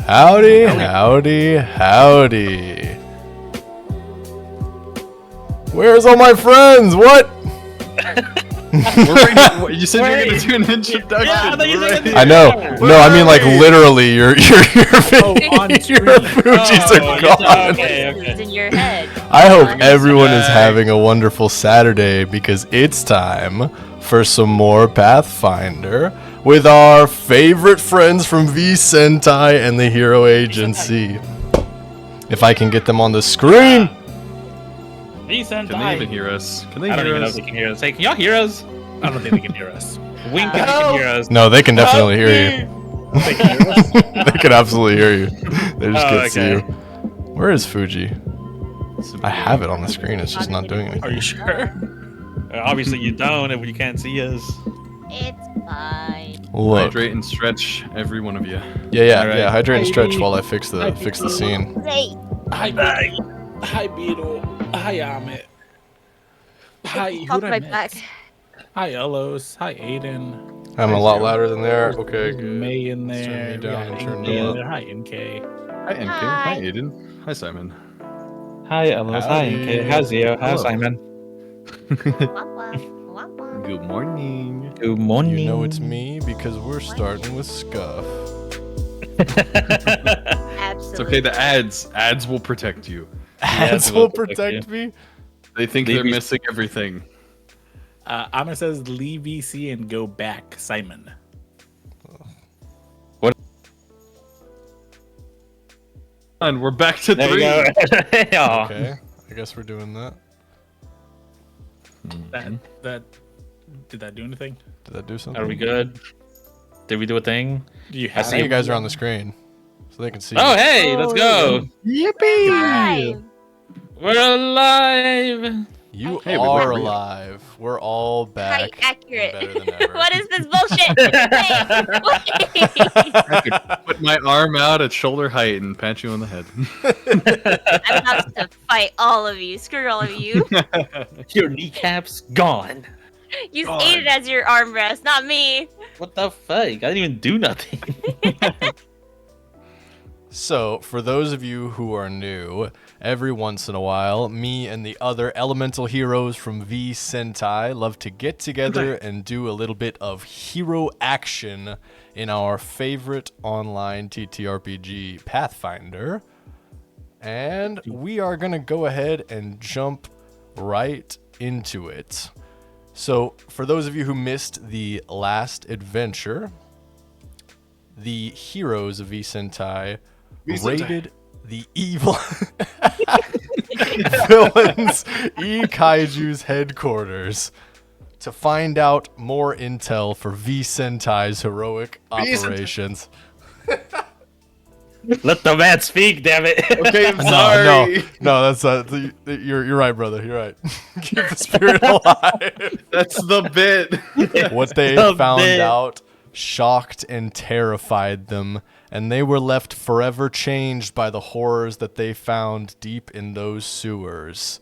Howdy, howdy, howdy. Where's all my friends? What? You said you were going to do an introduction. Yeah, I know. No, I mean like literally. Your on Fuji's are gone. Okay. It's in your head. I hope everyone is having a wonderful Saturday because it's time for some more Pathfinder with our favorite friends from VSentai and the Hero Agency. If I can get them on the screen. VSentai. Can they even hear us? Can they I don't hear even know us? if they can hear us. Hey, can y'all hear us? I don't think they can hear us. Wink if they can hear us. No, they can definitely hear you. They can hear us. They can absolutely hear you. They just can't see okay. you. Where is Fuji? I have it on the screen. It's just not doing Are anything. you sure? Obviously you don't if you can't see us. It's fine. Look. Hydrate and stretch, every one of you. Yeah. Alright. Hydrate and stretch while I fix the scene. Hey, Hi, Beetle. Hi, Amit. Hi, who pop did I right miss? back. Hi, Elos. Hi, Aiden. I'm a lot louder than there. Okay, good. May in Let's turn there. me We down got and turn NK them in up. there. Hi, NK. Hi, NK. Hi. Hi, Aiden. Hi, Simon. Hi, Elos. Hi, Howdy. NK. Hi, Zio. Hi, Hello. Simon. Womp womp. Womp womp. Good morning. Good morning. You know it's me because we're starting with Scuff. Absolutely. It's okay, the ads will protect you. Ads it will will protect protect me. They think Leave they're me- missing everything. Amit says leave VC and go back, Simon. And we're back to There 3. you go. Aw. Okay, I guess we're doing that. That did that do anything? Did that do something? Are we good? Did we do a thing? Do you I have see you guys are on the screen, so they can see. Oh, you. hey, let's go. Yippee! Hi. We're alive. You Hey, we are look real. alive. We're all back. Hi, accurate. Better than ever. What is this bullshit? Wait. I could put my arm out at shoulder height and pat you on the head. I'm about to fight all of you. Screw all of you. Your kneecaps gone. Use God. Aiden as your armrest, not me. What the fuck? I didn't even do nothing. So, for those of you who are new, every once in a while, me and the other elemental heroes from VSentai love to get together and do a little bit of hero action in our favorite online TTRPG, Pathfinder. And we are going to go ahead and jump right into it. So, for those of you who missed the last adventure, the heroes of VSentai raided the evil villains E-Kaiju's headquarters to find out more intel for VSentai's heroic operations. Let the man speak, damn it. Okay, I'm sorry. No, that's you're right, brother. You're right. Keep the spirit alive. That's the bit. What they The found bit. out shocked and terrified them, and they were left forever changed by the horrors that they found deep in those sewers.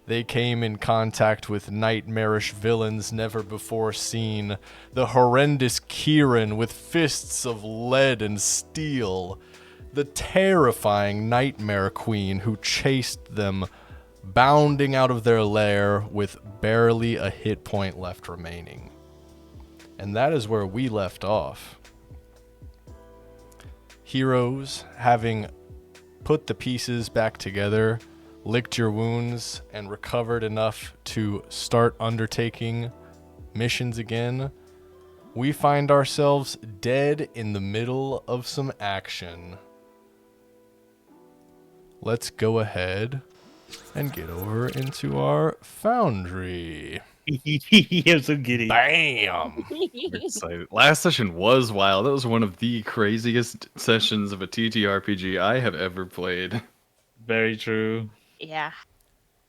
They came in contact with nightmarish villains never before seen, the horrendous Kieran with fists of lead and steel, the terrifying Knightmare Queen who chased them, bounding out of their lair with barely a hit point left remaining. And that is where we left off. Heroes, having put the pieces back together, licked your wounds, and recovered enough to start undertaking missions again, we find ourselves dead in the middle of some action. Let's go ahead and get over into our foundry. I'm so giddy. Bam! Excited. Last session was wild. That was one of the craziest sessions of a TTRPG I have ever played. Very true. Yeah.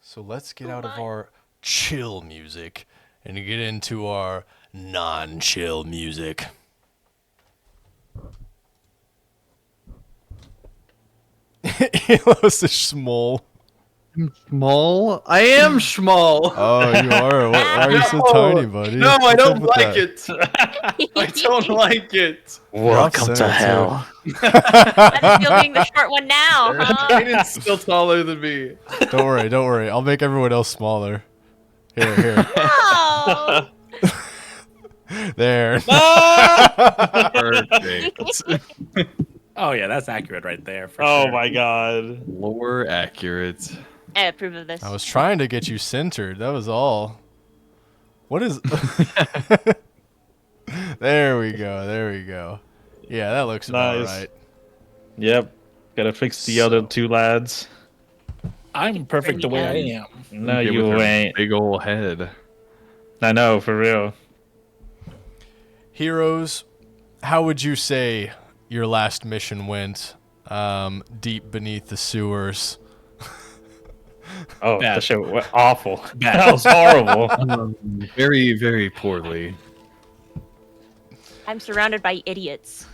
So let's get out of our chill music and get into our non-chill music. Elos is small. Small? I am small. Oh, you are. Why are you so No. tiny, buddy? No, I What's up don't with like that? it. I don't like it. Welcome to Center, too. hell. I'm still being the short one now, huh? Aiden's still taller than me. Don't worry, don't worry. I'll make everyone else smaller. Here. Oh, There. Perfect. Oh yeah, that's accurate right there. For Oh sure. my god. Lower accurate. I approve of this. I was trying to get you centered. That was all. What is... There we go. Yeah, that looks about Nice. right. Yep. Gotta fix the other two lads. I'm perfect the way I am. No, Okay, with you her ain't. Big ol' head. I know, for real. Heroes, how would you say your last mission went? Deep beneath the sewers. Oh, Bad. that shit was awful. Bad. That was horrible. Very, very poorly. I'm surrounded by idiots.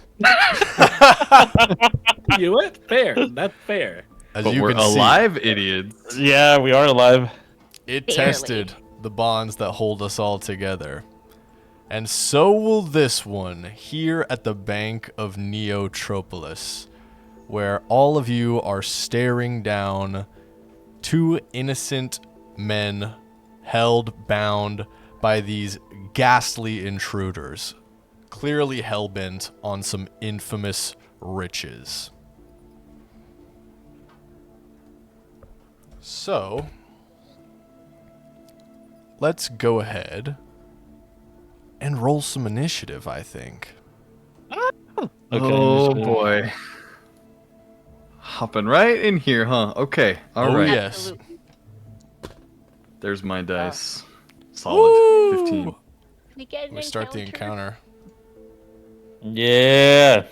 You what? Fair. That's fair. As But you we're can see, alive, idiots. Yeah, we are alive. it Barely. tested the bonds that hold us all together. And so will this one here at the Bank of Neotropolis, where all of you are staring down two innocent men held bound by these ghastly intruders, clearly hellbent on some infamous riches. So, let's go ahead and roll some initiative, I think. Okay. Oh so- boy. Hopping right in here, huh? Okay. All right. Oh, yes. Absolutely. There's my dice. Solid. Woo! 15. We get an We start the encounter. Yeah.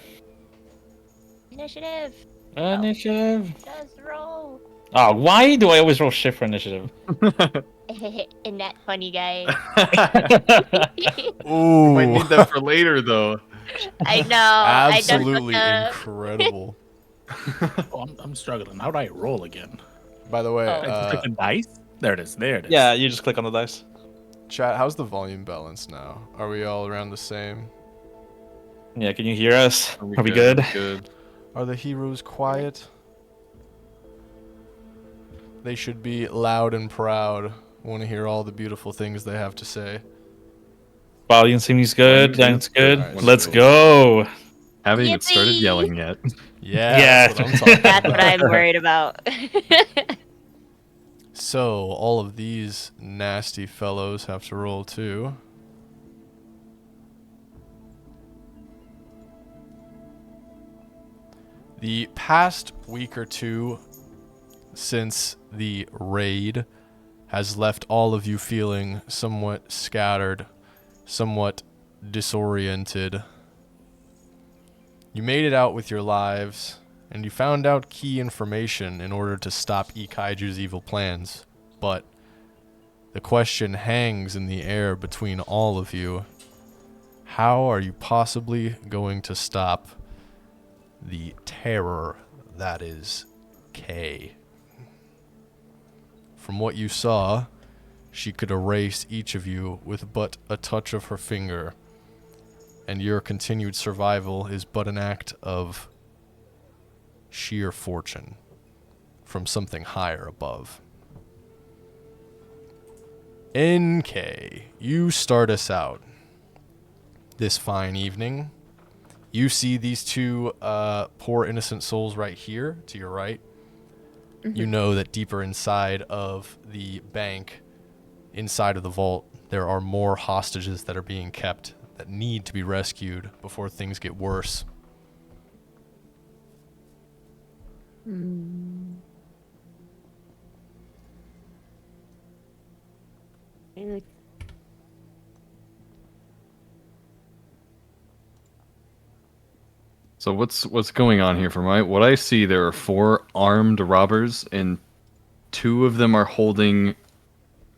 Initiative. Initiative. Just roll. Oh, why do I always roll shift for initiative? And that funny guy. Ooh. Might need that for later, though. I know. Absolutely I done incredible. Oh, I'm struggling. How do I roll again? By the way, Oh. I just click the dice. There it is. There it is. Yeah, you just click on the dice. chat, how's the volume balance now? Are we all around the same? Yeah, can you hear us? Are we good? Good. Are the heroes quiet? They should be loud and proud. Want to hear all the beautiful things they have to say. Volume seems good. Volume That's good. Alright, Let's so- go. Haven't even started Yippee! yelling yet. Yeah, Yeah. that's what I'm talking That's what about. I'm worried about. So, all of these nasty fellows have to roll too. The past week or two since the raid has left all of you feeling somewhat scattered, somewhat disoriented. You made it out with your lives, and you found out key information in order to stop Ikaiju's evil plans. But the question hangs in the air between all of you. How are you possibly going to stop the terror that is Kay? From what you saw, she could erase each of you with but a touch of her finger, and your continued survival is but an act of sheer fortune from something higher above. NK, you start us out. This fine evening, you see these two poor innocent souls right here to your right. You know that deeper inside of the bank, inside of the vault, there are more hostages that are being kept that need to be rescued before things get worse. So what's going on here? From what I see, there are 4 armed robbers, and 2 of them are holding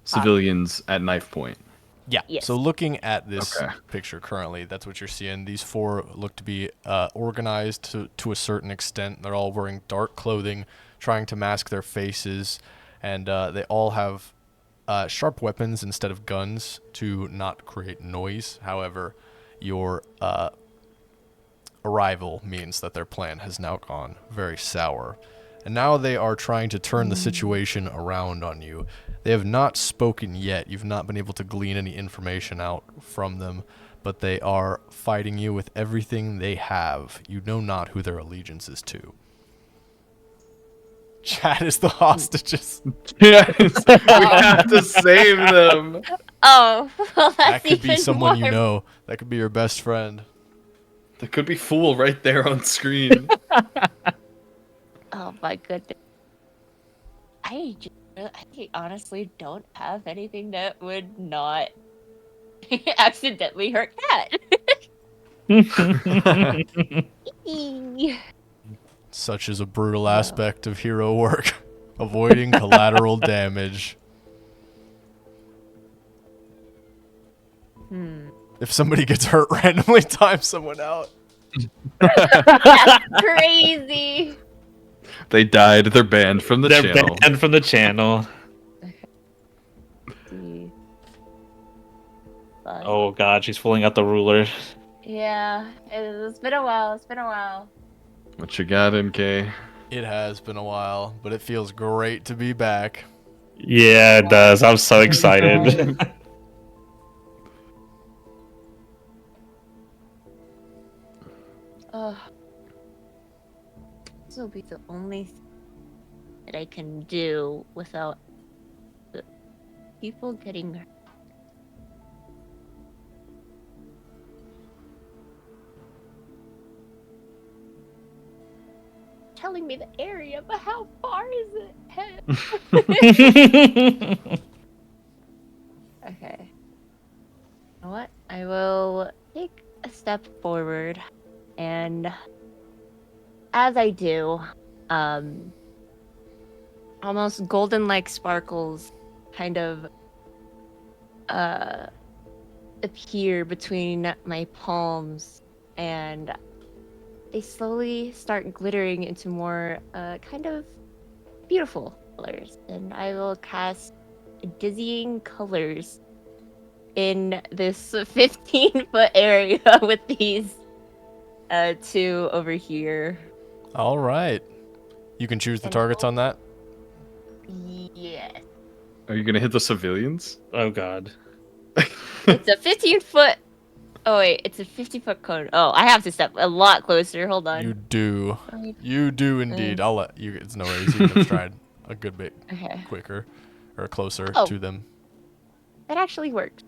civilians at knife point. Yeah. Yes. So looking at this Okay. picture currently, that's what you're seeing. These 4 look to be organized to a certain extent. They're all wearing dark clothing, trying to mask their faces, and they all have sharp weapons instead of guns to not create noise. However, your arrival means that their plan has now gone very sour. And now they are trying to turn the situation around on you. They have not spoken yet. You've not been able to glean any information out from them, but they are fighting you with everything they have. You know not who their allegiance is to. Chad is the hostages. Yes, we have to save them. Oh, well, that's That could be even someone you more- know. That could be your best friend. There could be Fool right there on screen. Oh my goodness. I honestly don't have anything that would not accidentally hurt Cat. Such is a brutal aspect of hero work. Avoiding collateral damage. If somebody gets hurt, randomly time someone out. That's crazy. They died. They're banned from the They're channel. banned from the channel. Oh god, she's pulling out the ruler. Yeah, it's been a while. It's been a while. What you got, MK? It has been a while, but it feels great to be back. Yeah, it does. I'm so excited. This will be the only thing that I can do without the people getting hurt. Telling me the area, but how far is it? Okay. You know what? I will take a step forward, and as I do, almost golden-like sparkles kind of appear between my palms, and they slowly start glittering into more kind of beautiful colors. And I will cast dizzying colors in this 15-foot area with these two over here. All right. You can choose the And targets on that. Yes. Are you gonna hit the civilians? Oh god. It's a 15-foot. Oh wait, it's a 50-foot cone. Oh, I have to step a lot closer. Hold on. You do. Right. You do indeed. I'll let you. It's no worries. You can stride a good bit Okay. quicker or closer Oh. to them. That actually works.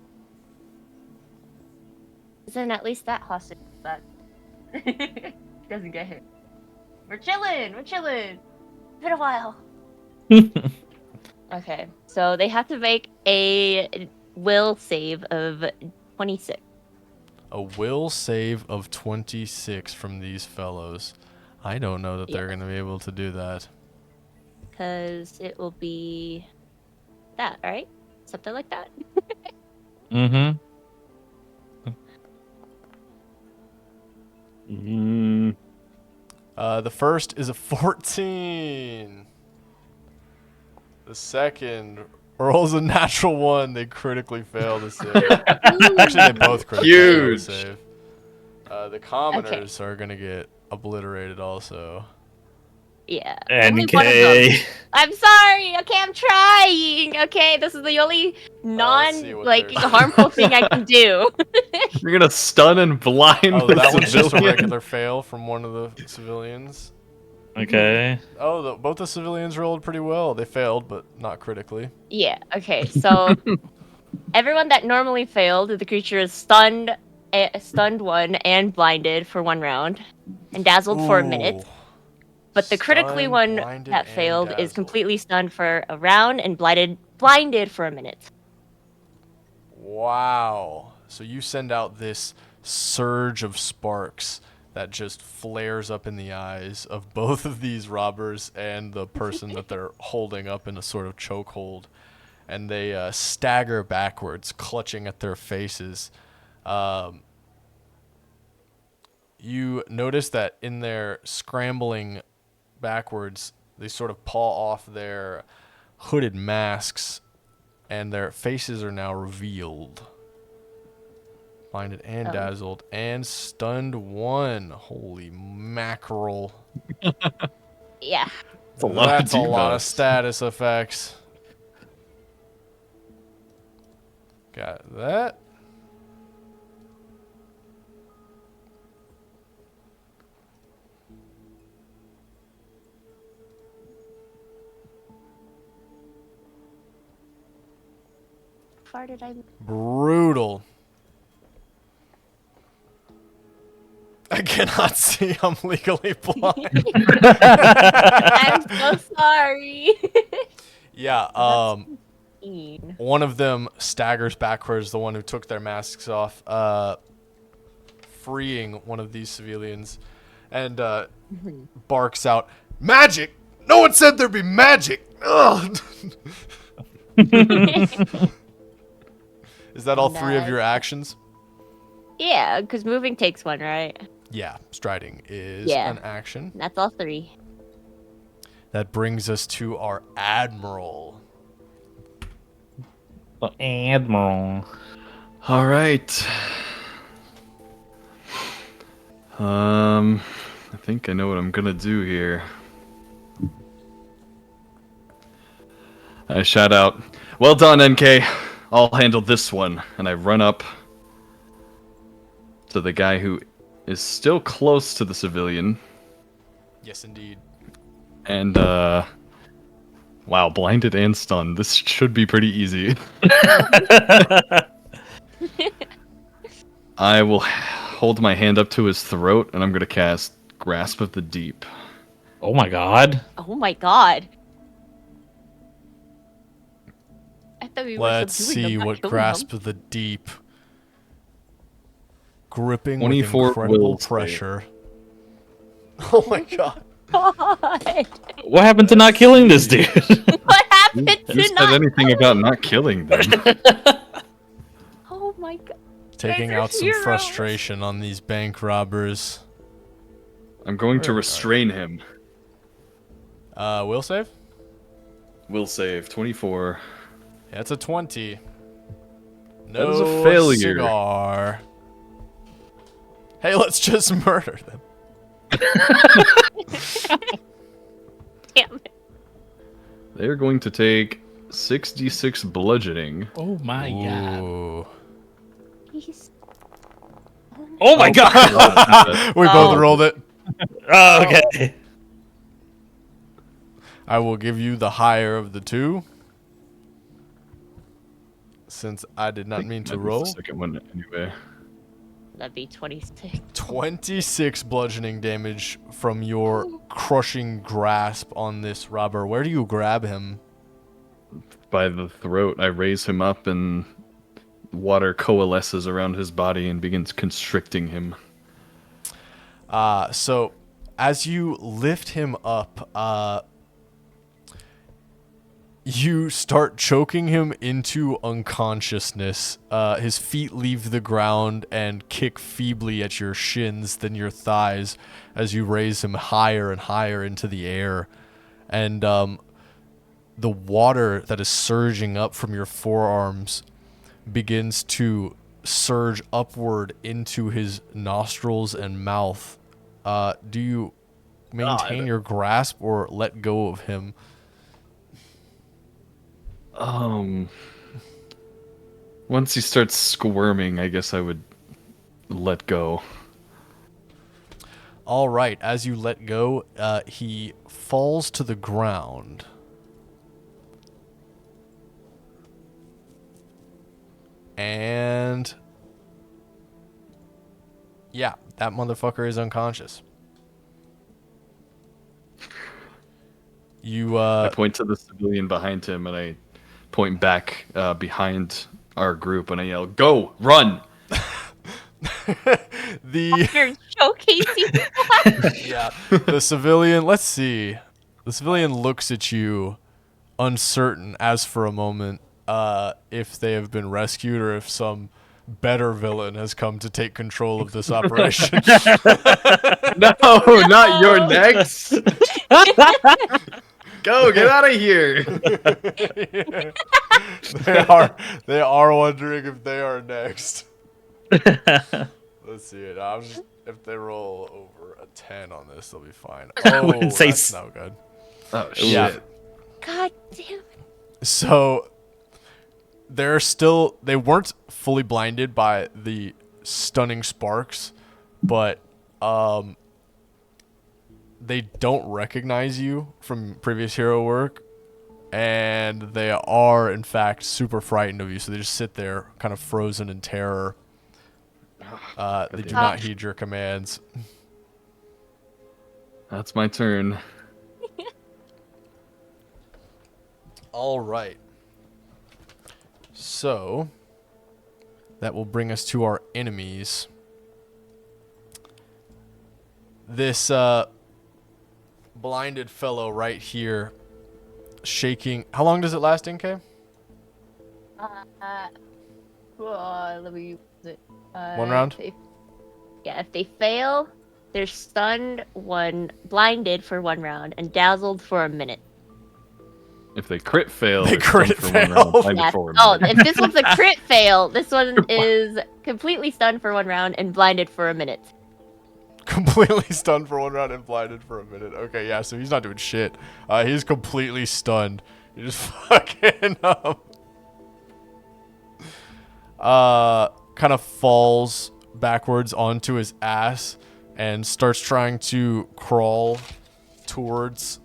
Then at least that hostage that doesn't get hit. We're chilling. We're chilling. It's been a while. Okay, so they have to make a will save of 26. A will save of 26 from these fellows. I don't know that they're going to be able to do that. Because it will be that, right? Something like that. Mm-hmm. The first is a 14. The second rolls a natural 1. They critically fail to save. Actually, they both critically fail to Huge. save. The commoners are going to get obliterated also. Yeah. only one of them. NK. I'm sorry. Okay, I'm trying. Okay, this is the only let's see what they're- harmful thing I can do. You're gonna stun and blind Oh, the that one's just a civilian? regular fail from one of the civilians. Okay. Oh, both the civilians rolled pretty well. They failed, but not critically. Yeah. Okay. So everyone that normally failed, the creature is stunned, stunned 1 and blinded for 1 round, and dazzled for a minute. Ooh. But the critically Stunned, one blinded, that and failed is dazzled. completely stunned for a round and blinded for a minute. Wow. So you send out this surge of sparks that just flares up in the eyes of both of these robbers and the person that they're holding up in a sort of chokehold. And they stagger backwards, clutching at their faces. You notice that in their scrambling backwards, they sort of paw off their hooded masks, and their faces are now revealed. Blinded and dazzled and stunned 1. Holy mackerel. Yeah. That's a lot That's of a lot of debuffs. status effects. Got that. How far did I? Brutal. I cannot see. I'm legally blind. I'm so sorry. Yeah, Mean. one of them staggers backwards, the one who took their masks off, freeing one of these civilians, and barks out, "Magic! No one said there'd be magic!" Ugh. Is that all 3 of your actions? Yeah, because moving takes 1, right? Yeah, striding is Yeah. an action. That's all 3. That brings us to our admiral. The Admiral. All right. I think I know what I'm gonna do here. I shout out, "Well done, NK. I'll handle this one." And I run up to the guy who is still close to the civilian. Yes, indeed. And, wow, blinded and stunned. This should be pretty easy. I will hold my hand up to his throat, and I'm going to cast Grasp of the Deep. Oh my god. Oh my god. I thought we were Let's subduing see them, not what killing Grasp them. of the Deep. Gripping with 24 incredible will save. pressure. Oh my god. God. What happened to not killing this dude? What happened Who to said not? anything about not killing them? Oh my god. Taking Guys are out some heroes. frustration on these bank robbers. I'm going to restrain him. Will save? Will save 24. That's a 20. That is No a failure. cigar. Hey, let's just murder them. Damn it. They're going to take 66 bludgeoning. Oh my god. Ooh. He's... Oh my god. We both rolled it. Oh, okay. I will give you the higher of the 2. Since I did not mean to That was roll. the second one anyway. That'd be 26. 26 bludgeoning damage from your crushing grasp on this robber. Where do you grab him? By the throat, I raise him up, and water coalesces around his body and begins constricting him. So as you lift him up, you start choking him into unconsciousness. His feet leave the ground and kick feebly at your shins, then your thighs, as you raise him higher and higher into the air. And the water that is surging up from your forearms begins to surge upward into his nostrils and mouth. Do you maintain your grasp or let go of him? Once he starts squirming, I guess I would let go. All right, as you let go, he falls to the ground. And yeah, that motherfucker is unconscious. You I point to the civilian behind him, and I point back behind our group, and I yell, "Go! Run!" the You're showcasing. yeah, the civilian, let's see. The civilian looks at you uncertain as for a moment if they have been rescued or if some better villain has come to take control of this operation. No, not your next. Go, get out of here. They are wondering if they are next. Let's see it. If they roll over a 10 on this, they'll be fine. Oh, wouldn't say that's no good. Oh shit. Yeah. God damn. So they weren't fully blinded by the stunning sparks, but they don't recognize you from previous hero work, and they are in fact super frightened of you, so they just sit there kind of frozen in terror. They do not heed your commands. That's my turn. All right. So that will bring us to our enemies. This blinded fellow right here, shaking. How long does it last, NK? Let me. 1 round? If they fail, they're stunned, blinded for 1 round, and dazzled for a minute. If they crit fail, They they're crit stunned for 1 fail. round, blinded Yeah. for 1 Oh, minute. if this one's a crit fail, this one is completely stunned for 1 round and blinded for a minute. Completely stunned for 1 round and blinded for a minute. Okay, yeah, so he's not doing shit. He's completely stunned. He just fucking kind of falls backwards onto his ass and starts trying to crawl towards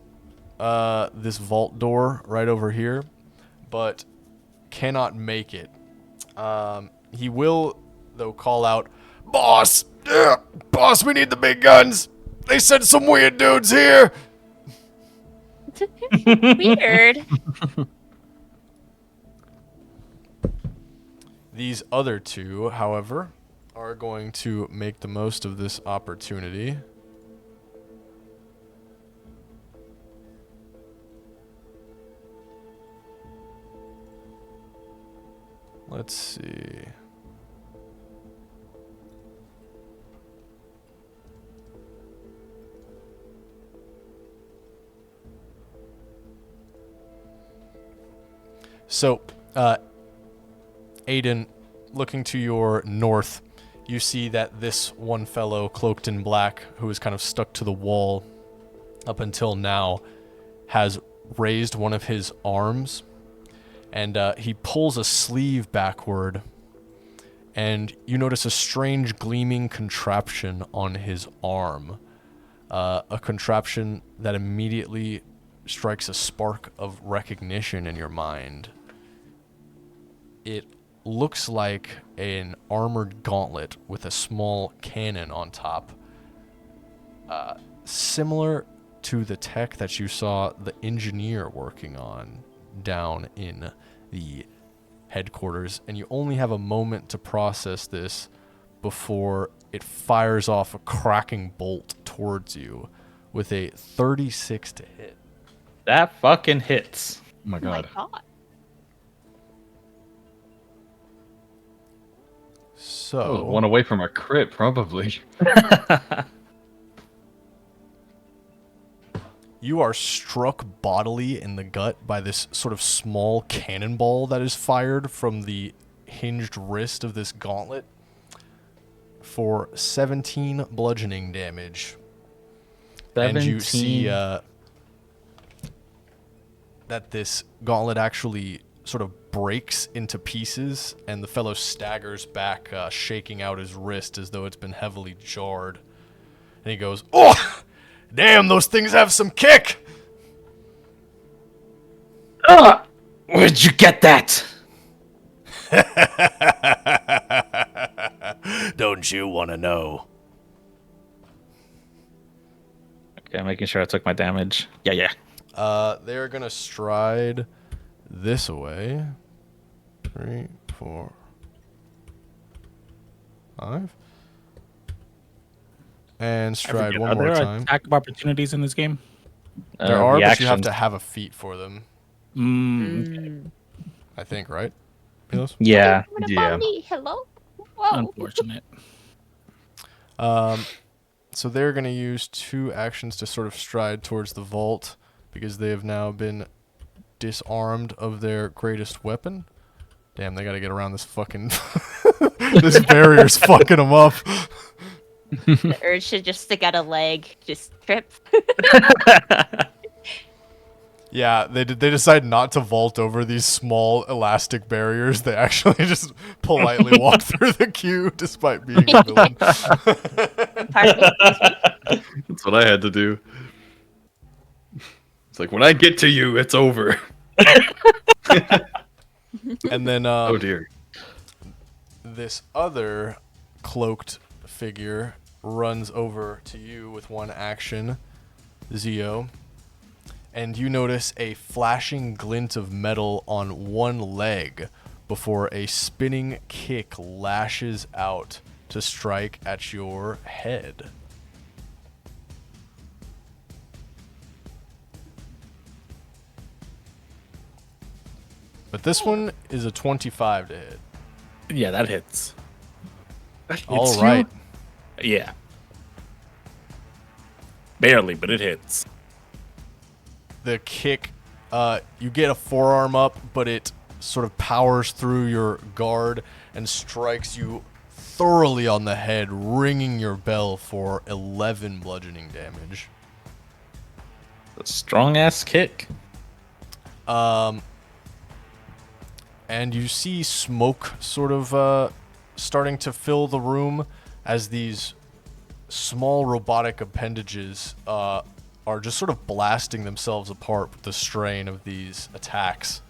this vault door right over here, but cannot make it. He will, though, call out, "Boss! Boss, we need the big guns! They sent some weird dudes here!" Weird. These other two, however, are going to make the most of this opportunity. Let's see. So, Aiden, looking to your north, you see that this one fellow cloaked in black, who is kind of stuck to the wall up until now, has raised one of his arms, and he pulls a sleeve backward, and you notice a strange gleaming contraption on his arm. A contraption that immediately strikes a spark of recognition in your mind. It looks like an armored gauntlet with a small cannon on top. Similar to the tech that you saw the engineer working on down in the headquarters, and you only have a moment to process this before it fires off a cracking bolt towards you with a 36 to hit. That fucking hits. Oh my Oh my god. god. So, One away from a crit, probably. you are struck bodily in the gut by this sort of small cannonball that is fired from the hinged wrist of this gauntlet for 17 bludgeoning damage. 17. And you see that this gauntlet actually sort of breaks into pieces, and the fellow staggers back, shaking out his wrist as though it's been heavily jarred. And he goes, "Oh, damn, those things have some kick!" Where'd you get that? Don't you want to know? Okay, I'm making sure I took my damage. Yeah. They're gonna stride this way. 3, 4, 5. And stride one Are more there time. attack of opportunities in this game? There are, the but you have actions. to have a feat for them. I think, right? Milos? Yeah. What Yeah. about me? Hello? Whoa. Unfortunate. So they're going to use 2 actions to sort of stride towards the vault because they have now been disarmed of their greatest weapon. Damn, they gotta get around this fucking... this barrier's fucking them up. The urge to just stick out a leg, just trip. Yeah, they decide not to vault over these small elastic barriers. They actually just politely walk through the queue despite being a villain. That's what I had to do. It's like, when I get to you, it's over. And then Oh dear. this other cloaked figure runs over to you with one action, Zio. And you notice a flashing glint of metal on one leg before a spinning kick lashes out to strike at your head. But this one is a 25 to hit. Yeah, that hits. All right. Yeah. Barely, but it hits. The kick, you get a forearm up, but it sort of powers through your guard and strikes you thoroughly on the head, ringing your bell for 11 bludgeoning damage. A strong ass kick. And you see smoke sort of starting to fill the room as these small robotic appendages are just sort of blasting themselves apart with the strain of these attacks.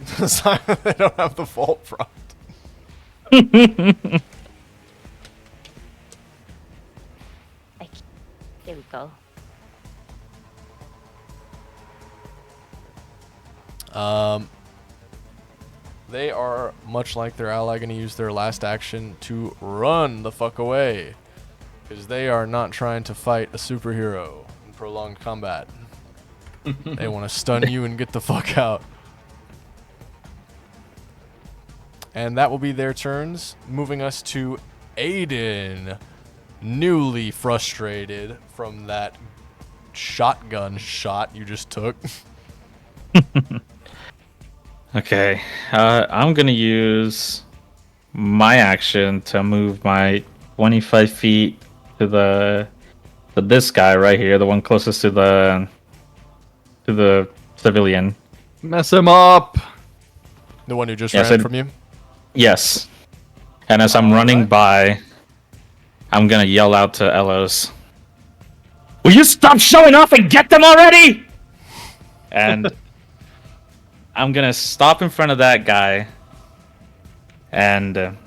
Simon, they don't have the vault prompt. There we go. They are, much like their ally, going to use their last action to run the fuck away. Because they are not trying to fight a superhero in prolonged combat. They want to stun you and get the fuck out. And that will be their turns, moving us to Aiden, newly frustrated from that shotgun shot you just took. Okay, I'm gonna use my action to move my 25 feet to this guy right here, the one closest to the civilian. Mess him up. The one who just Yes, ran from you? Yes, and as I'm running by, I'm gonna yell out to Elos, "Will you stop showing off and get them already?" And I'm gonna stop in front of that guy and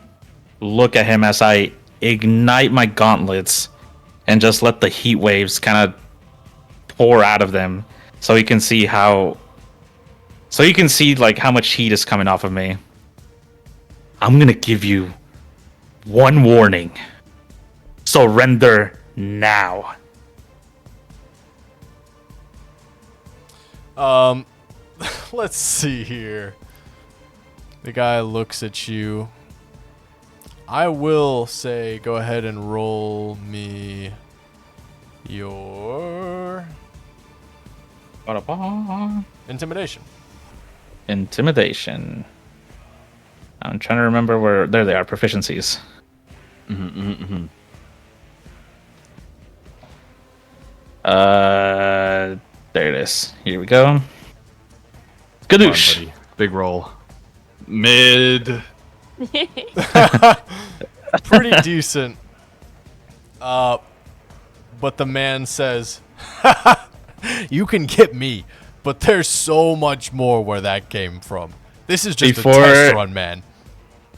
look at him as I ignite my gauntlets and just let the heat waves kind of pour out of them, so you can see like how much heat is coming off of me. I'm gonna give you one warning. Surrender now. Let's see here. The guy looks at you. I will say, go ahead and roll me your intimidation. Intimidation. I'm trying to remember where. There they are, proficiencies. There it is. Here we go. Skadoosh. Come on, buddy. Big roll. Mid. Pretty decent. But the man says, you can get me, but there's so much more where that came from. This is just a test run, man.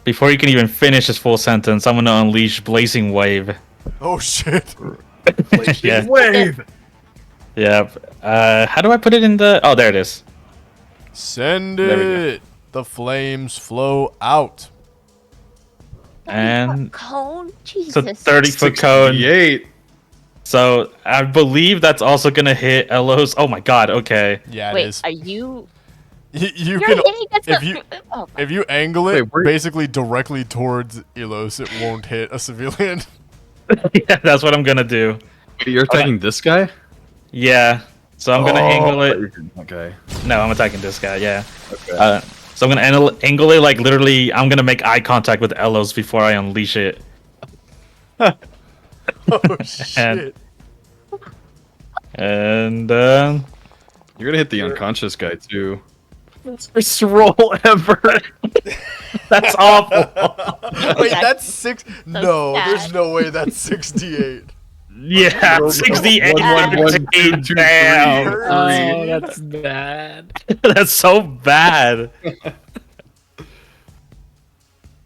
Before you can even finish his full sentence, I'm gonna unleash Blazing Wave. Oh shit. Yeah. Wave. Yep. How do I put it in the? Oh, there it is. Send There we go. it. The flames flow out. And Cone? it's a Jesus. 30-foot cone. 68. So I believe that's also gonna hit Elos. Oh my god. Okay. Yeah, it Wait, is. are you? You You're can hitting against if the. you Oh, if you angle it Wait, where- basically directly towards Elos, it won't hit a civilian. Yeah, that's what I'm gonna do. You're attacking this guy? Yeah. So I'm gonna angle it. Okay. No, I'm attacking this guy. Yeah. Okay. So I'm gonna angle it like literally. I'm gonna make eye contact with Elos before I unleash it. Oh shit! And You're gonna hit the unconscious guy too. First roll ever. that's awful. Wait, that's six. No, sad. there's no way that's 68. Yeah, 68. Damn. Oh, that's bad. That's so bad.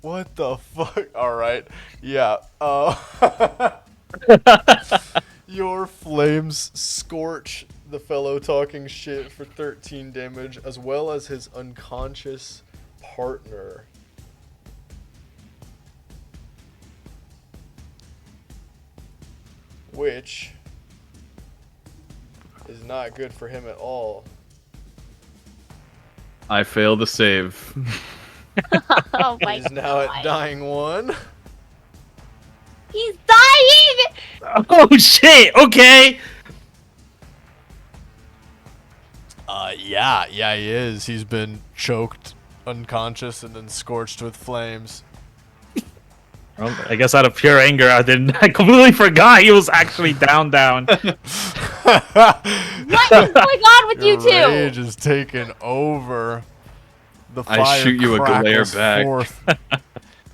What the fuck? All right, yeah. Your flames scorch the fellow talking shit for 13 damage, as well as his unconscious partner. Which is not good for him at all. I fail the save. Oh my He's now at God. dying 1. He's dying! Oh shit. Okay. Yeah, he is. He's been choked, unconscious, and then scorched with flames. Well, I guess out of pure anger, I completely forgot he was actually down. What is going on with you Your two? rage is taking over. The I fire shoot you a glare crackles back. forth.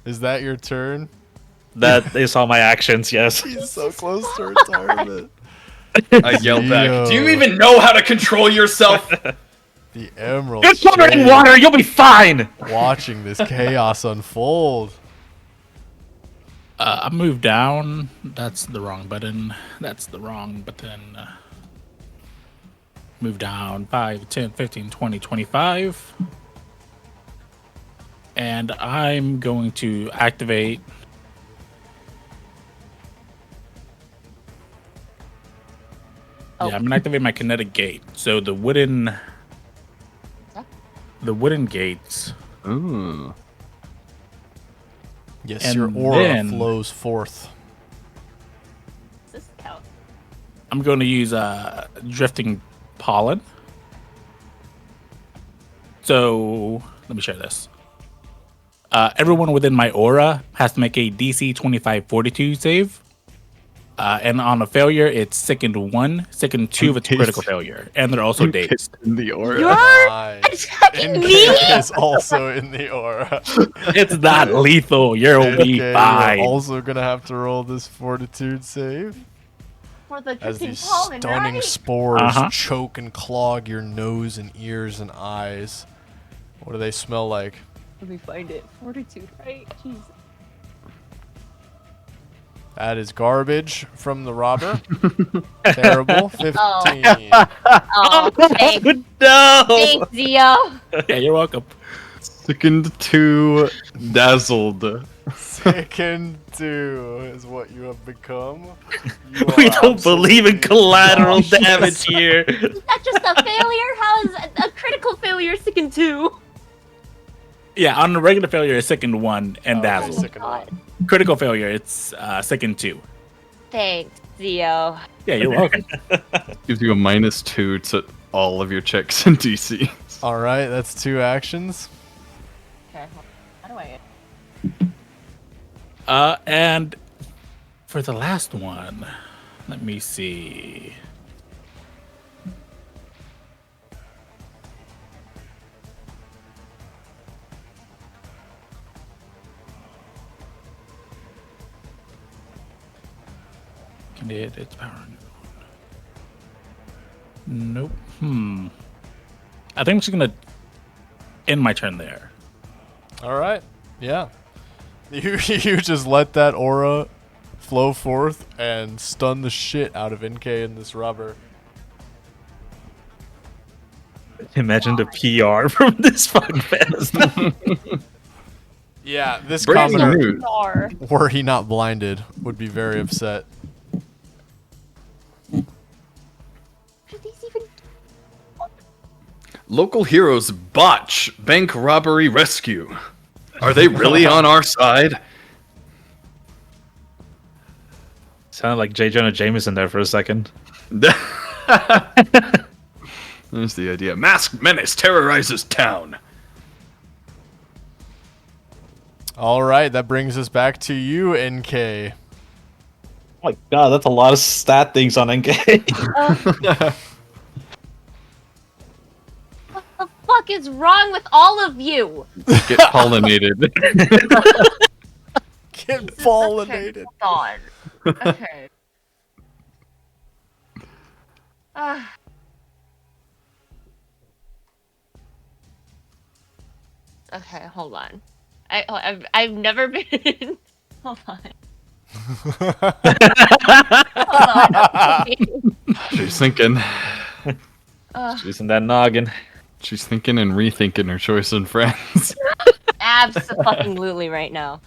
Is that your turn? That is all my actions. Yes. He's so close to retirement. I yell back. Do you even know how to control yourself? The Emerald Get covered in Shade water. You'll be fine. watching this chaos unfold. I moved down. That's the wrong button. That's the wrong button. Move down 5, 10, 15, 20, 25. And I'm going to activate. Oh. Yeah, I'm gonna activate my kinetic gate. So the wooden gates. Ooh. Yes, And your aura then- flows forth. Does this count? I'm going to use drifting pollen. So let me share this. Everyone within my aura has to make a DC 25 Fortitude save. And on a failure, it's sickened 1, sickened 2 if it's a critical failure. And they're also dazed. In the aura. You're Nice. attacking me? NK is also in the aura. It's not lethal. You'll be NK, fine. you're also gonna have to roll this fortitude save For the as drifting these pollen, stunning right? spores choke and clog your nose and ears and eyes. What do they smell like? Let me find it. Fortitude, right? Jesus. That is garbage from the robber. Terrible. 15. Oh, thanks, No. thanks, Zio. Yeah, you're welcome. Sickened 2, dazzled. Second 2 is what you have become. You We are don't believe in absolutely collateral nauseous. damage here. Is that just a failure? How is a critical failure second 2? Yeah, on a regular failure, it's sickened 1 and Okay, dazzled. second God. one. Critical failure, it's sickened 2. Thanks, Zio. Yeah, you're welcome. Gives you a -2 to all of your checks and DC. All right, that's 2 actions. Okay, how do I? And for the last one, let me see. Its power. Nope. I think I'm just gonna end my turn there. All right. Yeah. You just let that aura flow forth and stun the shit out of NK and this robber. Imagine the PR from this fucking fest. Yeah, this Breaking commoner, news. Star. were he not blinded, would be very upset. What are these even? Local heroes botch bank robbery rescue. Are they really on our side? Sounded like J. Jonah Jameson there for a second. There's the idea. Masked menace terrorizes town. All right, that brings us back to you, NK. Oh my god, that's a lot of stat things on NK. What the fuck is wrong with all of you? Get pollinated. Get pollinated. Hold on. Okay. Okay, hold on. I've never been. Hold on. Hold on. She's thinking. She's in that noggin. She's thinking and rethinking her choice in friends. Absolutely right now.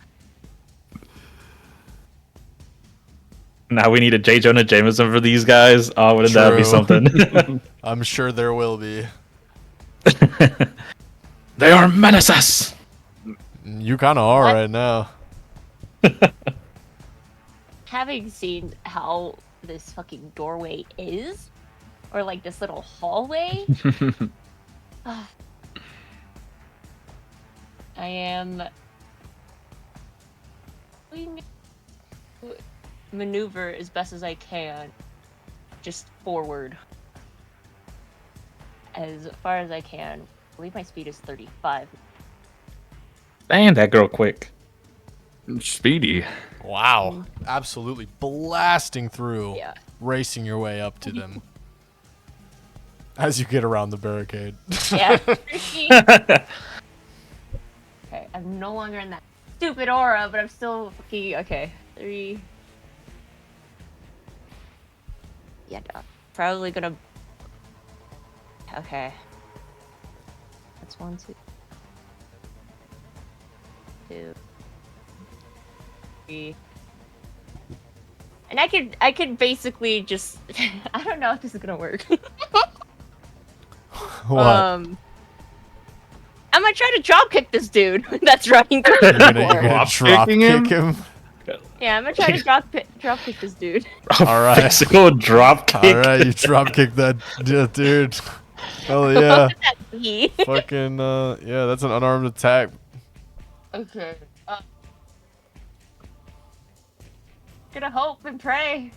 Now we need a J. Jonah Jameson for these guys. Oh, wouldn't that be True. something? I'm sure there will be. They are menaces. You kind of are What? right now. Having seen how this fucking doorway is, or like this little hallway, I am going to maneuver as best as I can, just forward as far as I can. I believe my speed is 35. Damn, that girl quick. Speedy. Wow. Absolutely blasting through, Yeah. racing your way up to them as you get around the barricade. Yeah. Okay, I'm no longer in that stupid aura, but I'm still fucking okay. 3. Yeah, no, probably gonna. Okay. That's 1, 2, 2, 3. And I could basically just. I don't know if this is gonna work. What? I'm gonna try to drop kick this dude that's running through You're the gonna door. drop kicking kick him? him? Yeah, I'm gonna try to drop kick this dude. All right. Physical drop kick. All right, you drop kick that dude. Hell yeah. He. Fucking, yeah, that's an unarmed attack. Okay. Gonna hope and pray.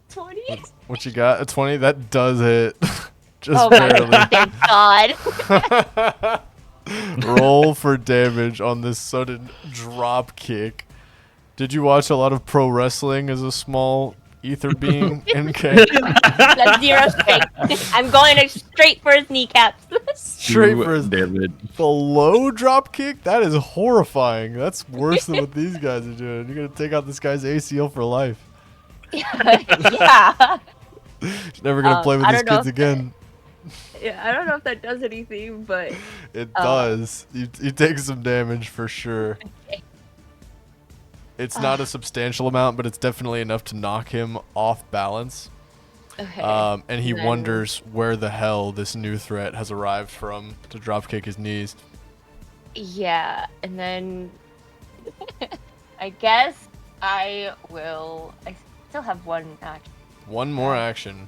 20? What you got? A 20? That does hit. Just Oh my barely. thank God. Roll for damage on this sudden drop kick. Did you watch a lot of pro wrestling as a small ether being, NK? That's 0 strength. I'm going straight for his kneecaps. Straight for his David. the low drop kick? That is horrifying. That's worse than what these guys are doing. You're gonna take out this guy's ACL for life. Yeah. He's never gonna play with I these don't know kids if again. Yeah, I don't know if that does anything, but It does. You take some damage for sure. Okay. It's not a substantial amount, but it's definitely enough to knock him off balance. okay. And he Then- wonders where the hell this new threat has arrived from to dropkick his knees. Yeah, and then I guess I still have one action. One more action.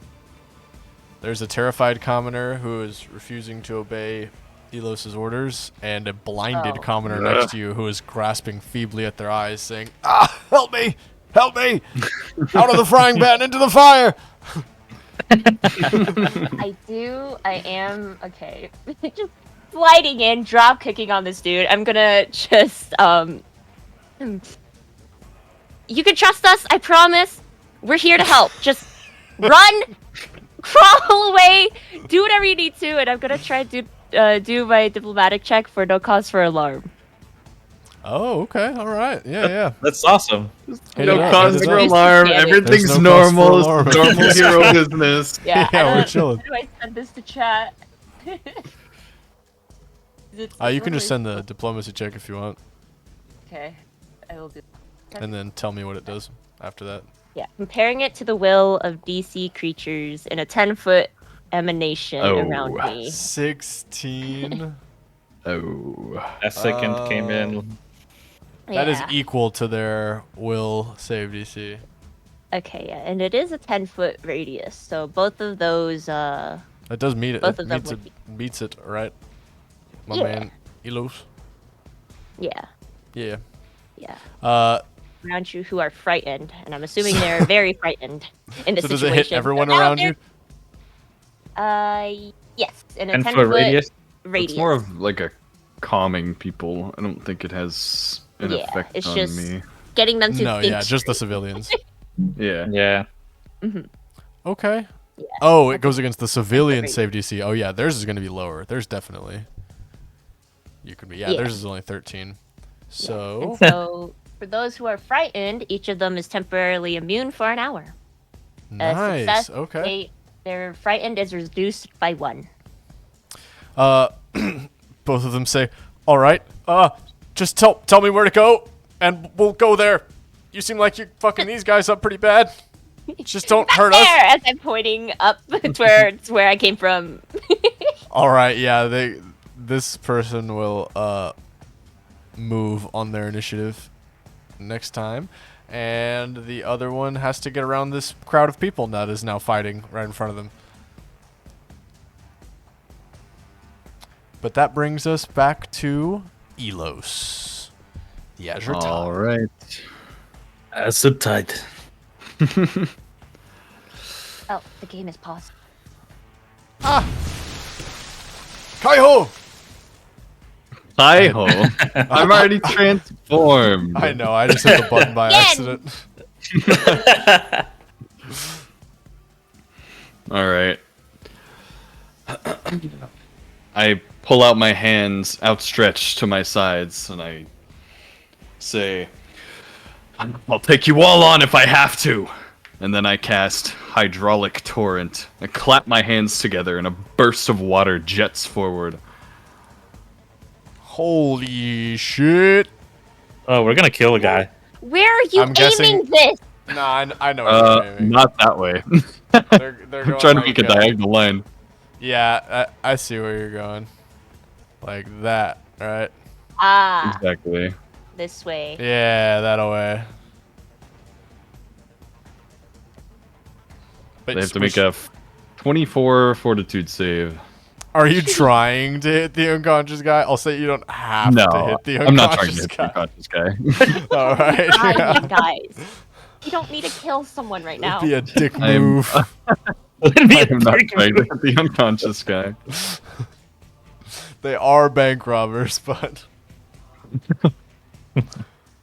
There's a terrified commoner who is refusing to obey Elos's orders, and a blinded Oh. commoner next to you who is grasping feebly at their eyes, saying, "Ah, help me! Help me! Out of the frying pan into the fire!" I am okay. Just sliding in, drop kicking on this dude. I'm gonna just you can trust us, I promise. We're here to help. Just run, crawl away, do whatever you need to, and I'm gonna try to do my diplomatic check for no cause for alarm. Oh, okay, all right, yeah. That's awesome. Hit No it up, cause hit it for up. alarm. There's Everything's no cause for normal. alarm. Normal hero business. Yeah, Yeah, I we're don't- chilling. How do I send this to chat? You can just send the diplomacy check if you want, Okay, I will do. and then tell me what it does after that. Yeah, comparing it to the will of DC creatures in a 10-foot emanation around me. 16. Oh. That second came in. That is Yeah. equal to their will save DC. Okay, yeah, and it is a 10-foot radius, so both of those, That does meet it. Both It of them meets it. would be- Beats it, right? My Yeah. man, Elos. yeah, Yeah. yeah, Uh, around you who are frightened, and I'm assuming they're very frightened in this so does situation. it hit everyone So now around you? Yes, in a 10-foot 10-foot radius. radius. It's more of like a calming people. I don't think it has an Yeah, effect it's on just- me. Getting them to No, think yeah, just the straight. civilians. Yeah. Yeah. Okay. Yeah, Oh, it that's goes against the civilian radius. save DC. Oh yeah, theirs is going to be lower. Theirs definitely. You could be. Yeah, Yeah. theirs is only 13. So So for those who are frightened, each of them is temporarily immune for an hour. nice. Success, Okay. Their frightened is reduced by 1. Both of them say, "All right. Just tell me where to go, and we'll go there. You seem like you're fucking these guys up pretty bad. Just don't hurt us." There, as I'm pointing up towards where I came from. All right. Yeah. This person will move on their initiative next time, and the other one has to get around this crowd of people that is now fighting right in front of them. But that brings us back to Elos, the Azure All Tide. right. Acid tide. Oh, the game is paused. Kaiho! Hi-ho. I'm already transformed. I know. I just hit the button by Again! accident. All right. I pull out my hands outstretched to my sides and I say, "I'll take you all on if I have to." And then I cast Hydraulic Torrent. I clap my hands together and a burst of water jets forward. Holy shit! Oh, we're gonna kill a guy. Where are you I'm guessing- aiming this? Nah, I know where you're aiming. Not that way. They're I'm going trying to like, make a diagonal line. Yeah, I see where you're going. Like that, right? Ah, Exactly. this way. Yeah, that way. But They have to make a 24 fortitude save. Are you trying to hit the unconscious guy? I'll say you don't have No, to hit the I'm not trying unconscious to hit the guy. unconscious guy. All right. Ah, yeah. you guys. You don't need to kill someone right now. Be a dick I'm- move. It'd be a I'm not dick trying to move. hit the unconscious guy. They are bank robbers, but.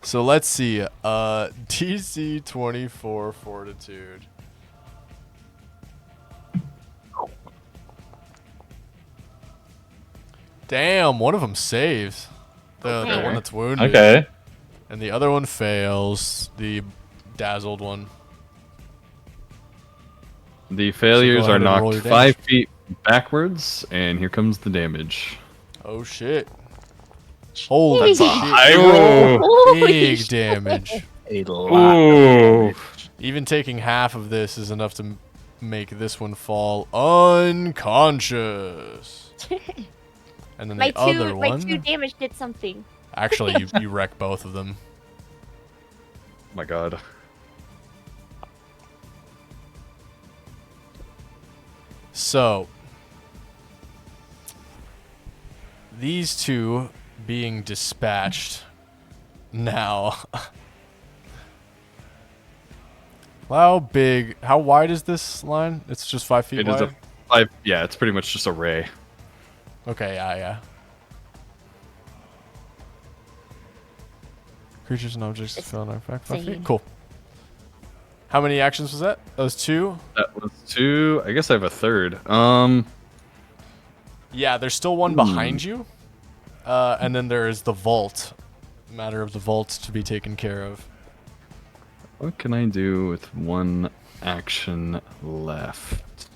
So let's see. DC 24 fortitude. Damn, one of them saves. The Okay. one that's wounded. Okay. And the other one fails. The dazzled one. The failures ahead are and roll knocked your 5 feet backwards, and here comes the damage. Oh shit. Holy shit. Holy Big shit. damage. A lot. Ooh. Even taking half of this is enough to make this one fall unconscious. And then My the other two one. damage did something. Actually, you wreck both of them. Oh my god. So, these two being dispatched now. How wide is this line? It's just 5 feet It wide? is a 5. Yeah, it's pretty much just a ray. Okay, yeah. Creatures and objects It's fill in our back 5 feet. insane. Cool. How many actions was that? That was 2? That was 2. I guess I have a third. Yeah, there's still one behind you. And then there is the vault. Matter of the vault to be taken care of. What can I do with one action left?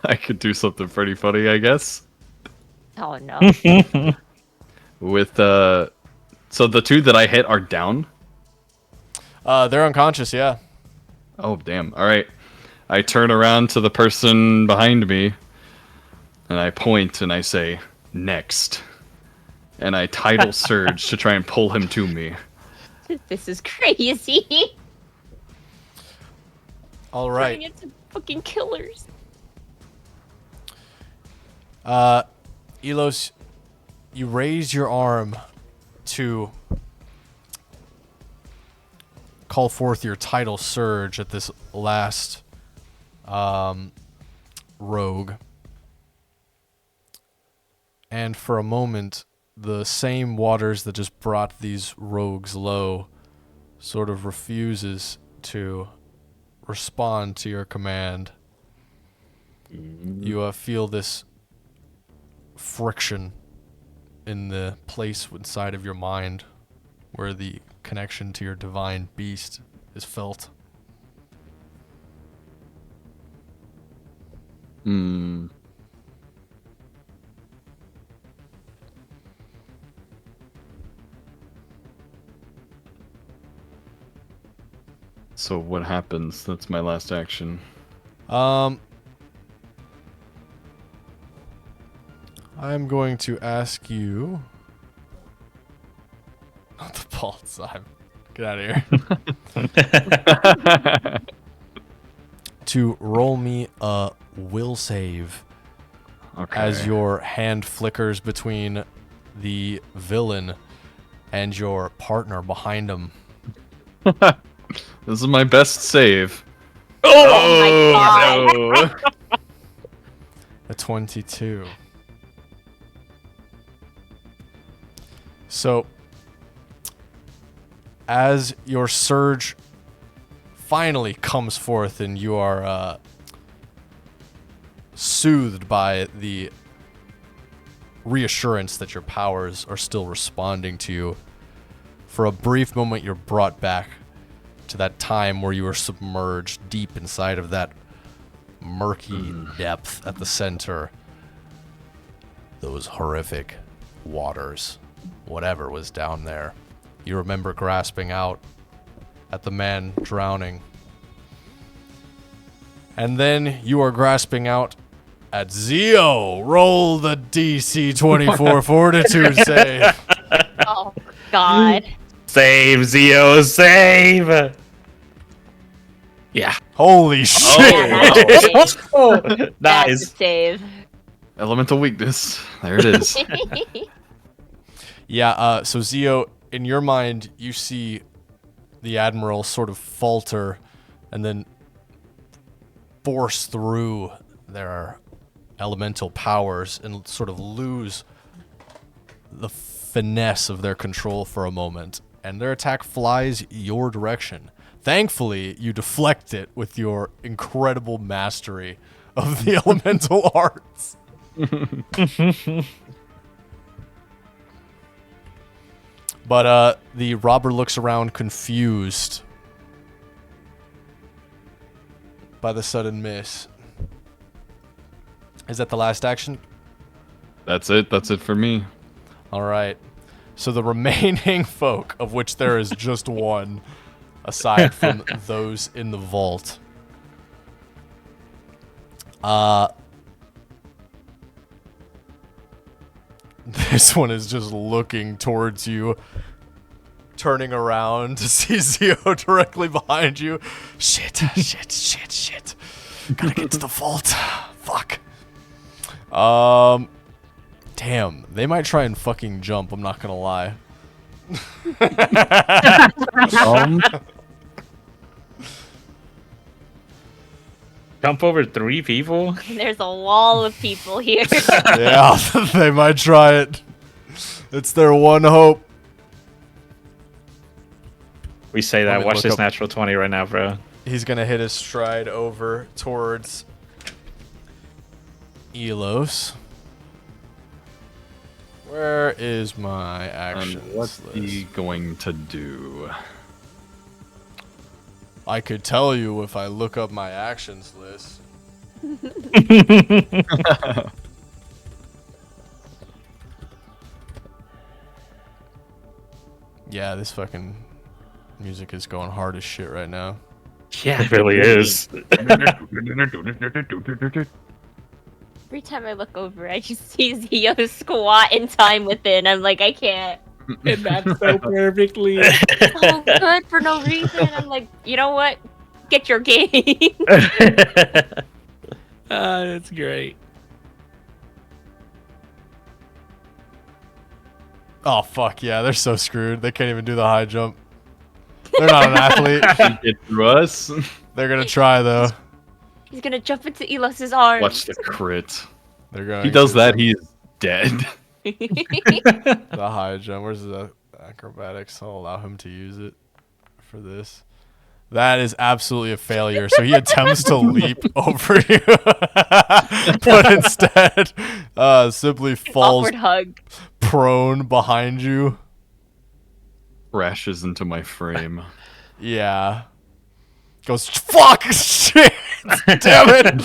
I could do something pretty funny, I guess. Oh no. With so the 2 that I hit are down. They're unconscious, yeah. Oh damn! All right, I turn around to the person behind me, And I point and I say, next. And I tidal surge to try and pull him to me. This is crazy. All right. Turning into fucking killers. Elos, you raise your arm to call forth your tidal surge at this last rogue. And for a moment, the same waters that just brought these rogues low sort of refuses to respond to your command. You feel this friction in the place inside of your mind where the connection to your divine beast is felt. So what happens? That's my last action. I'm going to ask you. Not the bald side. Get out of here. To roll me a will save Okay. as your hand flickers between the villain and your partner behind him. This is my best save. Oh my god. A 22. So, as your surge finally comes forth and you are soothed by the reassurance that your powers are still responding to you, for a brief moment you're brought back to that time where you were submerged deep inside of that murky depth at the center. Those horrific waters, whatever was down there. You remember grasping out at the man drowning. And then you are grasping out at Zio. Roll the DC 24 fortitude save. Oh god. Save, Zio, save! Yeah. Holy shit. Yeah, that's a save. That's a Nice. save. Elemental weakness. There it is. Yeah, so Zio, in your mind, you see the Admiral sort of falter and then force through their elemental powers and sort of lose the finesse of their control for a moment. And their attack flies your direction. Thankfully, you deflect it with your incredible mastery of the elemental arts. But the robber looks around confused by the sudden miss. Is that the last action? That's it. That's it for me. All right. So the remaining folk, of which there is just one, aside from those in the vault, this one is just looking towards you, turning around to see Zio directly behind you. Shit. Gotta get to the vault. Fuck. Damn, they might try and fucking jump, I'm not gonna lie. Jump over 3 people? There's a wall of people here. Yeah, they might try it. It's their one hope. We say Let that. me Watch look this up- natural 20 right now, bro. He's gonna hit his stride over towards Elos. Where is my And actions what's list? he going to do? I could tell you if I look up my actions list. Yeah, this fucking music is going hard as shit right now. Yeah, it really is. Every time I look over, I just see Zio squat in time within. I'm like, I can't. It maps so perfectly. So good for no reason. I'm like, you know what? Get your game. That's great. Oh fuck yeah, they're so screwed. They can't even do the high jump. They're not an athlete. Get through us. They're gonna try though. He's gonna jump into Elos's arms. Watch the crit. They're going. He does to that, he's dead. The high jump. Where's the acrobatics? I'll allow him to use it for this. That is absolutely a failure. So he attempts to leap over you, but instead simply falls Awkward hug. prone behind you. Crashes into my frame. Yeah. Goes, fuck! Shit! Damn it!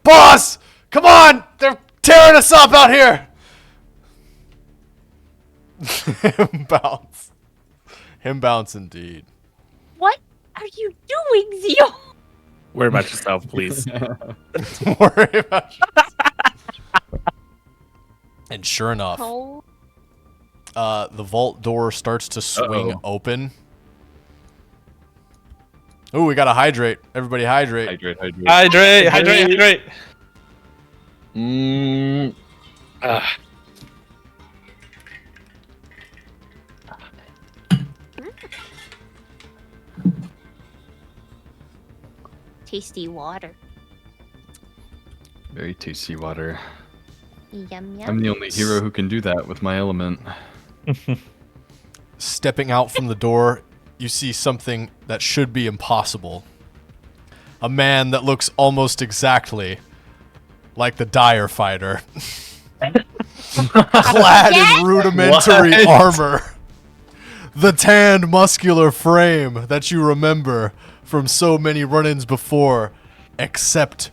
Boss! Come on! They're tearing us up out here! Him bounce. Him bounce indeed. What are you doing, Zio? Worry about yourself, please. Don't worry about it. And sure enough, Oh. the vault door starts to swing Uh-oh. open. Ooh, we gotta hydrate. Everybody hydrate. Hydrate. Tasty water. Very tasty water. Yum yum. I'm the only hero who can do that with my element. Stepping out from the door, you see something that should be impossible. A man that looks almost exactly like the Dire Fighter. Clad in rudimentary What? armor. The tanned, muscular frame that you remember from so many run-ins before. Except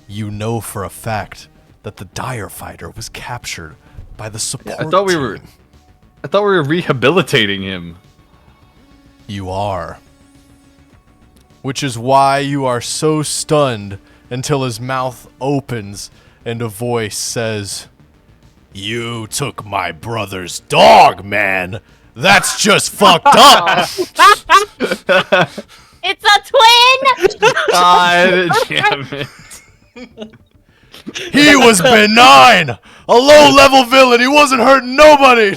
you know for a fact that the Dire Fighter was captured by the support I thought we were rehabilitating him. You are. Which is why you are so stunned until his mouth opens and a voice says, "You took my brother's dog, man. That's just fucked up." It's a twin! God damn it. He was benign, a low-level villain. He wasn't hurting nobody.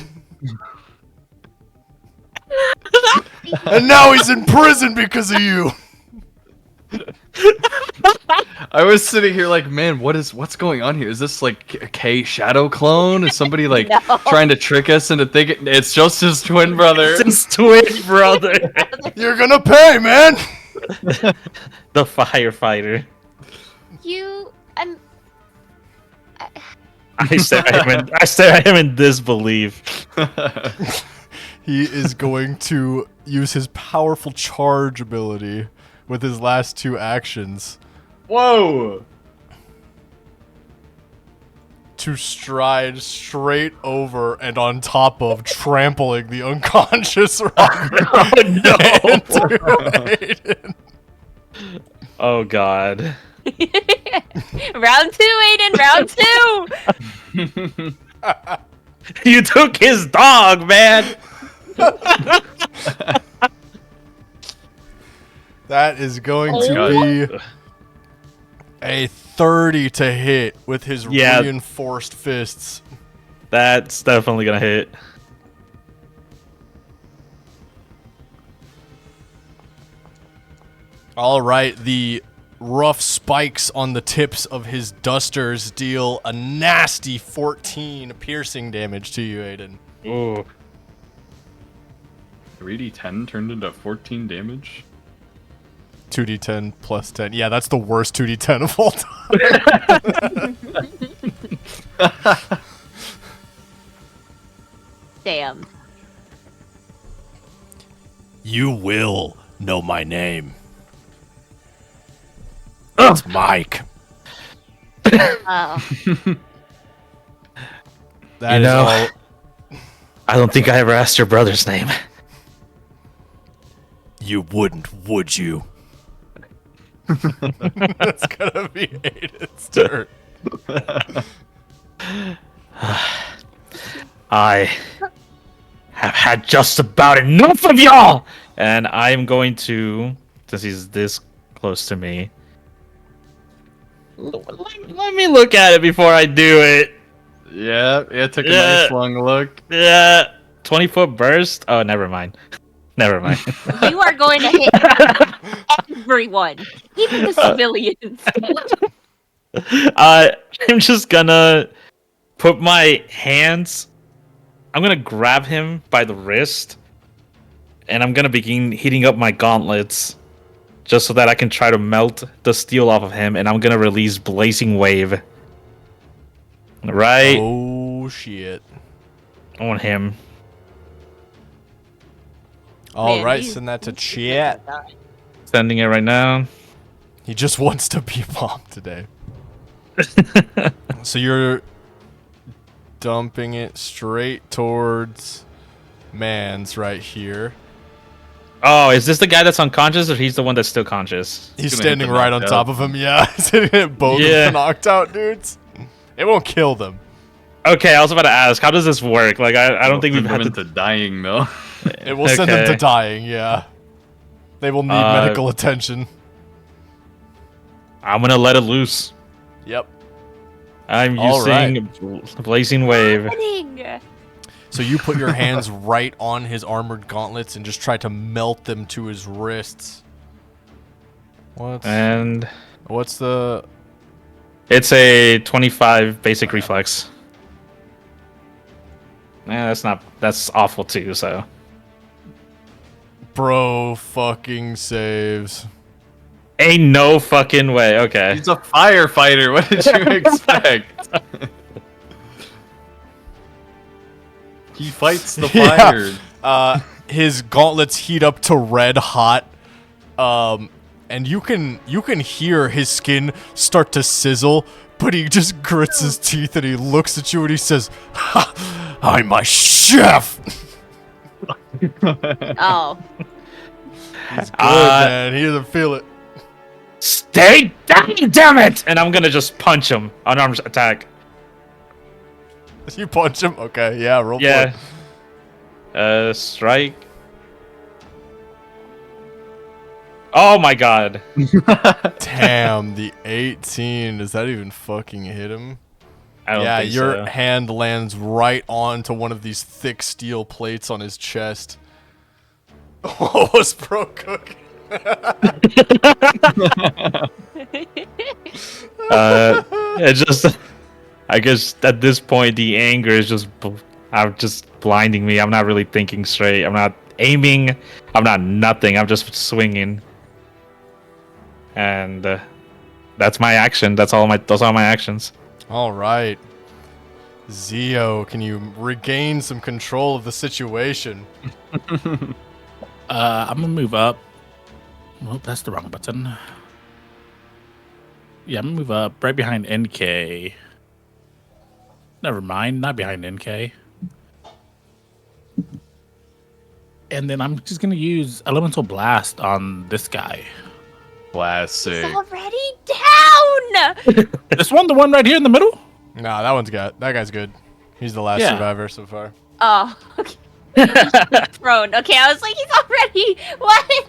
And now he's in prison because of you. I was sitting here like, man, what's going on here? Is this like a K Shadow clone? Is somebody like No. trying to trick us into thinking it's just his twin brother? His twin brother. You're gonna pay, man. The firefighter. I stare at him in disbelief. He is going to use his powerful charge ability with his last two actions Whoa! to stride straight over and on top of, trampling the unconscious Robert No. into Aiden. Oh god. Round 2, Aiden, round 2! You took his dog, man. That is going Oh. to be a 30 to hit with his Yeah. reinforced fists. That's definitely gonna hit. All right, the rough spikes on the tips of his dusters deal a nasty 14 piercing damage to you, Aiden. Ooh. 3d10 turned into 14 damage? 2d10 plus 10. Yeah, that's the worst 2d10 of all time. Damn. You will know my name. It's Mike. Oh. That You is know- all. I don't think I ever asked your brother's name. You wouldn't, would you? That's gonna be Aiden's turn. I have had just about enough of y'all, and I am going to, since he's this close to me. Let me look at it before I do it. Yeah, took a Yeah. nice long look. Yeah, 20-foot burst. Oh, never mind. Never mind. You are going to hit everyone, even the civilians. I'm just gonna put my hands. I'm gonna grab him by the wrist, and I'm gonna begin heating up my gauntlets, just so that I can try to melt the steel off of him. And I'm gonna release Blazing Wave. Right Oh shit! on him. All Man, right, he's- send that to he's chat. gonna die. Sending it right now. He just wants to be bombed today. So you're dumping it straight towards Mans right here. Oh, is this the guy that's unconscious, or he's the one that's still conscious? He's gonna hit standing the right on knocked top out. of him. Yeah, he's hitting both of Yeah. the knocked out dudes. It won't kill them. Okay, I was about to ask, how does this work? Like, I don't think we've Send had them to. into dying though. It will send them to Okay. dying. Yeah, they will need medical attention. I'm gonna let it loose. Yep. I'm All using Blazing Wave. Happening? So you put your hands right on his armored gauntlets and just try to melt them to his wrists. And What's the? it's a 25 basic reflex. Yeah, that's awful too, so. Bro fucking saves. Ain't no fucking way. Okay. He's a firefighter. What did you expect? He fights the Yeah. fire. His gauntlets heat up to red hot. And you can hear his skin start to sizzle, but he just grits his teeth and he looks at you and he says, "Ha, I'm a chef." Oh, Good, Uh, man. He doesn't feel it. Stay down, damn it! And I'm gonna just punch him. Unarmed attack. You punch him? Okay, yeah, roll Yeah. for it. Strike. Oh my god. Damn, the 18. Does that even fucking hit him? I don't Yeah, think your so. hand lands right onto one of these thick steel plates on his chest. What was Pro cooking? It just, I guess at this point the anger is just, I'm just blinding me. I'm not really thinking straight. I'm not aiming. I'm not nothing. I'm just swinging. And that's my action. Those are all my actions. All right. Zio, can you regain some control of the situation? I'm gonna move up. Oh, that's the wrong button. Yeah, I'm gonna move up right behind NK. Never mind, not behind NK. And then I'm just gonna use Elemental Blast on this guy. Classic. it's already down. This one, the one right here in the middle? Nah, that guy's good. He's the last Yeah. survivor so far. Oh, okay. Prone. Okay, I was like, he's already what?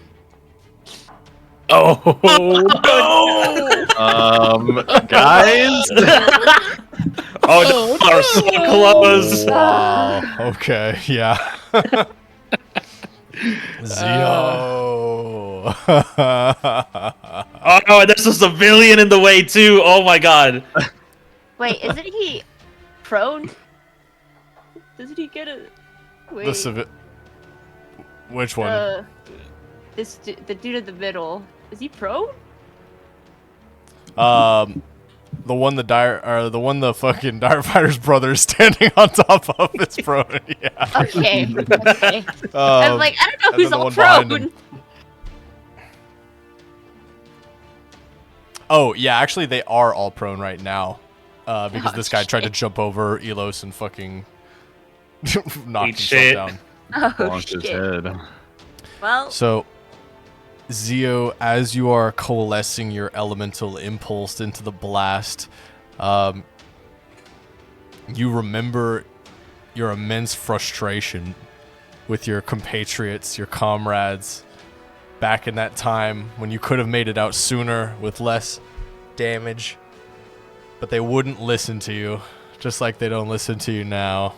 Oh, Guys. Oh, no, are so close. Wow. Okay, yeah. Zio. Oh no, and there's a civilian in the way too. Oh my god. Wait, isn't he prone? Doesn't he get a? Wait. Which one? The dude in the middle. Is he prone? The one the fucking Direfighters brother is standing on top of is prone. Yeah. Okay. Okay. I was like, I don't know and who's then the all one behind prone. him. Oh yeah, actually they are all prone right now, because Oh, this guy tried to shit. jump over Elos and fucking knocked Eat himself shit. down. Oh Bonked his shit. head. Well, So Zio, as you are coalescing your elemental impulse into the blast, you remember your immense frustration with your compatriots, your comrades, back in that time when you could have made it out sooner with less damage, but they wouldn't listen to you, just like they don't listen to you now.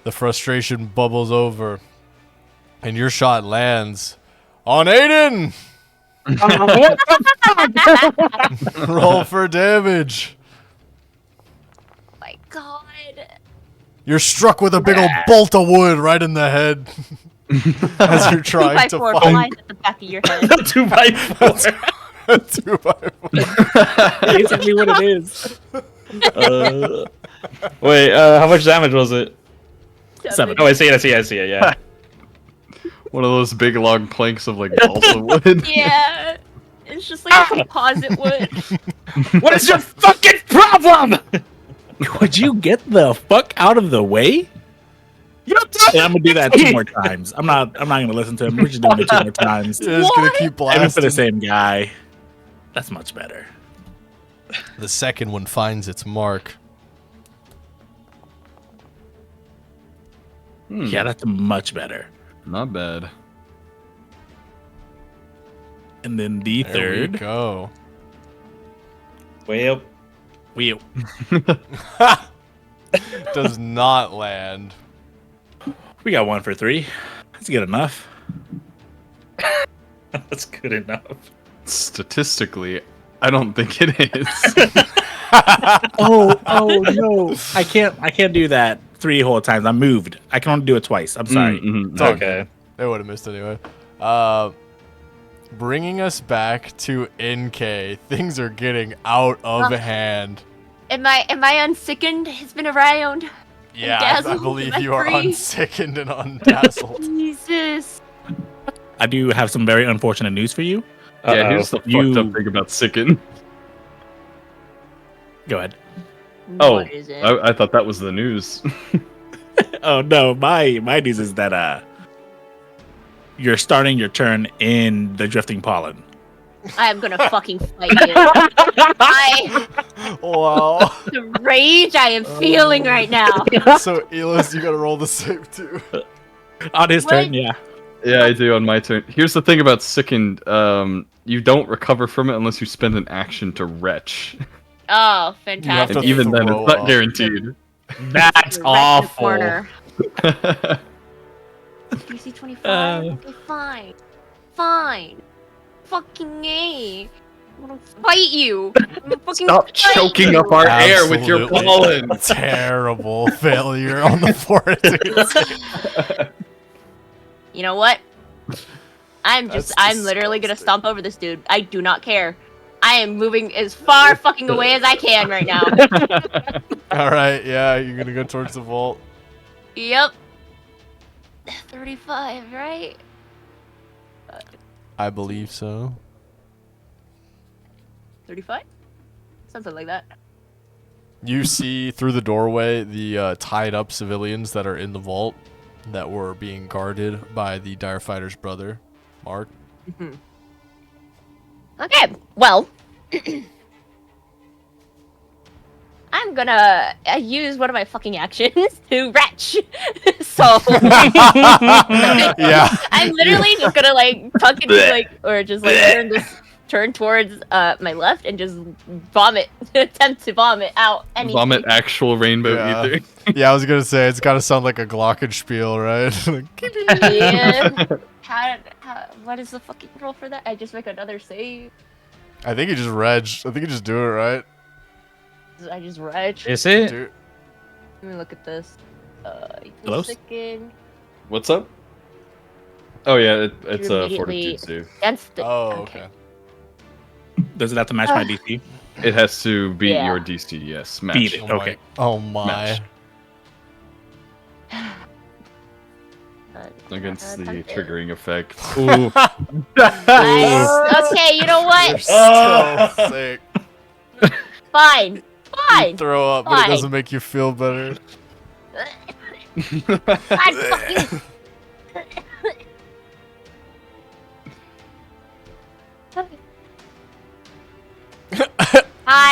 The frustration bubbles over, and your shot lands on Aiden! Roll for damage. My God. You're struck with a big old bolt of wood right in the head as you're trying to 2x4 find flies at the back of your head. 2x4. a 2x4. Basically what it is. Wait, how much damage was it? 7. Oh, I see it, yeah. One of those big long planks of like balsa wood. Yeah. It's just like a composite wood. What is your fucking problem? Would you get the fuck out of the way? Yeah, I'm gonna do that 2 more times. I'm not gonna listen to him. We're just doing it 2 more times. You're just gonna keep Aiming for the blasting. same guy. That's much better. The second one finds its mark. Yeah, that's much better. Not bad. And then the There we third. go. Well, We Does not land. got 1 for 3. That's good enough. that's good enough. Statistically, I don't think it is. Oh no! I can't do that 3 whole times. I'm moved. I can only do it twice. I'm sorry. It's all Okay. good. They would have missed anyway. Bringing us back to NK. Things are getting out of hand. Am I unsickened? It's been around. Yeah, I Dazzled, believe am I you are free? unsickened and undazzled. Jesus. I do have some very unfortunate news for you. Yeah, here's the You- fucked up thing about Sicken. Go ahead. Oh, What is it? I thought that was the news. Oh no, my news is that you're starting your turn in the drifting pollen. I am gonna fucking fight you. Wow. The rage I am feeling right now. So, Elis, you gotta roll the save too. On his What? turn, yeah. Yeah, I do on my turn. Here's the thing about Sickened. You don't recover from it unless you spend an action to retch. Oh, have fantastic. And to even then, throw it's not up. guaranteed. That's Right in the awful. corner. DC 25. Okay, fine. Fine. Fucking A. I'm gonna fight you. I'm gonna fucking Stop fight choking you. up our air with your Absolutely pollen. Terrible failure on the fortitude. You know what? I'm That's literally gonna disgusting. stomp over this dude. I do not care. I am moving as far fucking away as I can right now. All right, yeah, you're gonna go towards the vault. Yep. 35, right? I believe so. 35? Something like that. You see through the doorway the tied up civilians that are in the vault that were being guarded by the Dire Fighter's brother, Mark. Okay, well. I'm gonna use one of my fucking actions to retch. So Yeah. I'm literally just gonna like tuck it like or just like turn towards my left and just vomit attempt to vomit out anything. Vomit actual rainbow Yeah. ether. Yeah, I was gonna say it's gotta sound like a glockenspiel, right? Like, Yeah. What is the fucking roll for that? I just make another save. I think you just reg. I think you just do it, right? I just retch. Is it? Dude. Let me look at this. Hello? Second. What's up? Oh yeah, it's a Immediately- fortitude save. Against the, Oh, okay. Does it have to match my DC? It has to beat Yeah. your DC. Yes, match. Beat it. Oh my- Okay. Oh my. Match. Uh, Against the attempt it. triggering effect. Ooh. Nice. Okay, you know You're what? so sick. Fine. You Fine. throw up, but it Fine. doesn't make you feel better. I fucking.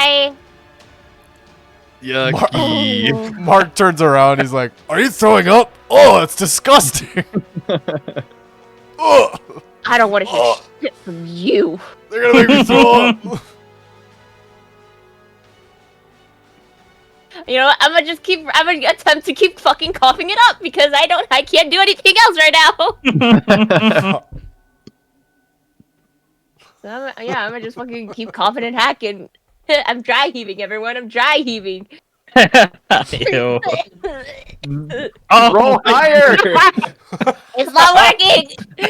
Bye. Yucky. Mark turns around. He's like, "Are you throwing up? Oh, it's disgusting." Oh, I don't want to hear shit from you. they're gonna make me throw up. You know what? I'm gonna attempt to keep fucking coughing it up because I can't do anything else right now. So I'm gonna just fucking keep coughing and hacking. I'm dry heaving, everyone. I'm dry heaving. Ew. Roll higher. It's not working.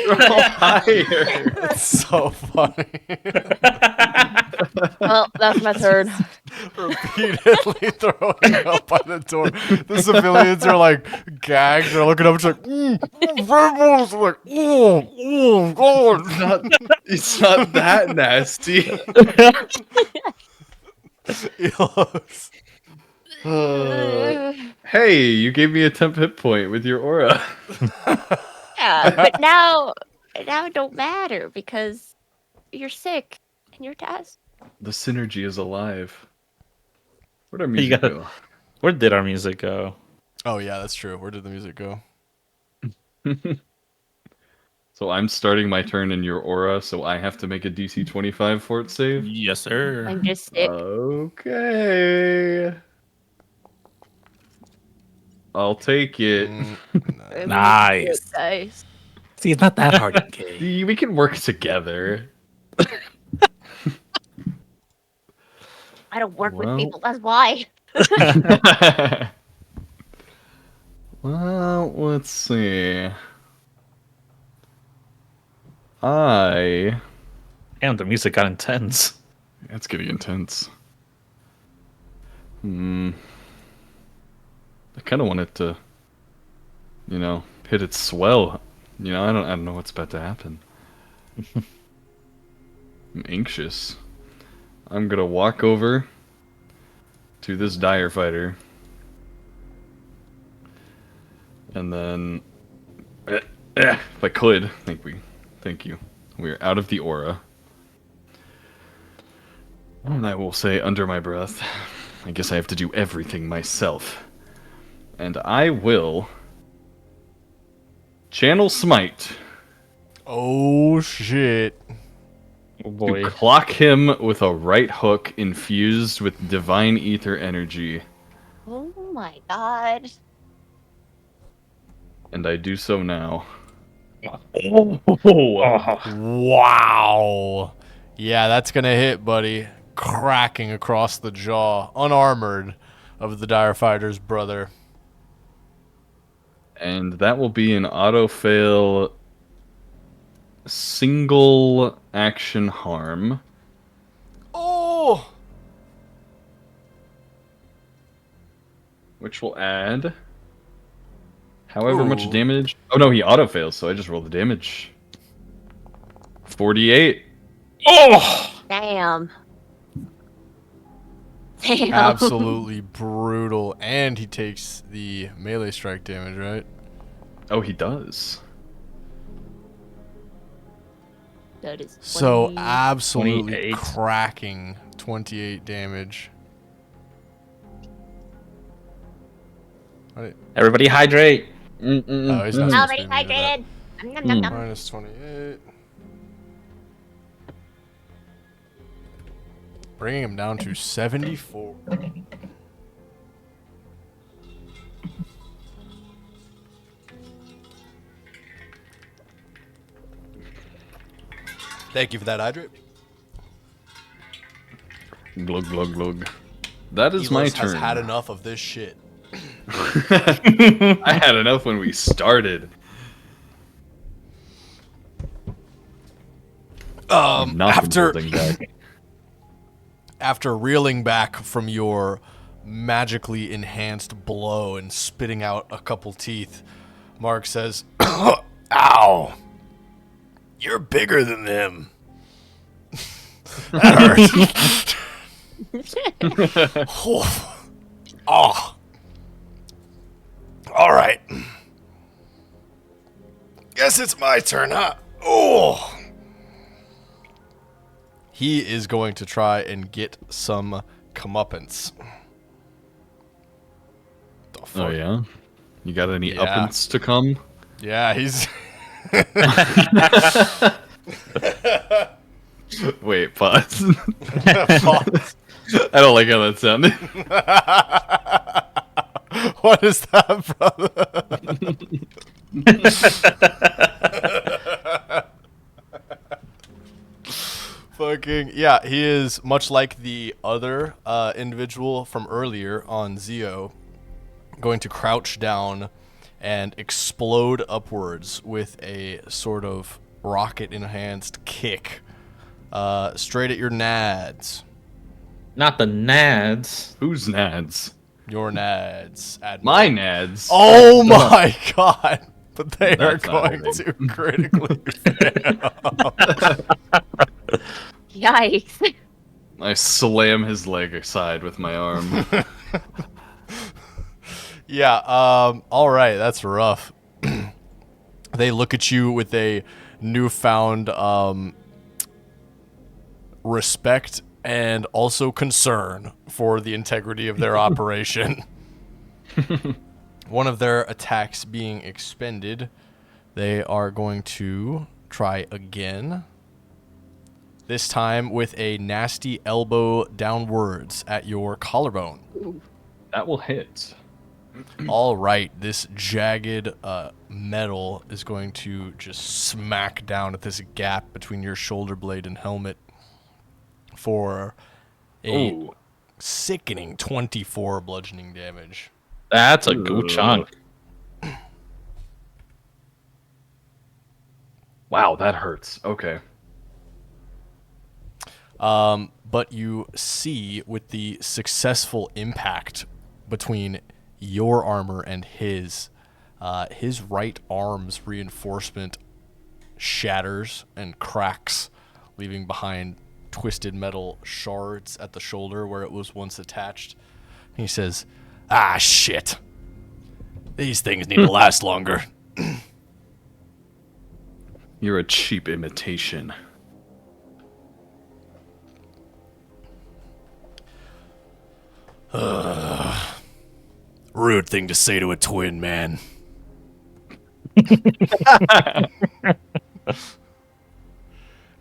Roll higher. That's so funny. Well, that's my turn. Repeatedly throwing up by the door. The civilians are like gagged. They're looking up. It's like, verbals. Like, God. It's not that nasty. Elos. Hey, you gave me a temp hit point with your aura. Yeah, but now it don't matter because you're sick and you're tasked. The synergy is alive. Where'd our You music gotta- go? Where did our music go? Oh yeah, that's true. Where did the music go? So I'm starting my turn in your aura, so I have to make a DC 25 fort save? Yes, sir. I'm just sick. Okay. I'll take it. Nice. Guys. See, it's not that hard, okay? See, we can work together. I don't work Well. with people. That's why. Well, let's see. Damn, The music got intense. that's getting intense. I kind of want it to, hit its swell. I don't know what's about to happen. I'm anxious. I'm gonna walk over to this dire fighter, and then, if I could, thank you. We're out of the aura, and I will say under my breath, I guess I have to do everything myself, and I will channel smite. Oh shit. Oh boy. To clock him with a right hook infused with divine ether energy, Oh my god. and I do so now. Wow. Yeah, that's gonna hit, buddy. Cracking across the jaw, unarmored, of the dire fighter's brother. And that will be an auto fail single action harm. Oh. Which will add however much Ooh. damage. Oh no, he auto fails, so I just roll the damage. 48. Oh! Damn. Damn. Absolutely brutal. And he takes the melee strike damage, right? Oh, he does. That is So 20. absolutely 28. cracking 28 damage. What? Everybody hydrate. Oh, he's not supposed Already to be immune to that. hydrated. Nom, nom, nom. Minus 28. Bringing him down to 74. Thank you for that, hydrate. Glug glug glug. That is my Elos has turn. had enough of this shit. I had enough when we started. Not After been holding back. after reeling back from your magically enhanced blow and spitting out a couple teeth, Mark says, "Ow! You're bigger than them. That hurt." Oh. All right. Guess it's my turn, huh? Oh. He is going to try and get some comeuppance. The Oh fuck? yeah. You got any Yeah. uppance to come? Yeah, he's. Wait, pause. Pause. I don't like how that sounded. What is that, brother? Fucking yeah, he is much like the other individual from earlier on Zio, going to crouch down and explode upwards with a sort of rocket-enhanced kick, straight at your nads. Not the nads. Who's nads? Your nads, Admiral. My nads. Oh my god! But they are That's not going right. to critically fail. Yikes. I slam his leg aside with my arm. Yeah, all right, that's rough. They look at you with a newfound respect and also concern for the integrity of their operation. One of their attacks being expended, they are going to try again. This time with a nasty elbow downwards at your collarbone. That will hit. All right, this jagged metal is going to just smack down at this gap between your shoulder blade and helmet for a Ooh. sickening 24 bludgeoning damage. That's a good chunk. Wow, that hurts. Okay. But you see with the successful impact between your armor and his right arm's reinforcement shatters and cracks, leaving behind twisted metal shards at the shoulder where it was once attached. And he says, "Ah, shit. These things need to last longer." You're a cheap imitation. Rude thing to say to a twin, man.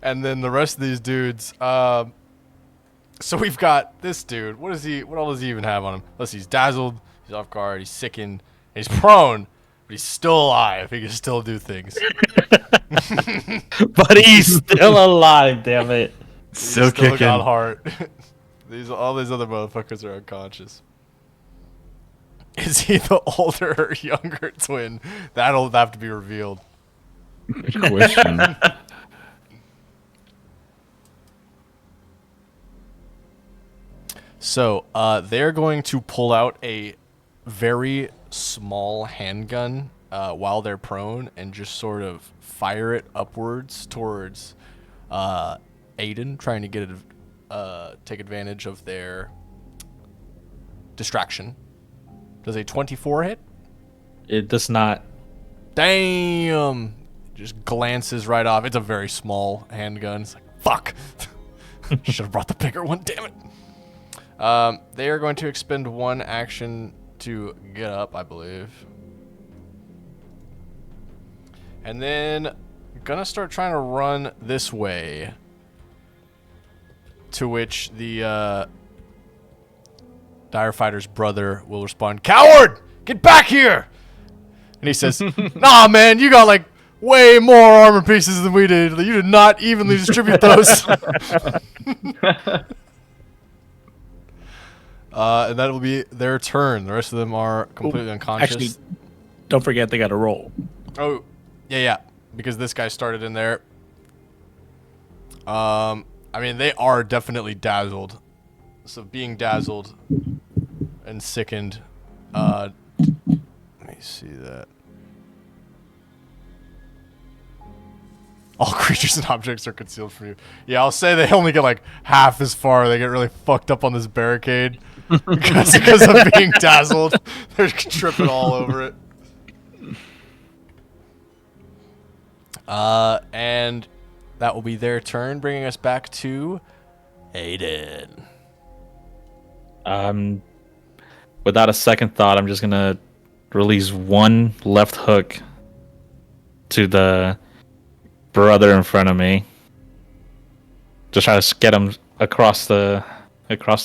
And then the rest of these dudes, so we've got this dude. What all does he even have on him? Unless he's dazzled, he's off guard, he's sickened, and he's prone, but he's still alive. He can still do things. But he's still alive, damn it. Still Still kicking. got heart. All these other motherfuckers are unconscious. Is he the older or younger twin? That'll have to be revealed. Good question. So, they're going to pull out a very small handgun while they're prone and just sort of fire it upwards towards Aiden, trying to get take advantage of their distraction. Does a 24 hit? It does not. Damn! Just glances right off. It's a very small handgun. It's like, fuck! Should have brought the bigger one, damn it! They are going to expend one action to get up, I believe. And then, gonna start trying to run this way. To which the Direfighter's brother will respond, "Coward! Get back here!" And he says, "Nah, man, you got like way more armor pieces than we did. You did not evenly distribute those." And that will be their turn. The rest of them are completely unconscious. Actually, don't forget they got to roll. Oh, yeah, because this guy started in there. I mean, they are definitely dazzled. So being dazzled and sickened. Let me see that. All creatures and objects are concealed from you. Yeah, I'll say they only get like half as far. They get really fucked up on this barricade because of being dazzled. They're tripping all over it. And that will be their turn, bringing us back to Aiden. Without a second thought, I'm just gonna release one left hook to the brother in front of me. Just try to get him across the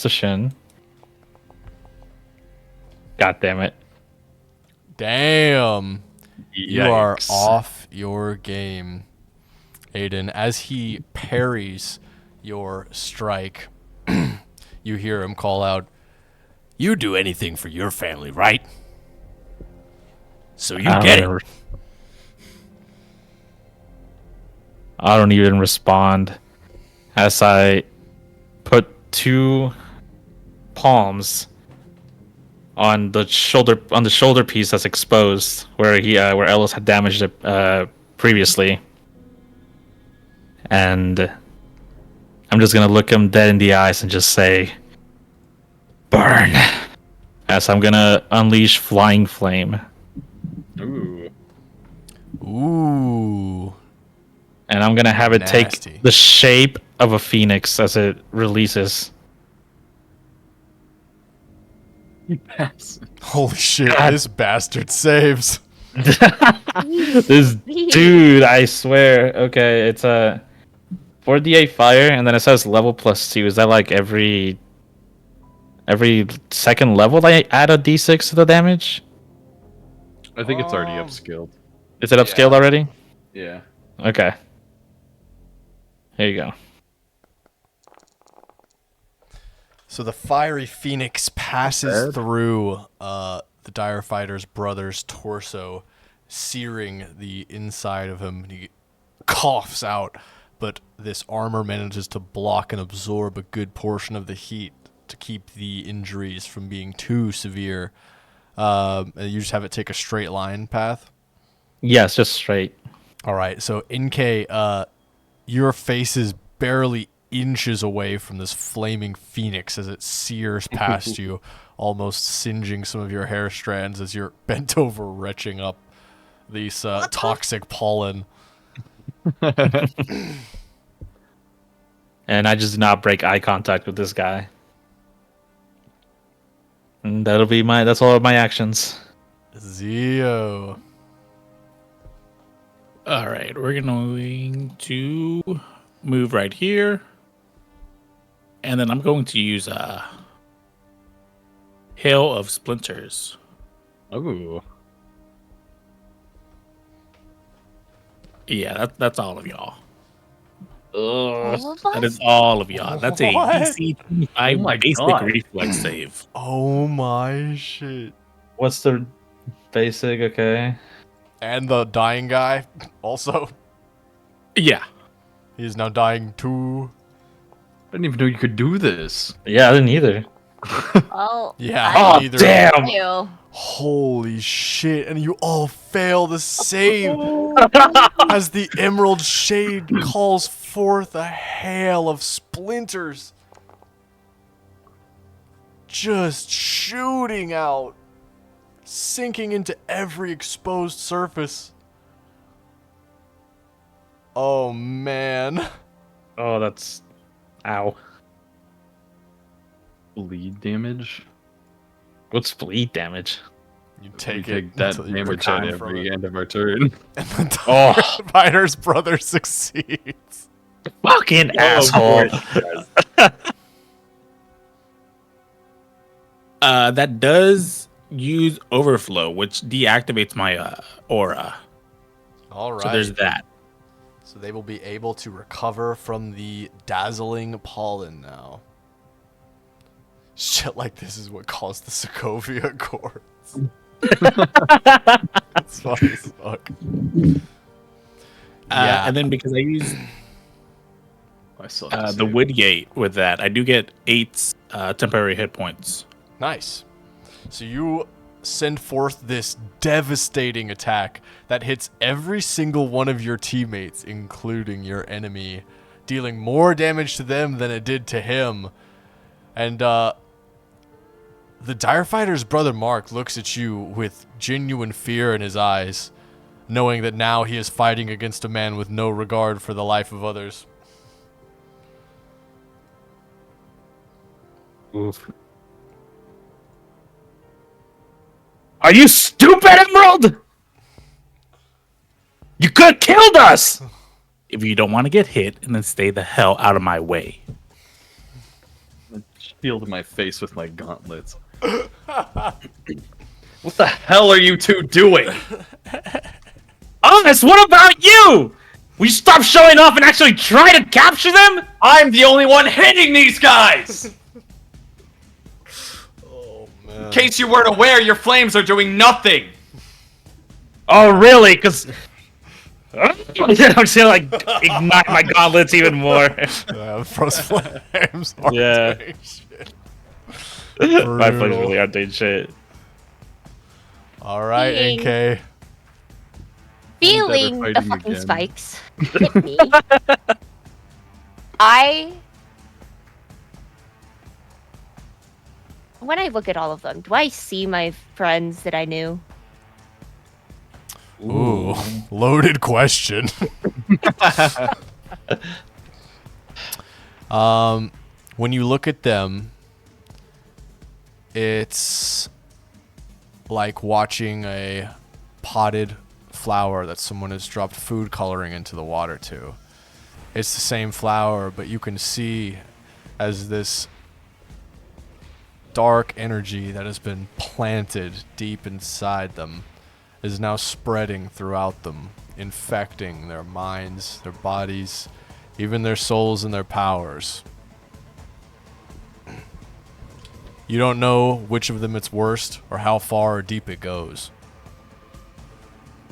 shin. God damn it. Damn. You are Yikes. off your game, Aiden. As he parries your strike, you hear him call out, "You do anything for your family, right? So you get it." I don't even respond as I put two palms on the shoulder piece that's exposed where Ellis had damaged it previously, and I'm just gonna look him dead in the eyes and just say, "Burn!" As I'm gonna unleash Flying Flame, Ooh. Ooh. and I'm gonna have it Nasty. take the shape of a phoenix as it releases. Holy shit, God. this bastard saves. This dude, I swear. Okay, it's a 4d8 fire, and then it says level +2. Is that like every second level I add a d6 to the damage? I think it's already upskilled. Is it upscaled already? Yeah. Okay. Here you go. So the fiery phoenix passes through the dire fighter's brother's torso, searing the inside of him. He coughs out, but this armor manages to block and absorb a good portion of the heat to keep the injuries from being too severe. And you just have it take a straight line path. Yes, just straight. All right, so NK, your face is barely inches away from this flaming phoenix as it sears past you, almost singeing some of your hair strands as you're bent over retching up these toxic pollen. And I just did not break eye contact with this guy. And that's all of my actions. Zio. All right, we're going to move right here, and then I'm going to use a hail of splinters. Ooh. Yeah, that's all of y'all. All of That us? is all of y'all. That's a What? DC 25 Oh my basic God. reflex save. Oh my shit. What's the basic? Okay. And the dying guy also. Yeah. He is now dying too. I didn't even know you could do this. Yeah, I didn't either. Well, Yeah. Oh, neither. damn! you. Holy shit. And you all fail the save as the Emerald Shade calls forth a hail of splinters. Just shooting out, sinking into every exposed surface. Oh man. Oh, that's... Ow. Bleed damage. What's bleed damage? You We take take it that until you damage at recover from every it. end of our turn. And the Oh. fighter's brother succeeds. Fucking asshole! That does use overflow, which deactivates my aura. All right. So there's that. So they will be able to recover from the dazzling pollen now. Shit like this is what caused the Sokovia Accords. That's funny as fuck. Yeah. And then because I use I still have to the save. Woodgate with that, I do get 8 temporary hit points. Nice. So you send forth this devastating attack that hits every single one of your teammates, including your enemy, dealing more damage to them than it did to him. And the Dire Fighter's brother Mark looks at you with genuine fear in his eyes, knowing that now he is fighting against a man with no regard for the life of others. Oof. Are you stupid, Emerald? You could have killed us! If you don't want to get hit, and then stay the hell out of my way. Shield my face with my gauntlets. What the hell are you two doing? Honest, what about you? Will you stop showing off and actually try to capture them? I'm the only one hitting these guys! In case you weren't aware, your flames are doing nothing! Oh, really? Because... I'm just gonna, like, ignite my gauntlets even more. Frost flames. Yeah. doing shit. My flames Brutal. really aren't doing shit. All right, Being- NK. Feeling the fighting fucking again. spikes hit me. When I look at all of them, do I see my friends that I knew? Ooh, loaded question. When you look at them, it's like watching a potted flower that someone has dropped food coloring into the water to. It's the same flower, but you can see as this dark energy that has been planted deep inside them is now spreading throughout them, infecting their minds, their bodies, even their souls and their powers. You don't know which of them it's worst or how far or deep it goes.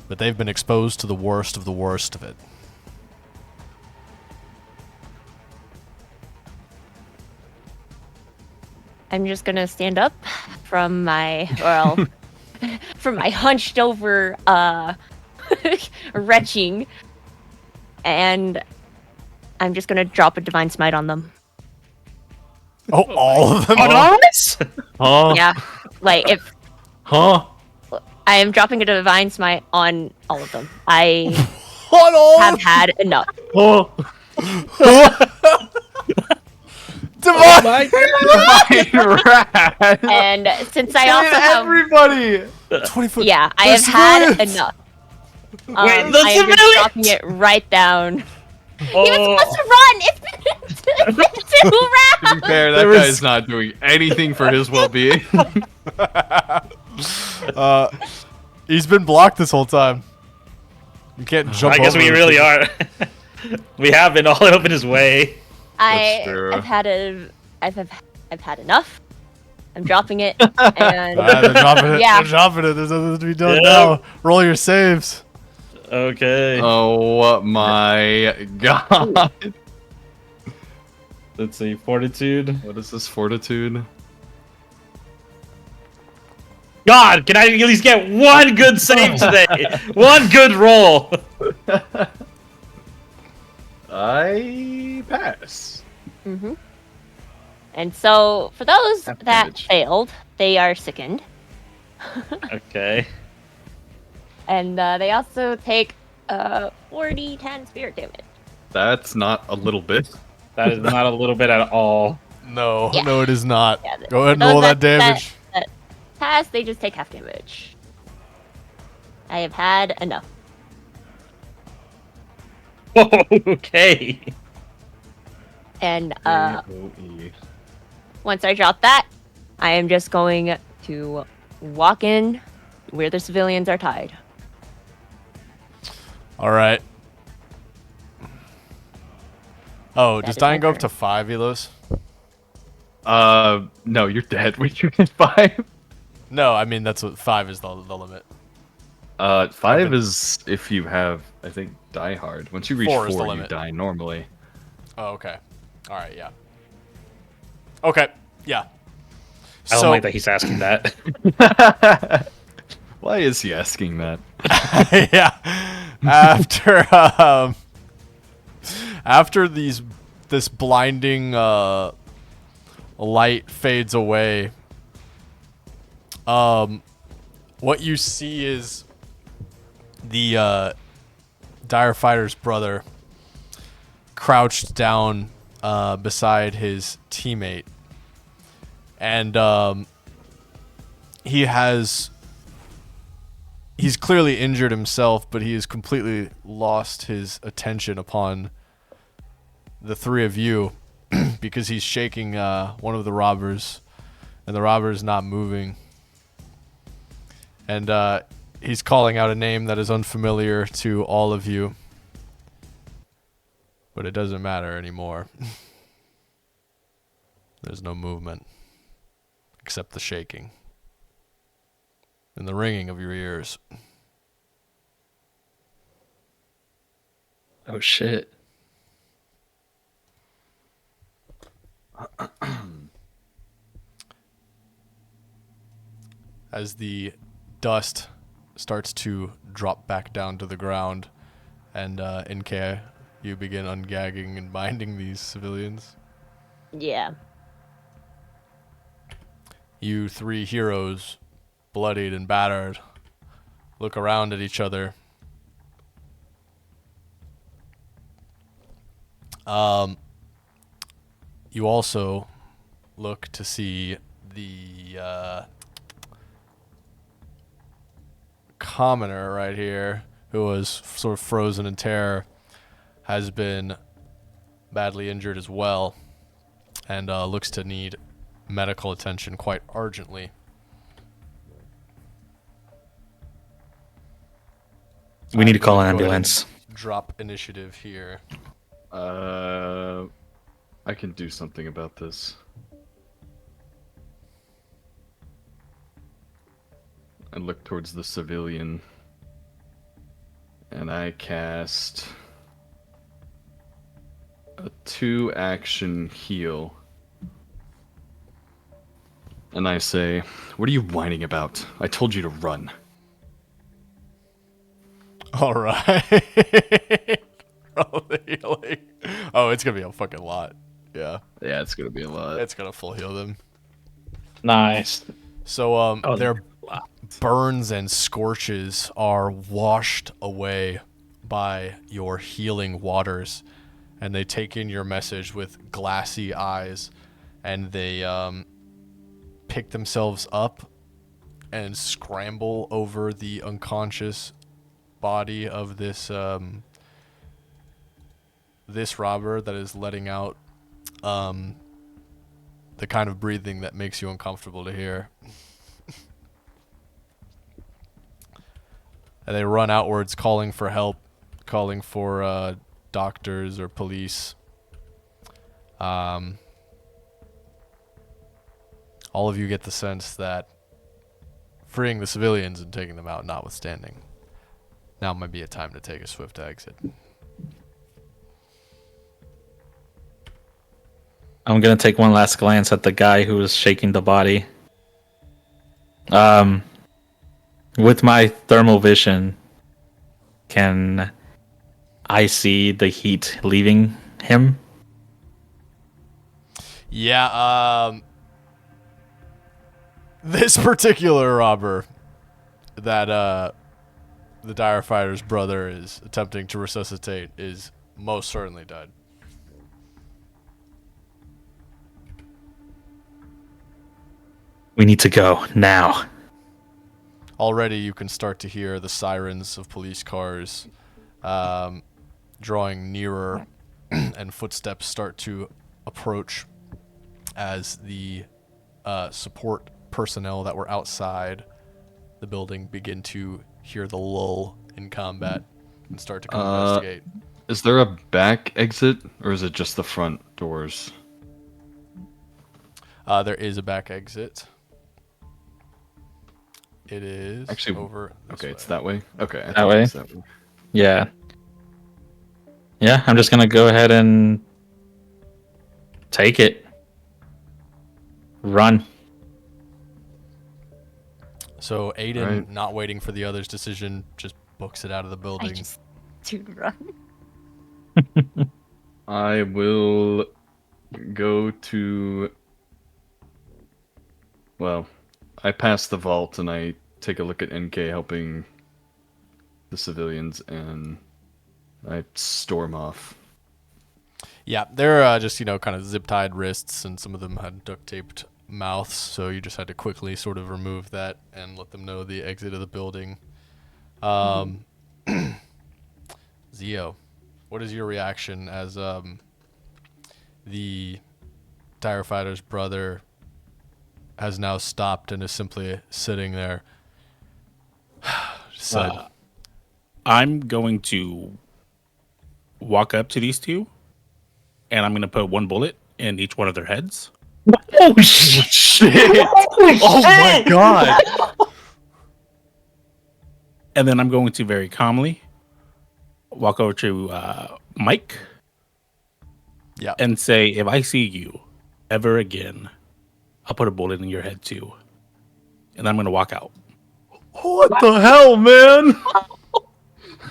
But they've been exposed to the worst of it. I'm just gonna stand up from my from my hunched over retching, and I'm just gonna drop a divine smite on them. Oh, all of them? Honest? Huh? Yeah, like if Huh? I am dropping a divine smite on all of them. I On all have of had enough. Huh? Divine! Divine rat! And since I also have, everybody! 20 foot. yeah, I The have had civilians! enough. Wait, the I am just civilians! dropping it right down. He was Oh, supposed to run. It's been 2 To rounds. be fair, that There was- guy's not doing anything for his well-being. He's been blocked this whole time. You can't jump I guess over we the really people. are. We have been all up in his way. true. I've had enough. I'm dropping it, and They're dropping it. Yeah. They're dropping it. There's nothing to be done Yeah. now. Roll your saves. Okay. Oh my god. Let's see, fortitude. What is this fortitude? God, can I at least get one good save today? One good roll. I pass. and so for those Half that damage. failed, they are sickened, Okay. and they also take 40 spirit damage. That's not a little bit. That is not a little bit at all. No, Yeah. no, it is not. Yeah, Go ahead and those roll that damage. That pass, they just take half damage. I have had enough. Okay. And AOE. once I drop that, I am just going to walk in where the civilians are tied. All right. Oh, That does is my dying go up turn. to 5, Elos? No, you're dead when you get 5. No, I mean that's what 5 is the limit. 5 is if you have, I think, Die Hard. Once you reach 4 is the 4, you limit. die normally. Oh, okay. All right, yeah. Okay, yeah. I don't So like that he's asking that. Why is he asking that? yeah. After this blinding light fades away, what you see is the dire fighter's brother crouched down beside his teammate, and he has he's clearly injured himself, but he has completely lost his attention upon the three of you because he's shaking one of the robbers, and the robber is not moving. And he's calling out a name that is unfamiliar to all of you, but it doesn't matter anymore. There's no movement except the shaking and the ringing of your ears. Oh shit. As the dust starts to drop back down to the ground, and NK, you begin ungagging and binding these civilians. Yeah. You three heroes, bloodied and battered, look around at each other. You also look to see the commoner right here, who was sort of frozen in terror, has been badly injured as well, and looks to need medical attention quite urgently. We need to call an Go ahead and ambulance. Drop initiative here. I can do something about this. I look towards the civilian, and I cast a 2-action heal. And I say, "What are you whining about? I told you to run." All right. Roll the healing. Oh, it's gonna be a fucking lot. Yeah, Yeah, it's gonna be a lot. it's gonna full heal them. Nice. So Oh, their burns and scorches are washed away by your healing waters, and they take in your message with glassy eyes, and they pick themselves up and scramble over the unconscious body of this this robber that is letting out the kind of breathing that makes you uncomfortable to hear. And they run outwards calling for help, calling for doctors or police. All of you get the sense that freeing the civilians and taking them out notwithstanding, now might be a time to take a swift exit. I'm gonna take one last glance at the guy who was shaking the body. With my thermal vision, can I see the heat leaving him? Yeah, this particular robber that the Dire Fighter's brother is attempting to resuscitate is most certainly dead. We need to go now. Already you can start to hear the sirens of police cars drawing nearer and footsteps start to approach as the support personnel that were outside the building begin to hear the lull in combat and start to come investigate. Is there a back exit, or is it just the front doors? There is a back exit. It is Actually, over this Okay, way. it's that way. Okay, I That thought it way? was that way. Yeah. Yeah, I'm just gonna go ahead and take it. Run. So Aiden, Right. not waiting for the other's decision, just books it out of the I building. just do run. I will go to. Well, I pass the vault and I take a look at NK helping the civilians, and I storm off. Yeah, they're just, kind of zip-tied wrists, and some of them had duct-taped mouths, so you just had to quickly sort of remove that and let them know the exit of the building Zio, what is your reaction as the Dire Fighter's brother has now stopped and is simply sitting there? Said, I'm going to walk up to these two, and I'm going to put one bullet in each one of their heads. Oh shit! Shit! Oh my god! And then I'm going to very calmly walk over to Mike yeah. and say, if I see you ever again, I'll put a bullet in your head too. And I'm going to walk out. What the hell, man?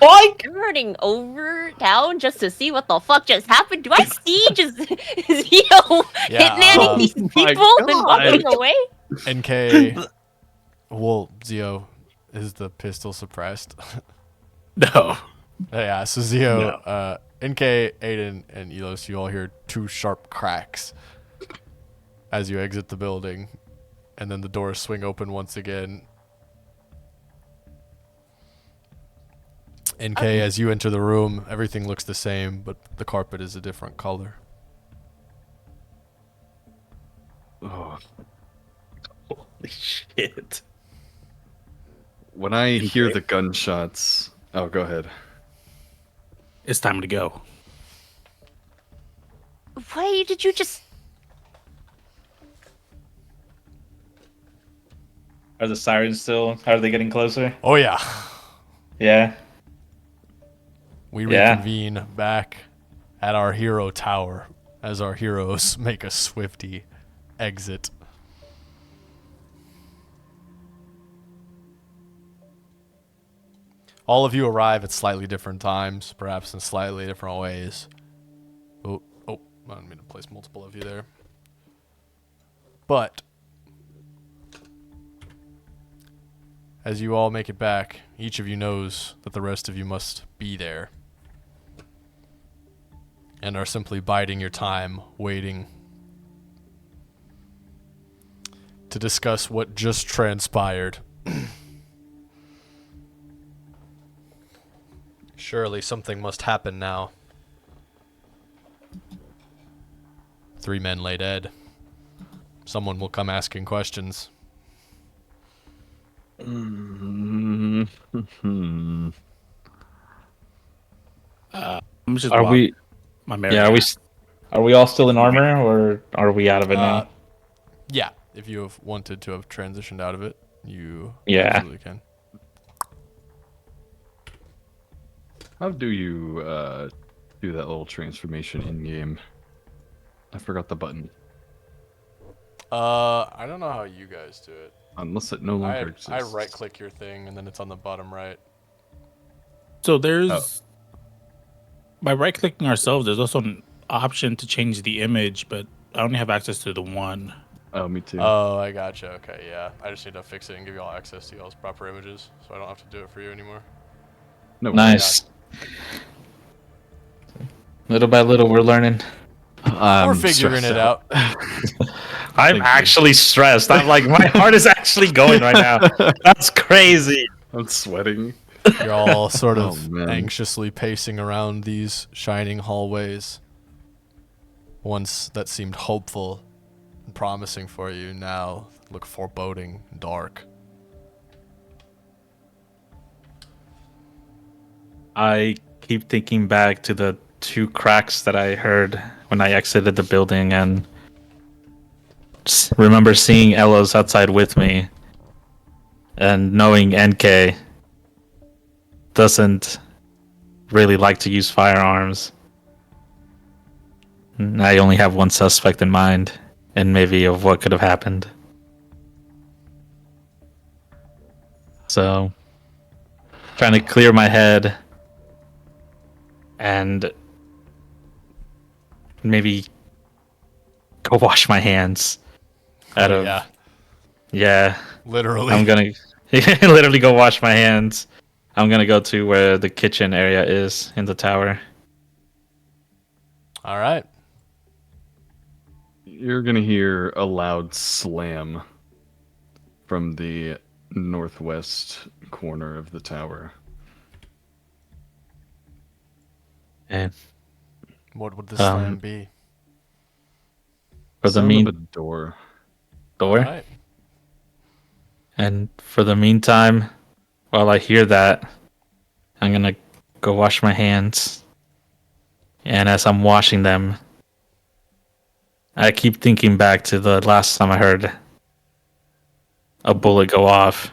Mike! I'm running over down just to see what the fuck just happened. Do I see just Zio Yeah, hitmanning these my people and God. walking away? NK. Well, Zio, is the pistol suppressed? No. Yeah, so Zio, No. NK, Aiden, and Elos, you all hear two sharp cracks as you exit the building, and then the doors swing open once again. NK, as you enter the room, everything looks the same, but the carpet is a different color. Oh, Holy shit! when I hear the gunshots, oh, go ahead. It's time to go. Why did you just... Are the sirens still? How are they getting closer? Oh yeah, Yeah. we Yeah. reconvene back at our hero tower as our heroes make a swifty exit. All of you arrive at slightly different times, perhaps in slightly different ways. Oh, I didn't mean to place multiple of you there. But as you all make it back, each of you knows that the rest of you must be there. And are simply biding your time, waiting to discuss what just transpired. Surely something must happen now. 3 men lay dead. Someone will come asking questions. Hmm. I'm just Are walk we? my mare. Yeah. Are we all still in armor, or are we out of it now? Yeah, if you have wanted to have transitioned out of it, you Yeah. absolutely can. How do you do that little transformation in game? I forgot the button. I don't know how you guys do it. Unless it no longer exists. I right click your thing and then it's on the bottom right. So there's by right clicking ourselves, there's also an option to change the image, but I only have access to the one. Oh, me too. Oh, I gotcha. Okay, yeah. I just need to fix it and give you all access to y'all's proper images, so I don't have to do it for you anymore. No, Nice. Little by little, we're learning. We're figuring it out. I'm you. actually stressed. I'm like, my heart is actually going right now. That's crazy. I'm sweating. You're all sort of Oh, man. anxiously pacing around these shining hallways. Once that seemed hopeful and promising for you, now look foreboding and dark. I keep thinking back to the 2 cracks that I heard when I exited the building, and just remember seeing Elos outside with me and knowing NK doesn't really like to use firearms. And I only have one suspect in mind, and maybe of what could have happened. So, trying to clear my head and maybe go wash my hands out of yeah. Literally. I'm gonna literally go wash my hands. I'm gonna go to where the kitchen area is in the tower. All right. You're gonna hear a loud slam from the northwest corner of the tower. And What would the slam be? for the Sound of a mean door. door. All right. And for the meantime, while I hear that, I'm gonna go wash my hands. And as I'm washing them, I keep thinking back to the last time I heard a bullet go off.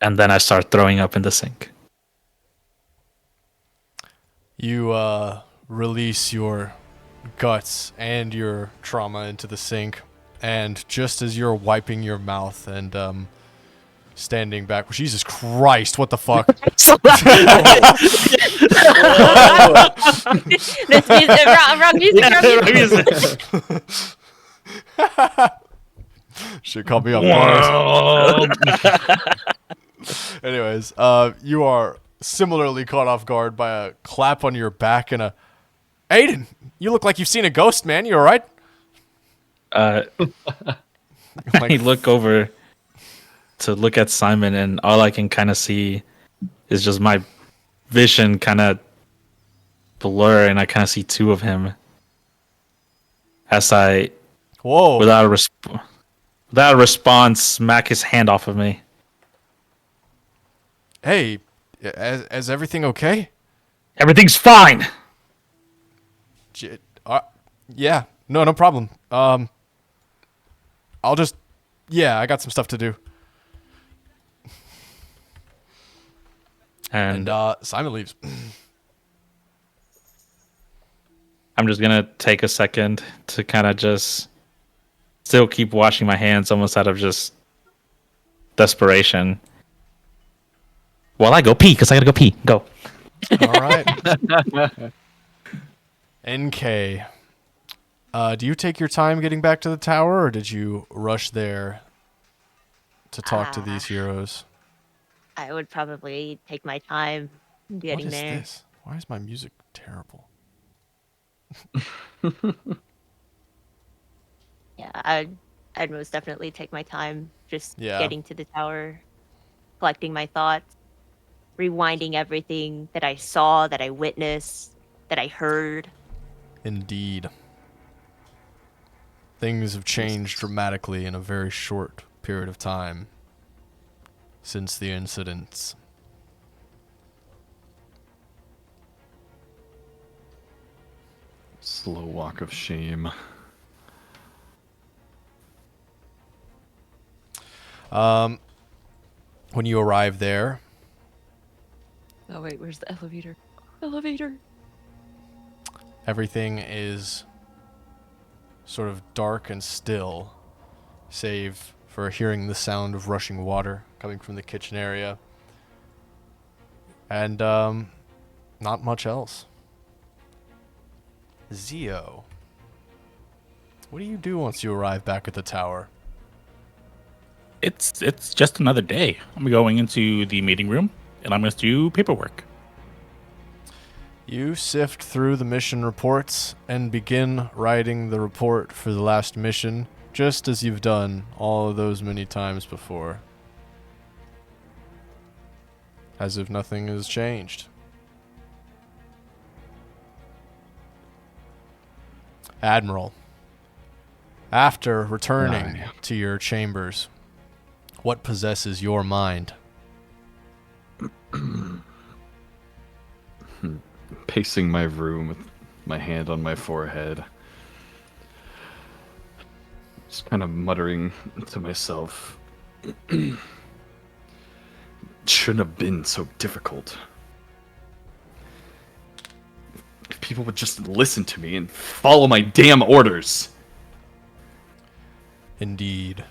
And then I start throwing up in the sink. You release your guts and your trauma into the sink, and just as you're wiping your mouth and standing back, Jesus Christ, what the fuck? This music, wrong music. Shit caught me off guard. Anyways, you are similarly caught off guard by a clap on your back and a Aiden, you look like you've seen a ghost, man. You alright? I look over to look at Simon, and all I can kind of see is just my vision kind of blur, and I kind of see two of him. As I, Whoa. without a response, smack his hand off of me. Hey, is everything okay? Everything's fine. Yeah, no problem. I got some stuff to do. And Simon leaves. I'm just gonna take a second to kind of just still keep washing my hands, almost out of just desperation. While I go pee, because I gotta go pee. Go. All right. NK. Do you take your time getting back to the tower, or did you rush there to talk to these heroes? I would probably take my time getting What is there. this? Why is my music terrible? Yeah, I'd most definitely take my time just Yeah. getting to the tower, collecting my thoughts, rewinding everything that I saw, that I witnessed, that I heard. Indeed. Things have changed dramatically in a very short period of time since the incidents. Slow walk of shame. When you arrive there, Oh wait, where's the elevator? Elevator. everything is sort of dark and still, save for hearing the sound of rushing water coming from the kitchen area. And not much else. Zio, what do you do once you arrive back at the tower? It's just another day. I'm going into the meeting room, and I'm going to do paperwork. You sift through the mission reports and begin writing the report for the last mission, just as you've done all of those many times before. As if nothing has changed. Admiral, after returning Aye. to your chambers, what possesses your mind? Pacing my room with my hand on my forehead. Just kind of muttering to myself. Shouldn't have been so difficult. If people would just listen to me and follow my damn orders. Indeed.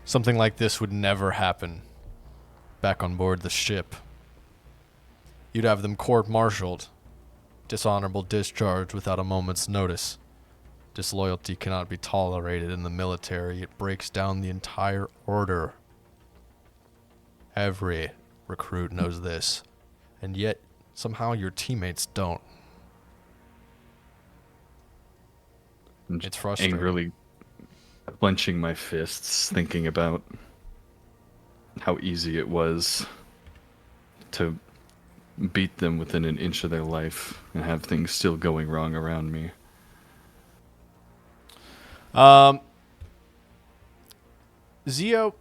Something like this would never happen back on board the ship. You'd have them court-martialed. Dishonorable discharge without a moment's notice. Disloyalty cannot be tolerated in the military. It breaks down the entire order. Every recruit knows this. And yet, somehow your teammates don't. And It's frustrating. Angrily clenching my fists, thinking about how easy it was to beat them within an inch of their life and have things still going wrong around me. Zio,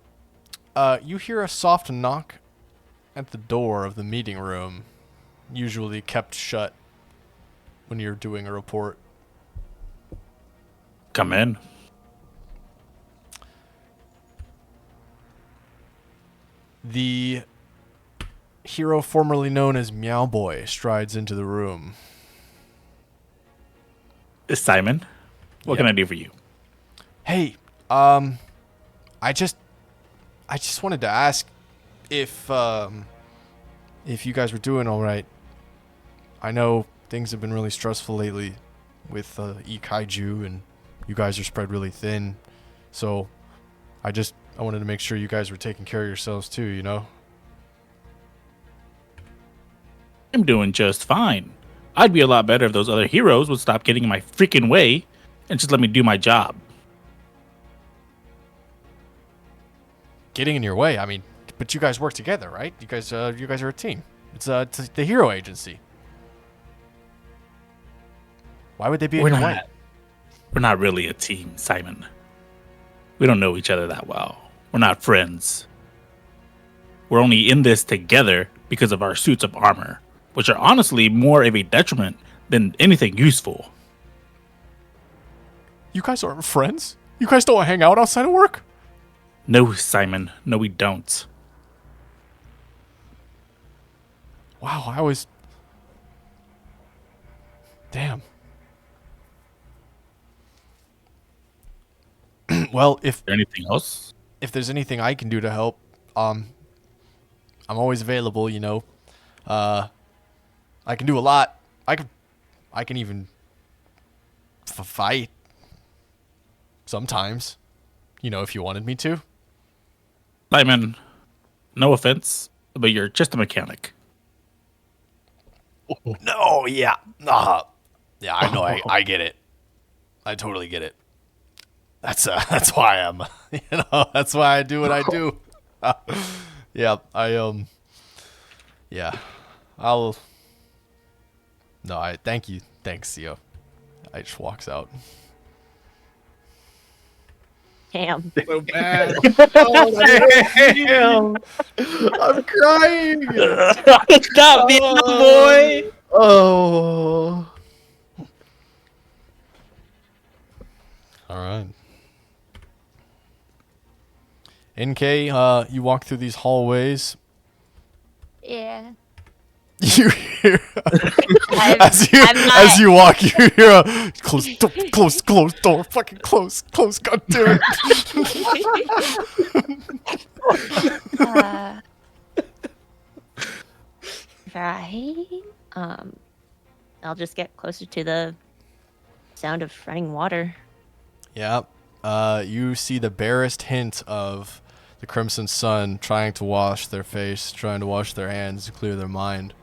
you hear a soft knock at the door of the meeting room, usually kept shut when you're doing a report. Come in. The hero formerly known as Meow Boy strides into the room. Simon, what can I do for you? Hey, I just wanted to ask if you guys were doing all right. I know things have been really stressful lately with Ikaiju, and you guys are spread really thin. So I wanted to make sure you guys were taking care of yourselves too, you know? I'm doing just fine. I'd be a lot better if those other heroes would stop getting in my freaking way and just let me do my job. Getting in your way. I mean, but you guys work together, right? You guys are a team. It's the hero agency. Why would they be in your way? We're not really a team, Simon. We don't know each other that well. We're not friends. We're only in this together because of our suits of armor, which are honestly more of a detriment than anything useful. You guys aren't friends? You guys don't hang out outside of work? No, Simon. No, we don't. Wow, I was... Damn. Well, Is there anything else? if there's anything I can do to help, I'm always available, you know. I can do a lot. I can even fight sometimes, you know, if you wanted me to. Simon, no offense, but you're just a mechanic. No, yeah. Yeah, I know. I get it. I totally get it. That's why I'm, that's why I do what I do. Yeah, yeah. No, thank you. Thanks, Theo. I just walks out. Damn. So bad. Damn. I'm crying. Stop being a boy. Oh. All right. NK, you walk through these hallways. Yeah. You hear I'm as not- you walk, you hear a close door, fucking close, god damn it. Right. I'll just get closer to the sound of running water. Yeah. You see the barest hint of the Crimson Sun trying to wash their face, trying to wash their hands, to clear their mind.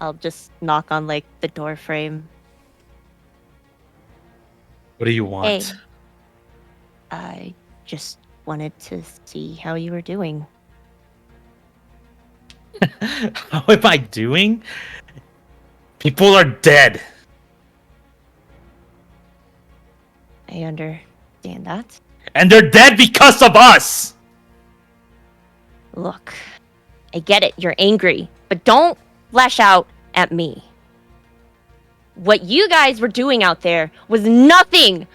I'll just knock on like the door frame. What do you Hey, want? I just wanted to see how you were doing. How am I doing? People are dead. I understand that. And they're dead because of us. Look, I get it. You're angry, but don't lash out at me. What you guys were doing out there was nothing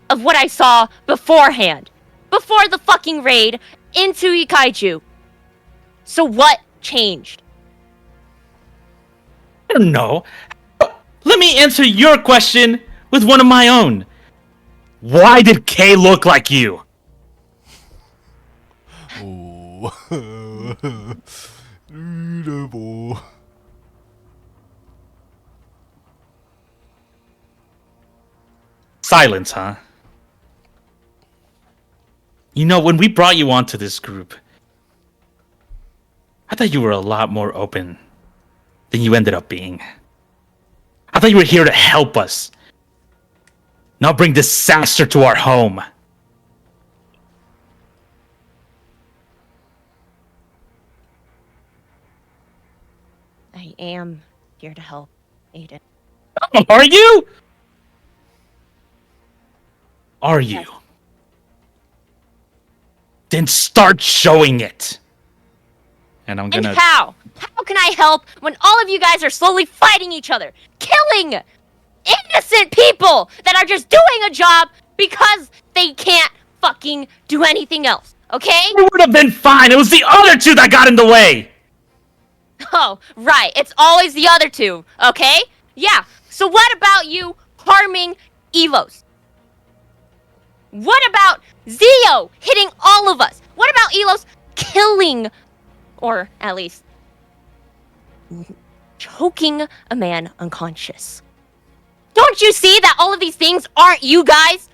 of what I saw beforehand. Before the fucking raid into Ikaiju. So what changed? I don't know. Let me answer your question with one of my own. Why did Kay look like you? Ooh. Beautiful. Silence, huh? You know, when we brought you onto this group, I thought you were a lot more open than you ended up being. I thought you were here to help us. not bring disaster to our home. I am here to help, Aiden. Are you? Are you? Yes. Then start showing it. And I'm And gonna. how? How can I help when all of you guys are slowly fighting each other, killing innocent people that are just doing a job because they can't fucking do anything else, okay? It would have been fine. It was the other two that got in the way. Oh, right. It's always the other two, okay? Yeah. So what about you harming Evos? What about Zio hitting all of us? What about Elos killing, or at least choking a man unconscious? Don't you see that all of these things aren't you guys?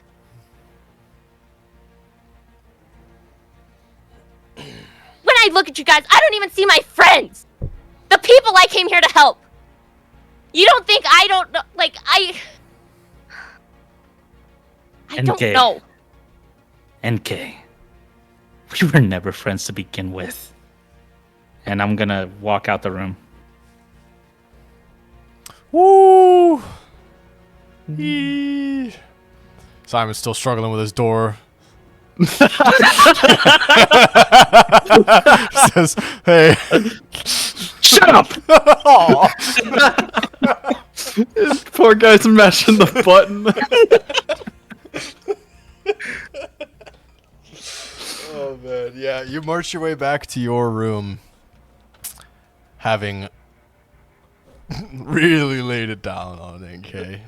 When I look at you guys, I don't even see my friends. The people I came here to help. You don't think I don't know? Like, I don't NK. know. NK. We were never friends to begin with. And I'm gonna walk out the room. Woo! Yee. Simon's still struggling with his door. Says, "Hey, Shut up! Poor guy's mashing the button. oh man, yeah." You march your way back to your room, having really laid it down on NK.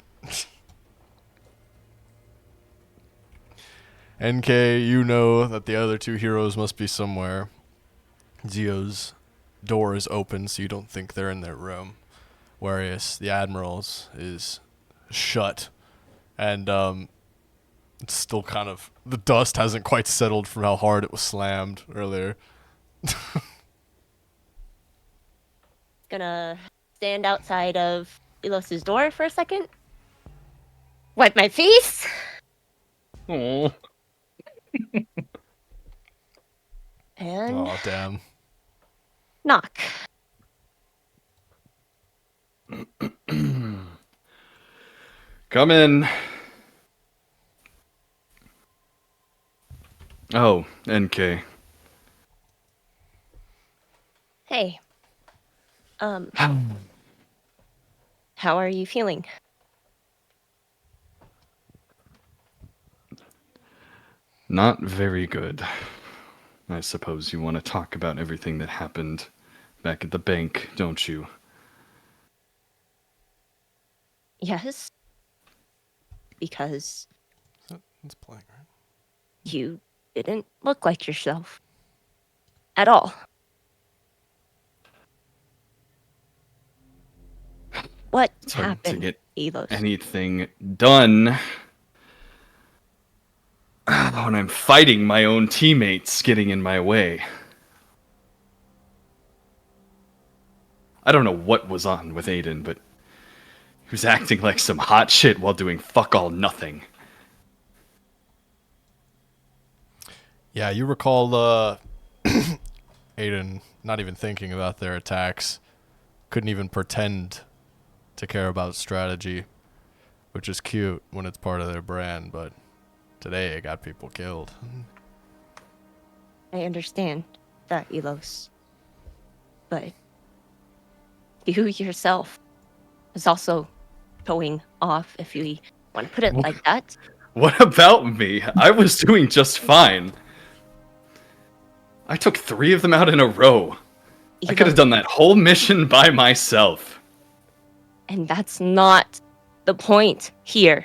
NK, you know that the other two heroes must be somewhere. Zio's door is open, so you don't think they're in their room. Whereas the Admiral's is shut. And it's still kind of... the dust hasn't quite settled from how hard it was slammed earlier. Gonna stand outside of Elos's door for a second. Wipe my face. Oh. And Oh, damn. knock. Come in. Oh, NK. Hey. How are you feeling? Not very good. I suppose you want to talk about everything that happened back at the bank, don't you? Yes. Because It's playing, right? you didn't look like yourself. At all. What It's hard happened, to get Elos? anything done when I'm fighting my own teammates getting in my way. I don't know what was on with Aiden, but he was acting like some hot shit while doing fuck all nothing. Yeah, you recall Aiden not even thinking about their attacks. Couldn't even pretend to care about strategy, which is cute when it's part of their brand, but today it got people killed. I understand that, Elos. But you yourself is also going off, if we want to put it like that. What about me? I was doing just fine. I took 3 of them out in a row. I could have done that whole mission by myself. And that's not the point here.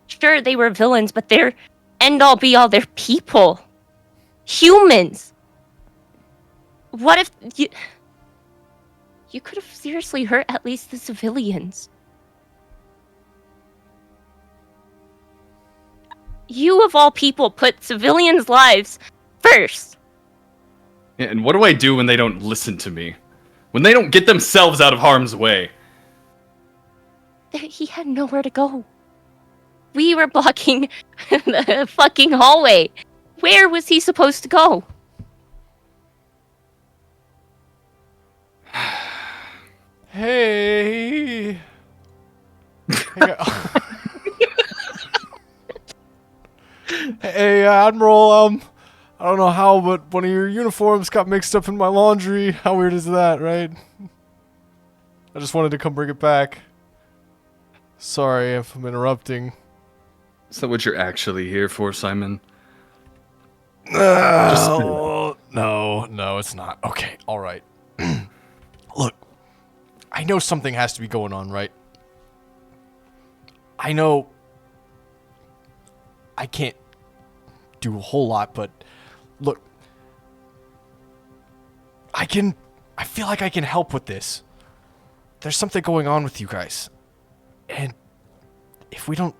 Sure, they were villains, but they're end all be all. They're people. Humans. What if you could have seriously hurt at least the civilians? You of all people put civilians' lives first. Yeah, and what do I do when they don't listen to me? When they don't get themselves out of harm's way? He had nowhere to go. We were blocking the fucking hallway. Where was he supposed to go? Hey. Hey, Admiral, I don't know how, but one of your uniforms got mixed up in my laundry. How weird is that, right? I just wanted to come bring it back. Sorry if I'm interrupting. Is that what you're actually here for, Simon? No, it's not. Okay, all right. Look, I know something has to be going on, right? I know I can't do a whole lot, but look, I feel like I can help with this. There's something going on with you guys. And if we don't,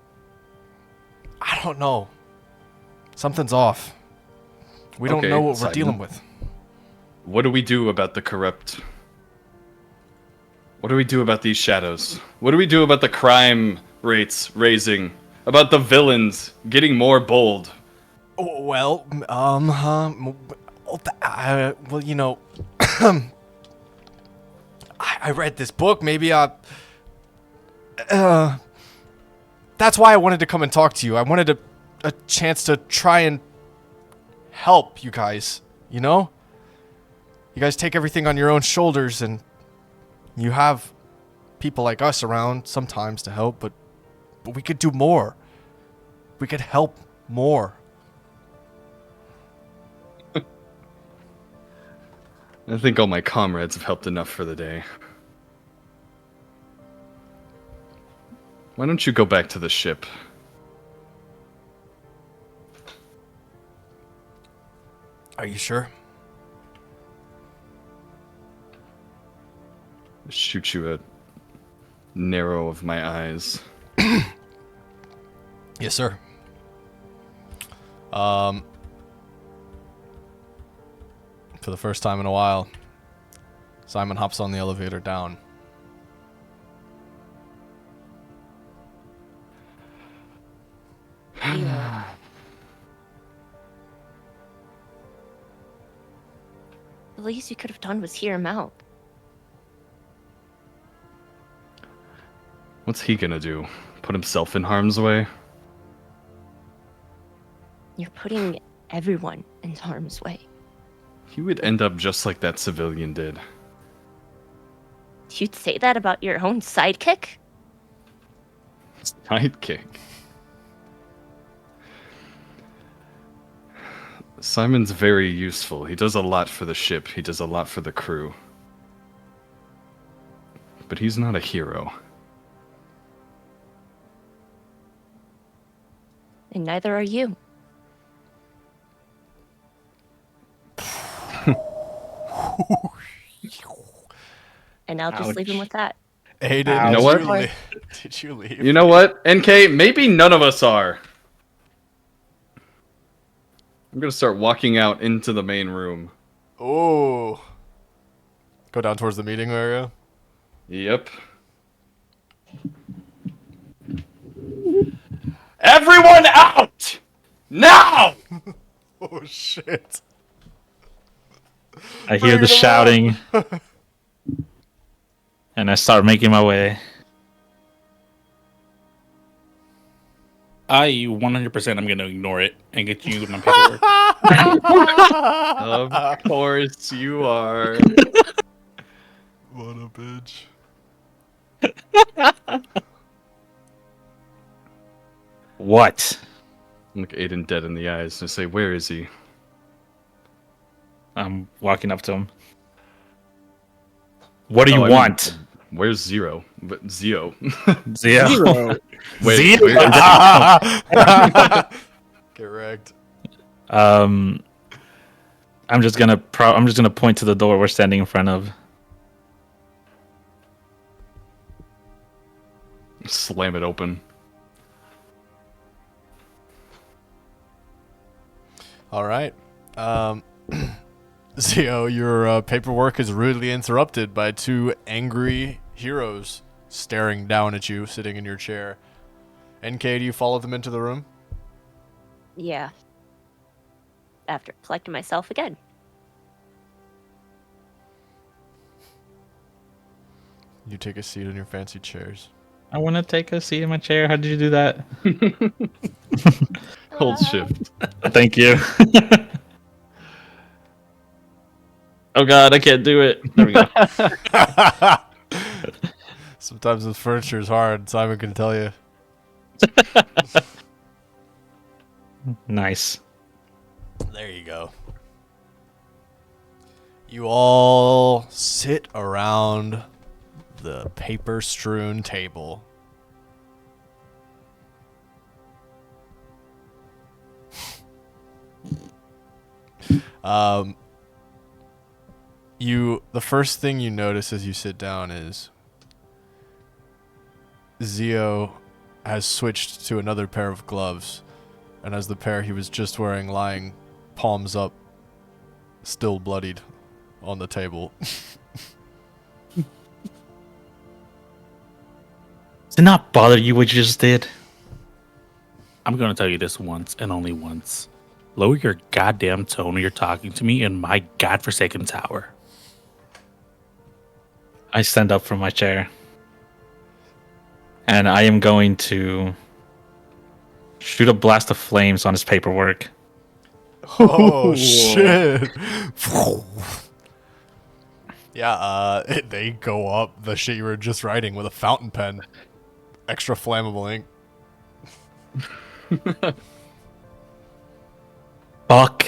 I don't know. Something's off. We don't know what we're Simon. dealing with. What do we do about the corrupt? What do we do about these shadows? What do we do about the crime rates raising? About the villains getting more bold? Well, well, you know, I read this book. Maybe that's why I wanted to come and talk to you. I wanted a chance to try and help you guys, you know? You guys take everything on your own shoulders, and you have people like us around sometimes to help, but we could do more. We could help more. I think all my comrades have helped enough for the day. Why don't you go back to the ship? Are you sure? Shoot you a narrow of my eyes. Yes, sir. For the first time in a while, Simon hops on the elevator down. The least you could have done was hear him out. What's he gonna do? Put himself in harm's way? You're putting everyone in harm's way. He would end up just like that civilian did. You'd say that about your own sidekick? Sidekick. Simon's very useful. He does a lot for the ship. He does a lot for the crew. But he's not a hero. And neither are you. And I'll just leave him with that. Aiden, You know what? Did you leave? You know what, NK? Maybe none of us are. I'm gonna start walking out into the main room. Oh. Go down towards the meeting area? Yep. Everyone out! Now! Oh, shit. I hear Bring the them shouting. And I start making my way. I 100% I'm gonna ignore it and get you my paperwork. Of course you are. What a bitch. What? Look Aiden dead in the eyes and say, where is he? I'm walking up to him. What do Oh, you I mean, want? Where's Zero? But Zio. Zero. Wait, Zero. Get wrecked. I'm just gonna point to the door we're standing in front of. Slam it open. All right. Zio, your paperwork is rudely interrupted by two angry heroes staring down at you, sitting in your chair. NK, do you follow them into the room? Yeah. After collecting myself again. You take a seat in your fancy chairs. I want to take a seat in my chair. How did you do that? Hold shift. Thank you. Oh god, I can't do it. There we go. Sometimes this furniture is hard. Simon can tell you. Nice. There you go. You all sit around the paper-strewn table. The first thing you notice as you sit down is Zio has switched to another pair of gloves, and as the pair he was just wearing lying palms up, still bloodied, on the table. Does it not bother you what you just did? I'm going to tell you this once and only once. Lower your goddamn tone when you're talking to me in my godforsaken tower. I stand up from my chair. And I am going to shoot a blast of flames on his paperwork. Oh, shit. Yeah, they go up the shit you were just writing with a fountain pen. Extra flammable ink. Fuck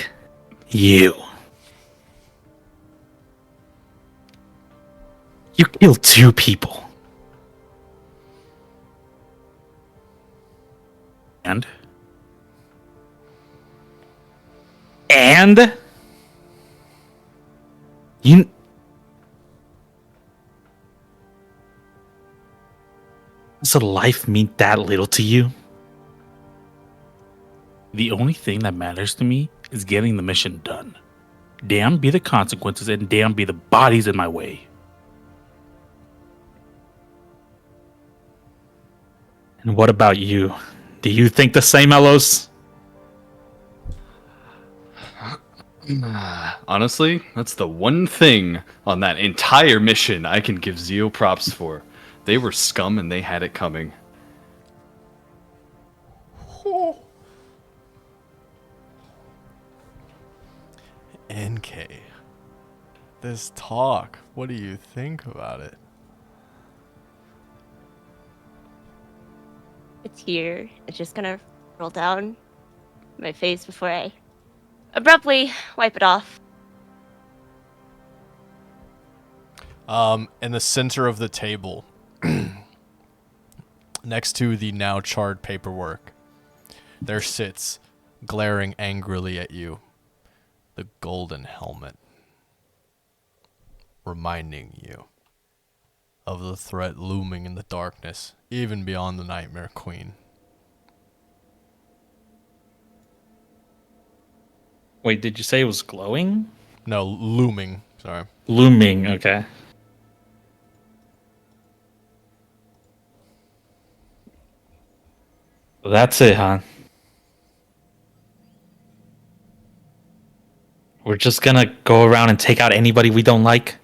you. You killed 2 people. And you. Does a life mean that little to you? the only thing that matters to me is getting the mission done. Damn be the consequences and damn be the bodies in my way. And what about you? Do you think the same, Elos? Honestly, that's the one thing on that entire mission I can give Zio props for. They were scum and they had it coming. NK. This talk, what do you think about it? A tear is just gonna roll down my face before I abruptly wipe it off. In the center of the table, next to the now charred paperwork, there sits, glaring angrily at you, the golden helmet, reminding you of the threat looming in the darkness, even beyond the Knightmare Queen. Wait, did you say it was glowing? No, looming. Sorry. Looming, okay. That's it, huh? We're just gonna go around and take out anybody we don't like?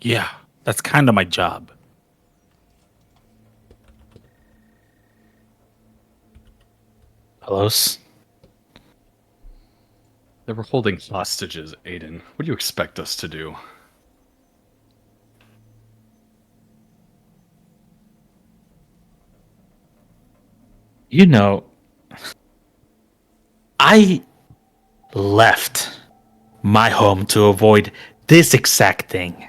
Yeah, that's kind of my job. Elos? They were holding hostages, Aiden. What do you expect us to do? You know, I left my home to avoid this exact thing.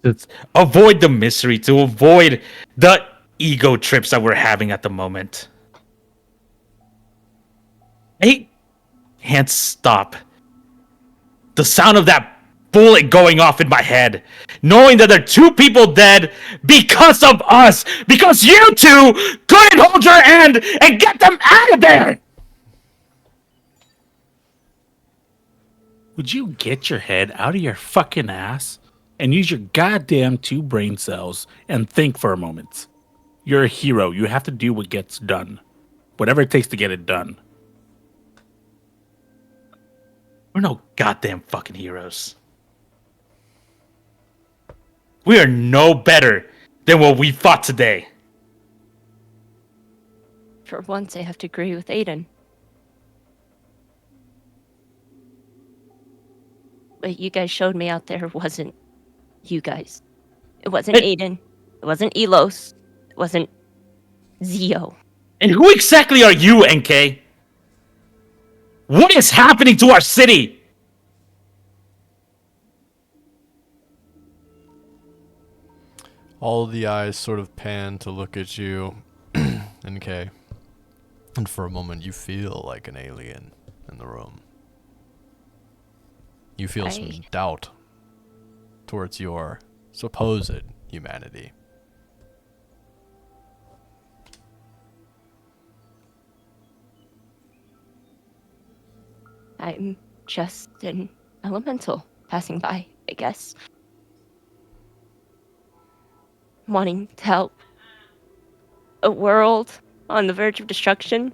To avoid the misery, to avoid the ego trips that we're having at the moment. I can't stop the sound of that bullet going off in my head, knowing that there are 2 people dead because of us, because you 2 couldn't hold your hand and get them out of there. would you get your head out of your fucking ass and use your goddamn 2 brain cells and think for a moment? You're a hero. You have to do what gets done. Whatever it takes to get it done. We're no goddamn fucking heroes. We are no better than what we fought today. For once, I have to agree with Aiden. What you guys showed me out there wasn't you guys. It wasn't Aiden. It wasn't Elos. It wasn't Zio. And who exactly are you, NK? What is happening to our city? All the eyes sort of pan to look at you, NK. And for a moment, you feel like an alien in the room. You feel some doubt towards your supposed humanity. I'm just an elemental passing by, I guess. Wanting to help a world on the verge of destruction.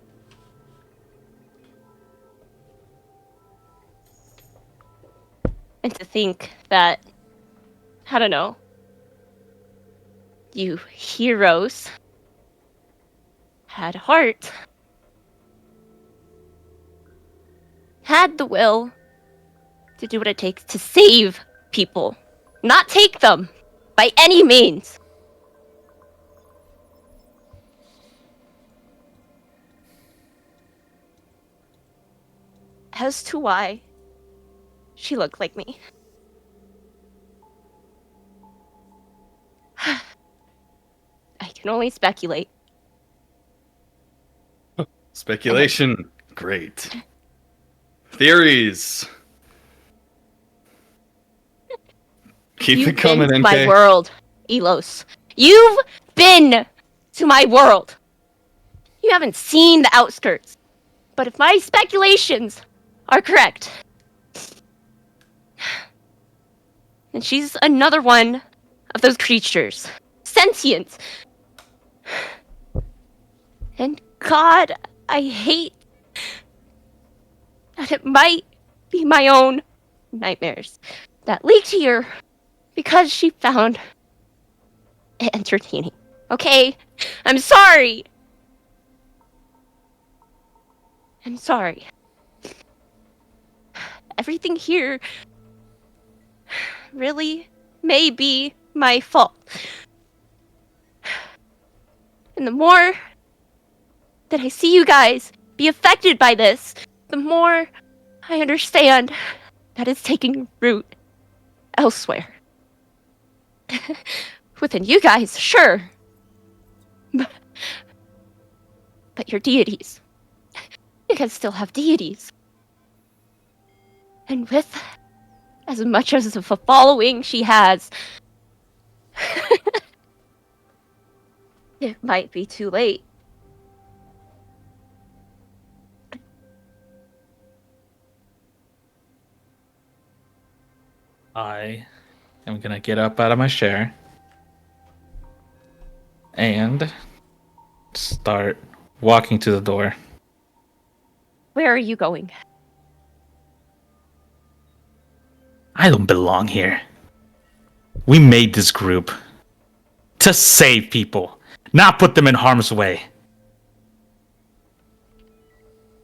And to think that, I don't know, you heroes had heart, had the will to do what it takes to save people, not take them by any means. As to why she looked like me. I can only speculate. Speculation. Great. Theories. Keep You've it coming, been NK. to my world, Elos. You've been to my world. You haven't seen the outskirts. But if my speculations are correct, and she's another one of those creatures. Sentient. And God, I hate that it might be my own nightmares that leaked here because she found it entertaining. Okay? I'm sorry. I'm sorry. Everything here really may be my fault. And the more that I see you guys be affected by this, the more I understand that it's taking root elsewhere. Within you guys, sure. But your deities. You guys still have deities. And with as much as of a following she has, it might be too late. I am gonna get up out of my chair and start walking to the door. Where are you going? I don't belong here. We made this group to save people, not put them in harm's way.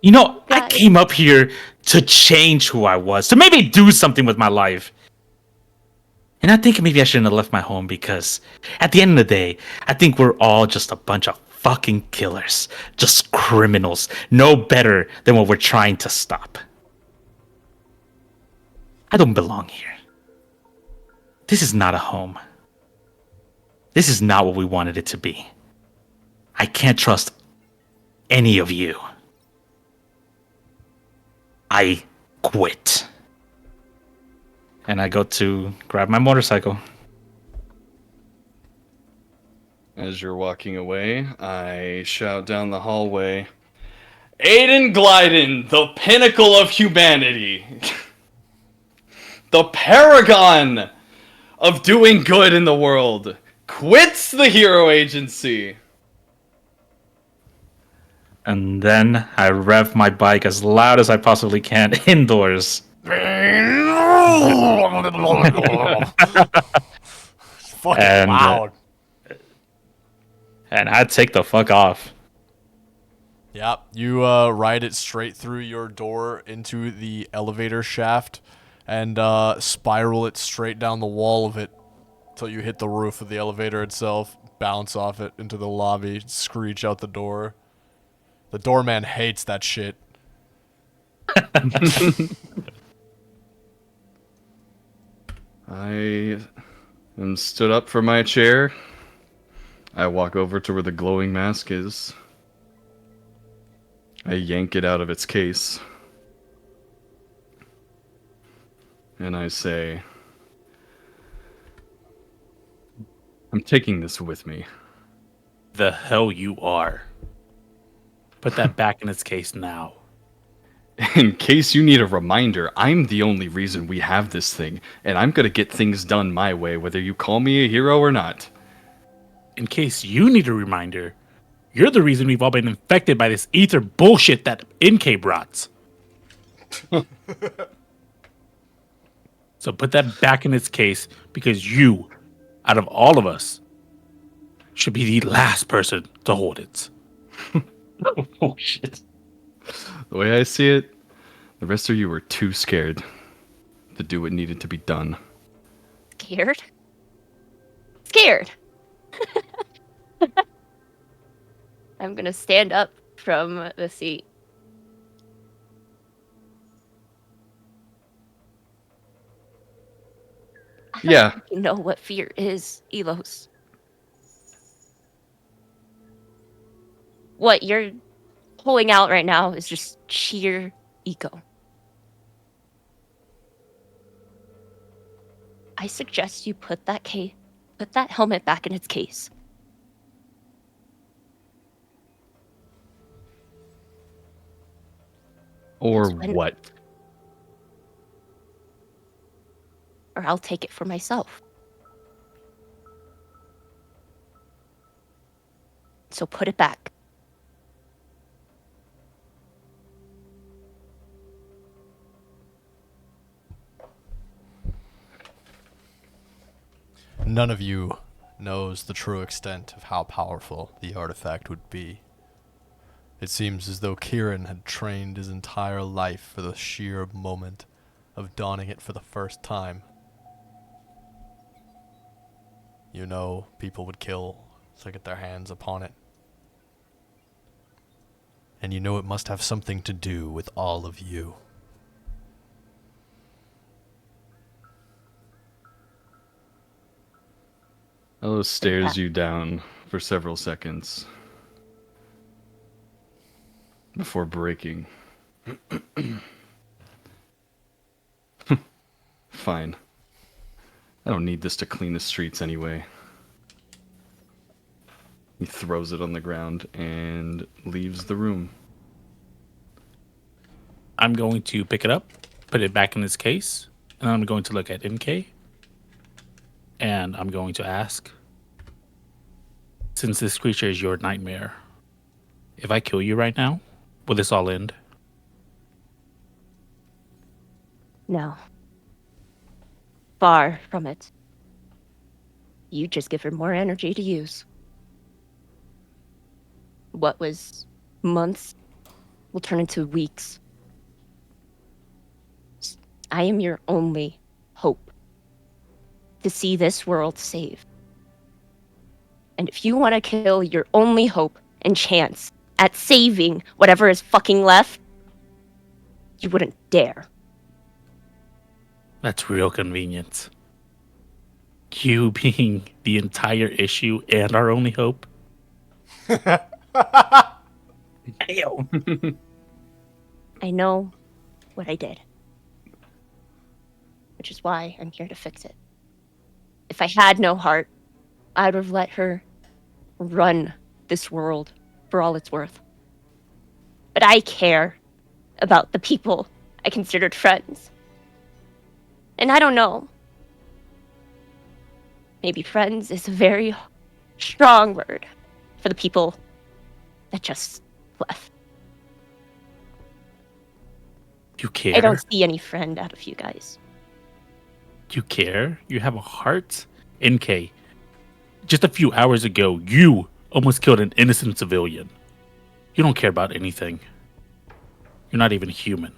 You know, I Guys. came up here to change who I was, to maybe do something with my life. And I think maybe I shouldn't have left my home because at the end of the day, I think we're all just a bunch of fucking killers, just criminals, no better than what we're trying to stop. I don't belong here. This is not a home. This is not what we wanted it to be. I can't trust any of you. I quit. And I go to grab my motorcycle. As you're walking away, I shout down the hallway, Aiden Glyden, the pinnacle of humanity. the paragon of doing good in the world, quits the hero agency. And then I rev my bike as loud as I possibly can indoors. Fucking And, loud. And I take the fuck off. Yep, you ride it straight through your door into the elevator shaft and spiral it straight down the wall of it until you hit the roof of the elevator itself, bounce off it into the lobby, screech out the door. The doorman hates that shit. I am stood up from my chair. I walk over to where the glowing mask is. I yank it out of its case. And I say, I'm taking this with me. The hell you are. Put that back in its case now. In case you need a reminder, I'm the only reason we have this thing, and I'm gonna get things done my way, whether you call me a hero or not. In case you need a reminder, you're the reason we've all been infected by this ether bullshit that NK brought. So put that back in its case, because you, out of all of us, should be the last person to hold it. Oh, shit. The way I see it, the rest of you were too scared to do what needed to be done. Scared? Scared. I'm gonna stand up from the seat. Yeah, You know what fear is, Elos. What you're pulling out right now is just sheer ego. I suggest you put that helmet back in its case. or When- what? Or I'll take it for myself. So put it back. None of you knows the true extent of how powerful the artifact would be. It seems as though Kieran had trained his entire life for the sheer moment of donning it for the first time. You know, people would kill to get their hands upon it. And you know it must have something to do with all of you. Ellis stares you down for several seconds before breaking. Fine. I don't need this to clean the streets anyway. He throws it on the ground and leaves the room. I'm going to pick it up, put it back in its case, and I'm going to look at NK. And I'm going to ask, since this creature is your nightmare, if I kill you right now, will this all end? No. Far from it. You just give her more energy to use. What was months will turn into weeks. I am your only hope to see this world saved. And if you want to kill your only hope and chance at saving whatever is fucking left, you wouldn't dare. That's real convenient. You being the entire issue and our only hope. Damn. I know what I did. Which is why I'm here to fix it. If I had no heart, I would have let her run this world for all it's worth. But I care about the people I considered friends. And I don't know. Maybe friends is a very strong word for the people that just left. You care? I don't see any friend out of you guys. You care? You have a heart? NK, just a few hours ago, you almost killed an innocent civilian. You don't care about anything. You're not even human.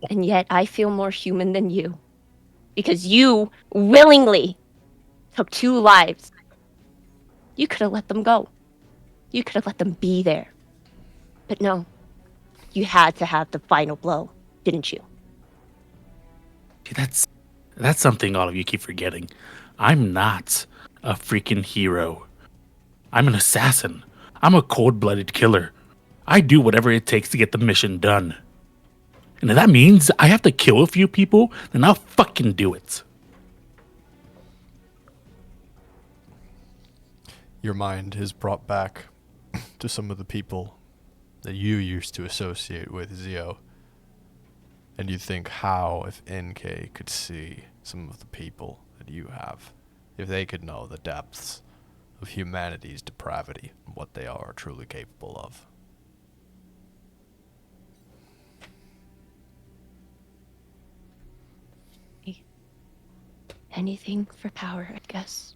And yet I feel more human than you. Because you willingly took 2 lives. You could have let them go. You could have let them be there. But no. You had to have the final blow, didn't you? That's something all of you keep forgetting. I'm not a freaking hero. I'm an assassin. I'm a cold-blooded killer. I do whatever it takes to get the mission done. And if that means I have to kill a few people, then I'll fucking do it. Your mind is brought back to some of the people that you used to associate with, Zio. And you think, how if NK could see some of the people that you have, if they could know the depths of humanity's depravity and what they are truly capable of. Anything for power, I guess.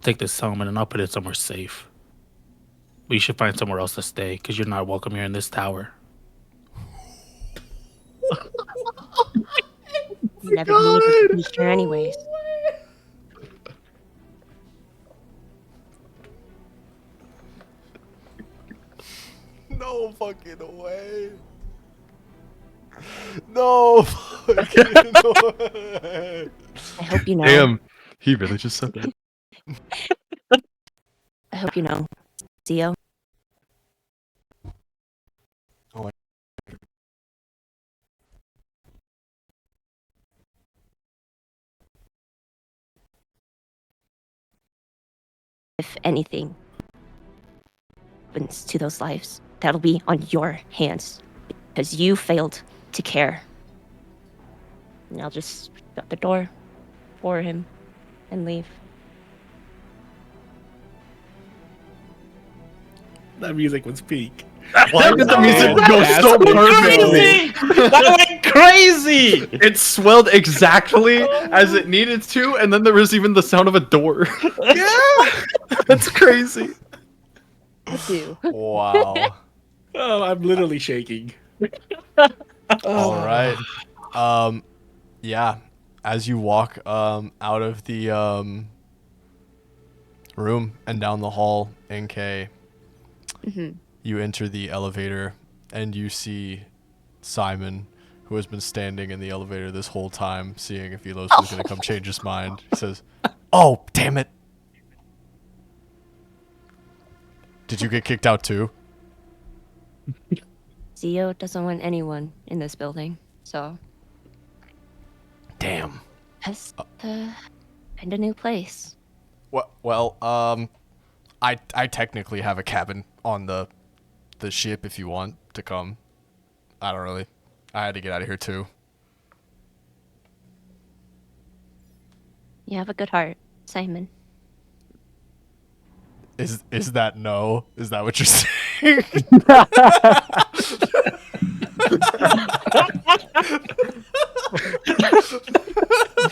Take this helmet and I'll put it somewhere safe. But you should find somewhere else to stay, because you're not welcome here in this tower. You never needed to be here anyways. No fucking way. No fucking way. I hope you know. Damn, he really just said that. I hope you know. Zio. Oh, If anything happens to those lives, that'll be on your hands. Because you failed to care. And I'll just shut the door for him and leave. That music was peak. Why did the music go so perfectly? That went crazy. It swelled exactly as it needed to, and then there was even the sound of a door. Yeah, that's crazy. Do. wow. Oh, I'm literally shaking. All right. Yeah. As you walk out of the room and down the hall, NK, you enter the elevator and you see Simon, who has been standing in the elevator this whole time, seeing if Elos was going to come change his mind. He says, "Oh, damn it. Did you get kicked out too?" Zio doesn't want anyone in this building, so Damn. has to find a new place. Well, I technically have a cabin on the ship if you want to come. I don't really. I had to get out of here too. You have a good heart, Simon. Is that no? Is that what you're saying?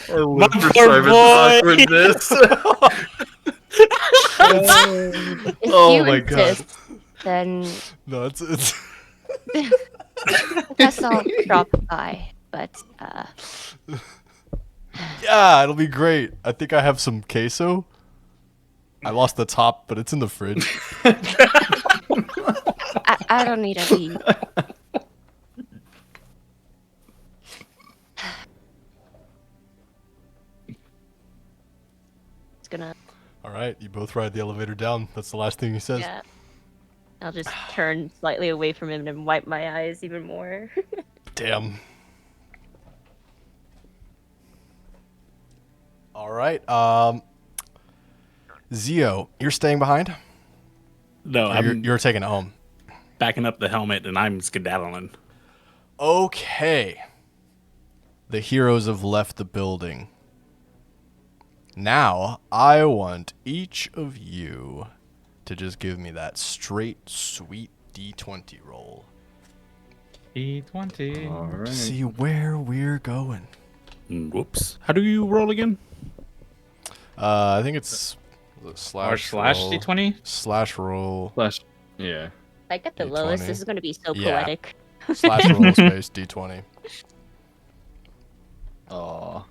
My poor boy. If Oh you my God. insist, then No, it's guess I'll drop by. But yeah, it'll be great. I think I have some queso. I lost the top, but it's in the fridge. I don't need to eat. It's gonna. All right, you both ride the elevator down. That's the last thing he says. Yeah. I'll just turn slightly away from him and wipe my eyes even more. Damn. All right. Zio, you're staying behind? No, Or you're taking it home. backing up the helmet, and I'm skedaddling. Okay. The heroes have left the building. Now, I want each of you to just give me that straight, sweet D20 roll. D20. All right. To see where we're going. Whoops. How do you roll again? I think it's Or slash slash roll. D20? Slash roll. Slash. Yeah. I get the D20. lowest. This is going to be so Yeah. poetic. Slash roll space D20. Aw.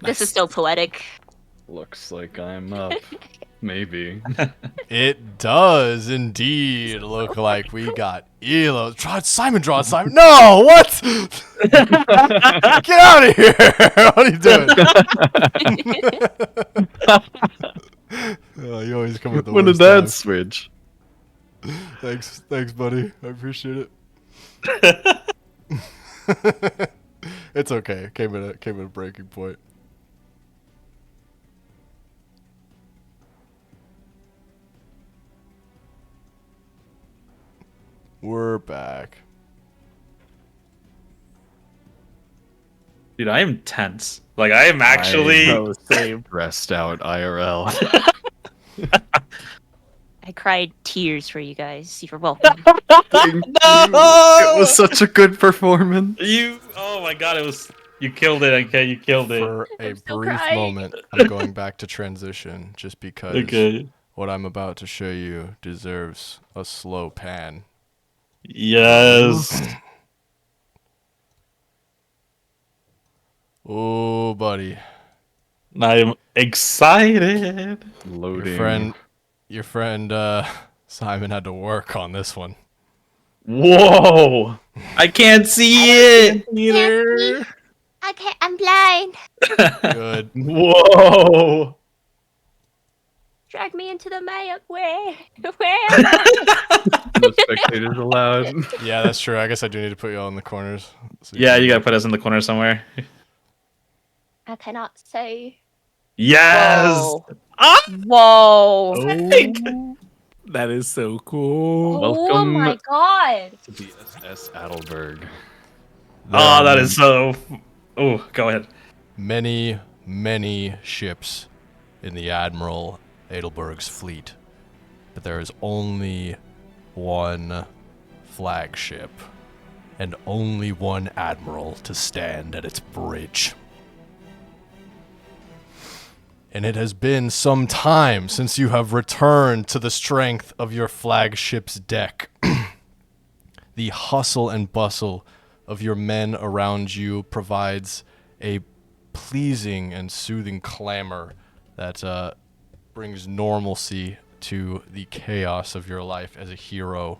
This is so poetic. Looks like I'm up. Maybe. It does indeed look like we got Elo. Simon draw Simon. No, what? Get out of here! What are you doing? Oh, you always come with the When did worst that times. switch? Thanks, buddy. I appreciate it. It's okay. Came at a breaking point. We're back. Dude, I am tense. Like, I am actually. Stressed out IRL. I cried tears for you guys. You're welcome. It was such a good performance. Oh my god, it was. You killed it, okay? You killed it. For a I'm still brief crying. moment, I'm going back to transition just because Okay. what I'm about to show you deserves a slow pan. Yes. Oh, buddy. I'm excited. Loading. Your friend Simon had to work on this one. Whoa! I can't see it. Either. Okay, I'm blind. Good. Whoa! Drag me into the maya. Where? Where? No spectators allowed. Yeah, that's true. I guess I do need to put you all in the corners. So Yeah, can- you gotta put us in the corner somewhere. I cannot say. Yes. Whoa. Ah! Whoa. Oh. That is so cool. Oh Welcome. my god. To the SS Adelberg. There Oh, are that is so. Oh, go ahead. many, many ships in the Admiral Adelberg's fleet, but there is only one flagship and only one admiral to stand at its bridge. And it has been some time since you have returned to the strength of your flagship's deck. The hustle and bustle of your men around you provides a pleasing and soothing clamor that brings normalcy to the chaos of your life as a hero.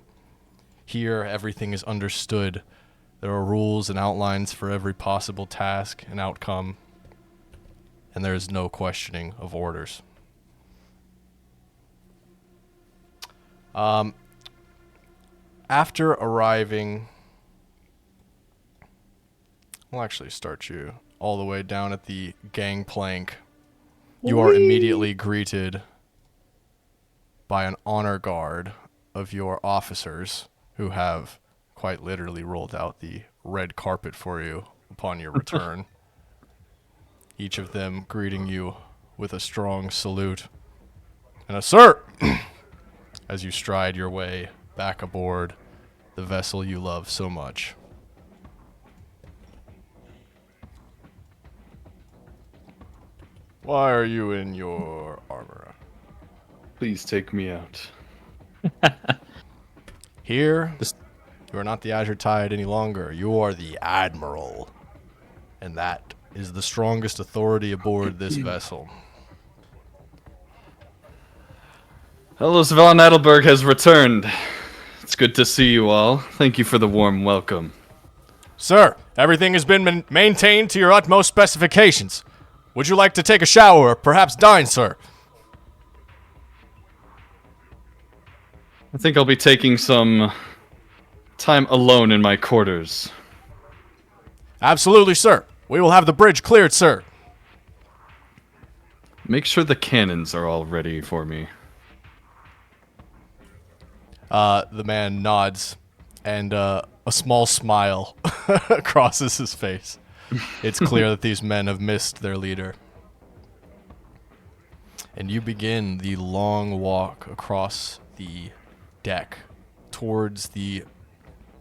Here, everything is understood. There are rules and outlines for every possible task and outcome, and there is no questioning of orders. After arriving, we'll actually start you all the way down at the gangplank. You are immediately greeted by an honor guard of your officers who have quite literally rolled out the red carpet for you upon your return. Each of them greeting you with a strong salute and a sir as you stride your way back aboard the vessel you love so much. Why are you in your armor? Please take me out. Here, you are not the Azure Tide any longer. You are the Admiral. And that is the strongest authority aboard this vessel. Hello, Svan Adelberg has returned. It's good to see you all. Thank you for the warm welcome. Sir, everything has been maintained to your utmost specifications. Would you like to take a shower or perhaps dine, sir? I think I'll be taking some time alone in my quarters. Absolutely, sir. We will have the bridge cleared, sir. Make sure the cannons are all ready for me. The man nods, and a small smile crosses his face. It's clear that these men have missed their leader. And you begin the long walk across the deck towards the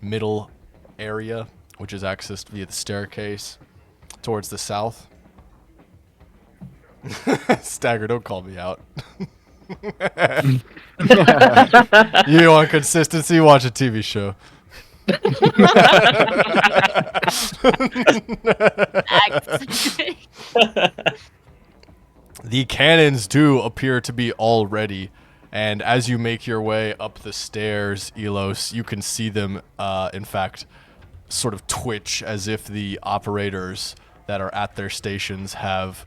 middle area, which is accessed via the staircase, towards the south. Stagger, don't call me out. You want consistency? Watch a TV show. The cannons do appear to be all ready, and as you make your way up the stairs, Elos, you can see them, in fact, sort of twitch as if the operators that are at their stations have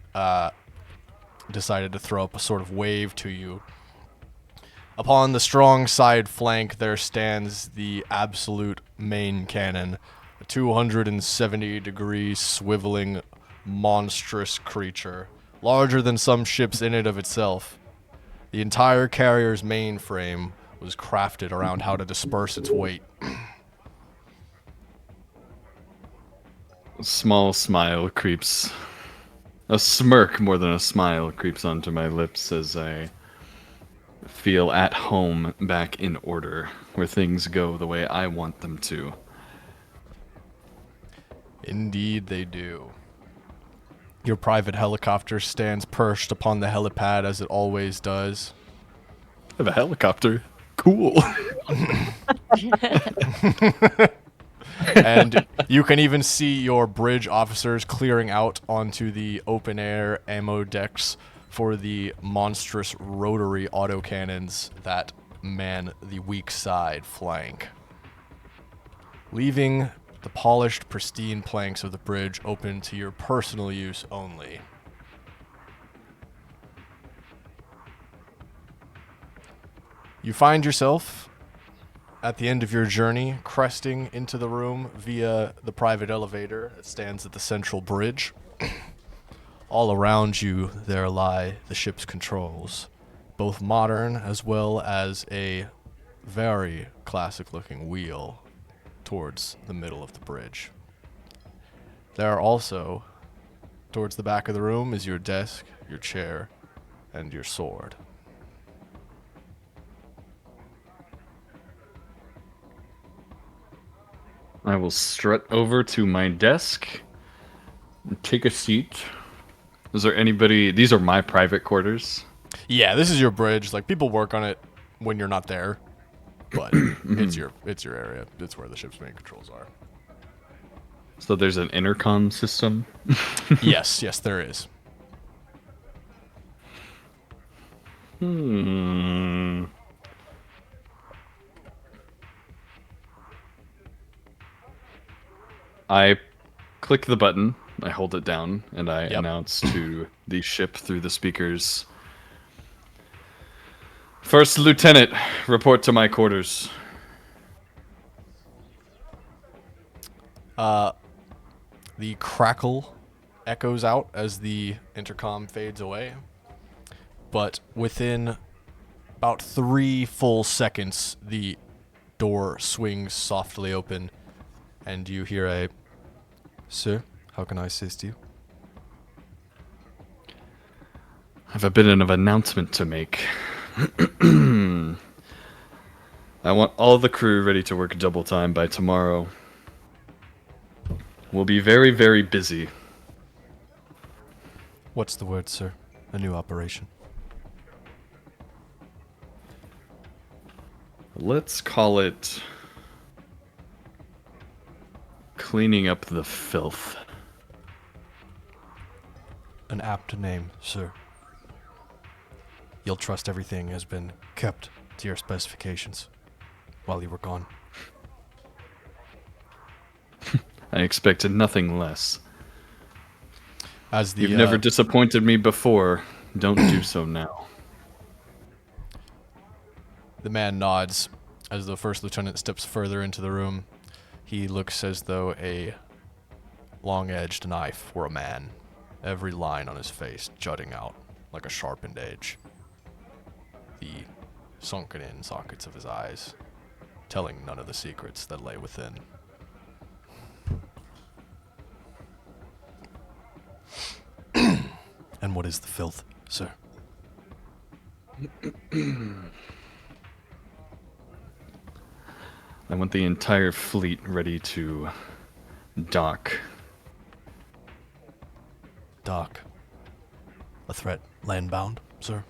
decided to throw up a sort of wave to you. Upon the strong side flank, there stands the absolute main cannon, a 270-degree swiveling monstrous creature, larger than some ships in and of itself. The entire carrier's mainframe was crafted around how to disperse its weight. A small smile creeps. A smirk more than a smile creeps onto my lips as I feel at home back in order, where things go the way I want them to. Indeed they do. Your private helicopter stands perched upon the helipad as it always does. I have a helicopter. Cool. And you can even see your bridge officers clearing out onto the open air ammo decks for the monstrous rotary autocannons that man the weak side flank, leaving the polished, pristine planks of the bridge open to your personal use only. You find yourself at the end of your journey, cresting into the room via the private elevator that stands at the central bridge. All around you there lie the ship's controls, both modern as well as a very classic-looking wheel towards the middle of the bridge. There are also, towards the back of the room, is your desk, your chair, and your sword. I will strut over to my desk and take a seat. Is there anybody... These are my private quarters. Yeah, this is your bridge. Like, people work on it when you're not there, but it's your area. It's where the ship's main controls are. So there's an intercom system? Yes, there is. I click the button, I hold it down, and I announce to the ship through the speakers. First Lieutenant, report to my quarters. The crackle echoes out as the intercom fades away. But within about 3 full seconds, the door swings softly open, and you hear a, "Sir, how can I assist you?" I have a bit of an announcement to make. I want all the crew ready to work double time by tomorrow. We'll be very, very busy. What's the word, sir? A new operation. Let's call it cleaning up the filth. An apt name, sir. You'll trust everything has been kept to your specifications while you were gone. I expected nothing less. As the You've never disappointed me before. Don't do so now. The man nods as the first lieutenant steps further into the room. He looks as though a long-edged knife were a man, every line on his face jutting out like a sharpened edge. The sunken-in sockets of his eyes telling none of the secrets that lay within. And what is the filth, sir? I want the entire fleet ready to dock. Dock. A threat landbound, sir?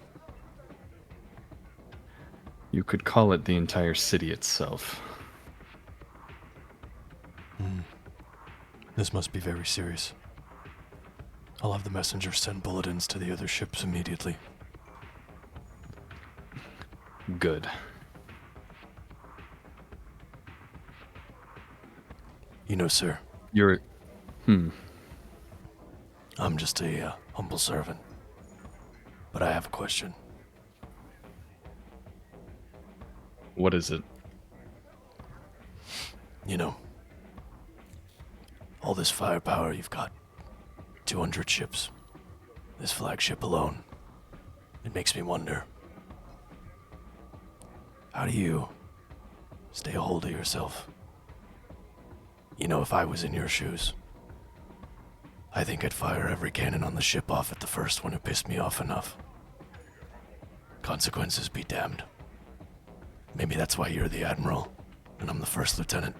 You could call it the entire city itself. This must be very serious. I'll have the messenger send bulletins to the other ships immediately. Good. You know, sir, You're... I'm just a humble servant. But I have a question. What is it? You know, all this firepower you've got, 200 ships, this flagship alone, it makes me wonder, how do you stay a hold of yourself? You know, if I was in your shoes, I think I'd fire every cannon on the ship off at the first one who pissed me off enough. Consequences be damned. Maybe that's why you're the admiral, and I'm the first lieutenant.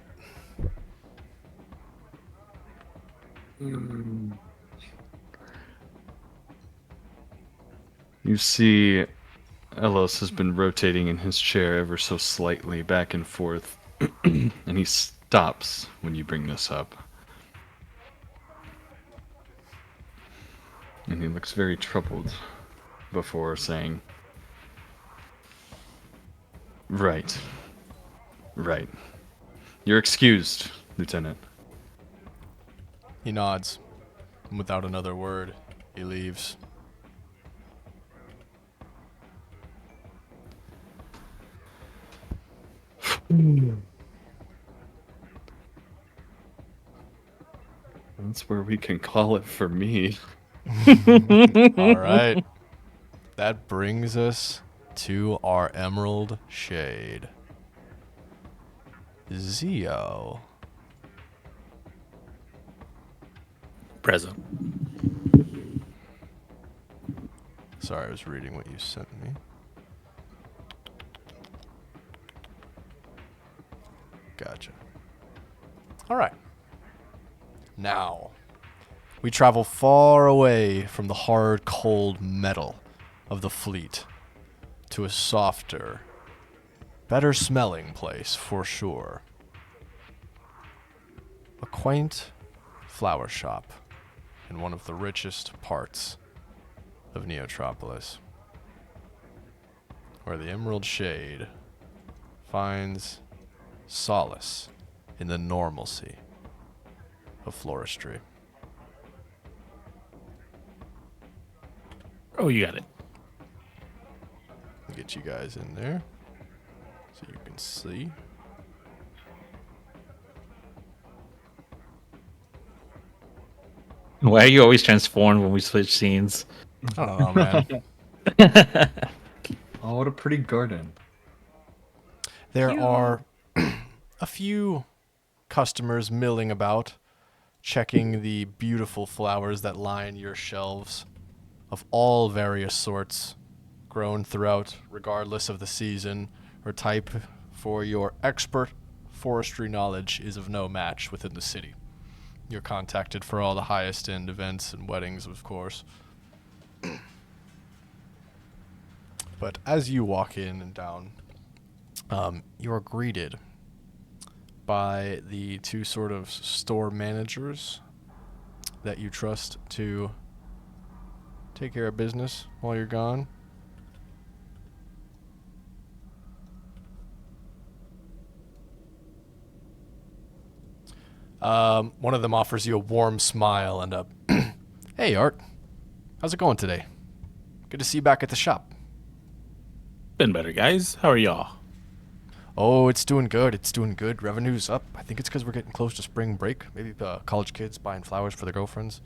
You see, Elos has been rotating in his chair ever so slightly back and forth, and he stops when you bring this up. And he looks very troubled before saying, Right. Right. You're excused, Lieutenant. He nods, and without another word, he leaves. That's where we can call it for me. All right. That brings us to our Emerald Shade. Zio. Present. Sorry, I was reading what you sent me. Gotcha. All right. Now, we travel far away from the hard, cold metal of the fleet to a softer, better smelling place for sure. A quaint flower shop in one of the richest parts of Neotropolis, where the Emerald Shade finds solace in the normalcy of floristry. Oh, you got it. Get you guys in there so you can see. Why are you always transformed when we switch scenes? I don't know, man. Oh, what a pretty garden. There are a few customers milling about, checking the beautiful flowers that line your shelves of all various sorts, grown throughout, regardless of the season or type, for your expert forestry knowledge is of no match within the city. You're contacted for all the highest end events and weddings, of course. But as you walk in and down, you are greeted by the two sort of store managers that you trust to take care of business while you're gone. One of them offers you a warm smile and a, "Hey, Art. How's it going today? Good to see you back at the shop." Been better, guys. How are y'all? Oh, it's doing good. It's doing good. Revenue's up. I think it's because we're getting close to spring break. Maybe college kids buying flowers for their girlfriends.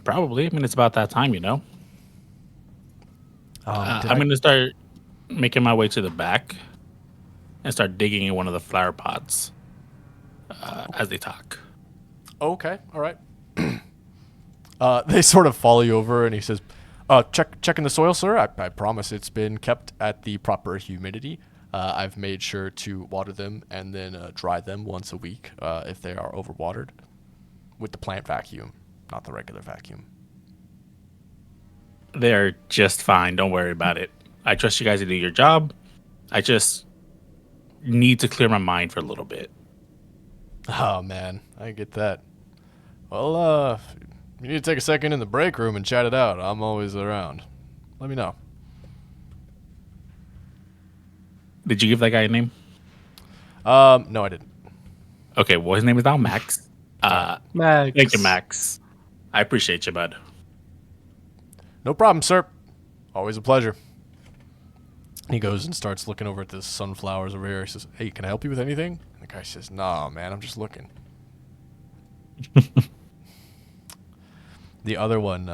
Probably. I mean, it's about that time, you know. Did I'm going to start making my way to the back. and start digging in one of the flower pots as they talk. Okay, all right. They sort of follow you over, and he says, checking the soil, sir. I promise it's been kept at the proper humidity. I've made sure to water them and then dry them once a week if they are overwatered with the plant vacuum, not the regular vacuum. They're just fine. Don't worry about it. I trust you guys to do your job. I just need to clear my mind for a little bit. Oh, man, I get that. Well, you need to take a second in the break room and chat it out. I'm always around. Let me know. Did you give that guy a name? No, I didn't. Okay, well, his name is now Max. Max. Thank you, Max. I appreciate you, bud. No problem, sir. Always a pleasure. He goes and starts looking over at the sunflowers over here. He says, hey, can I help you with anything? And the guy says, no, man, I'm just looking. The other one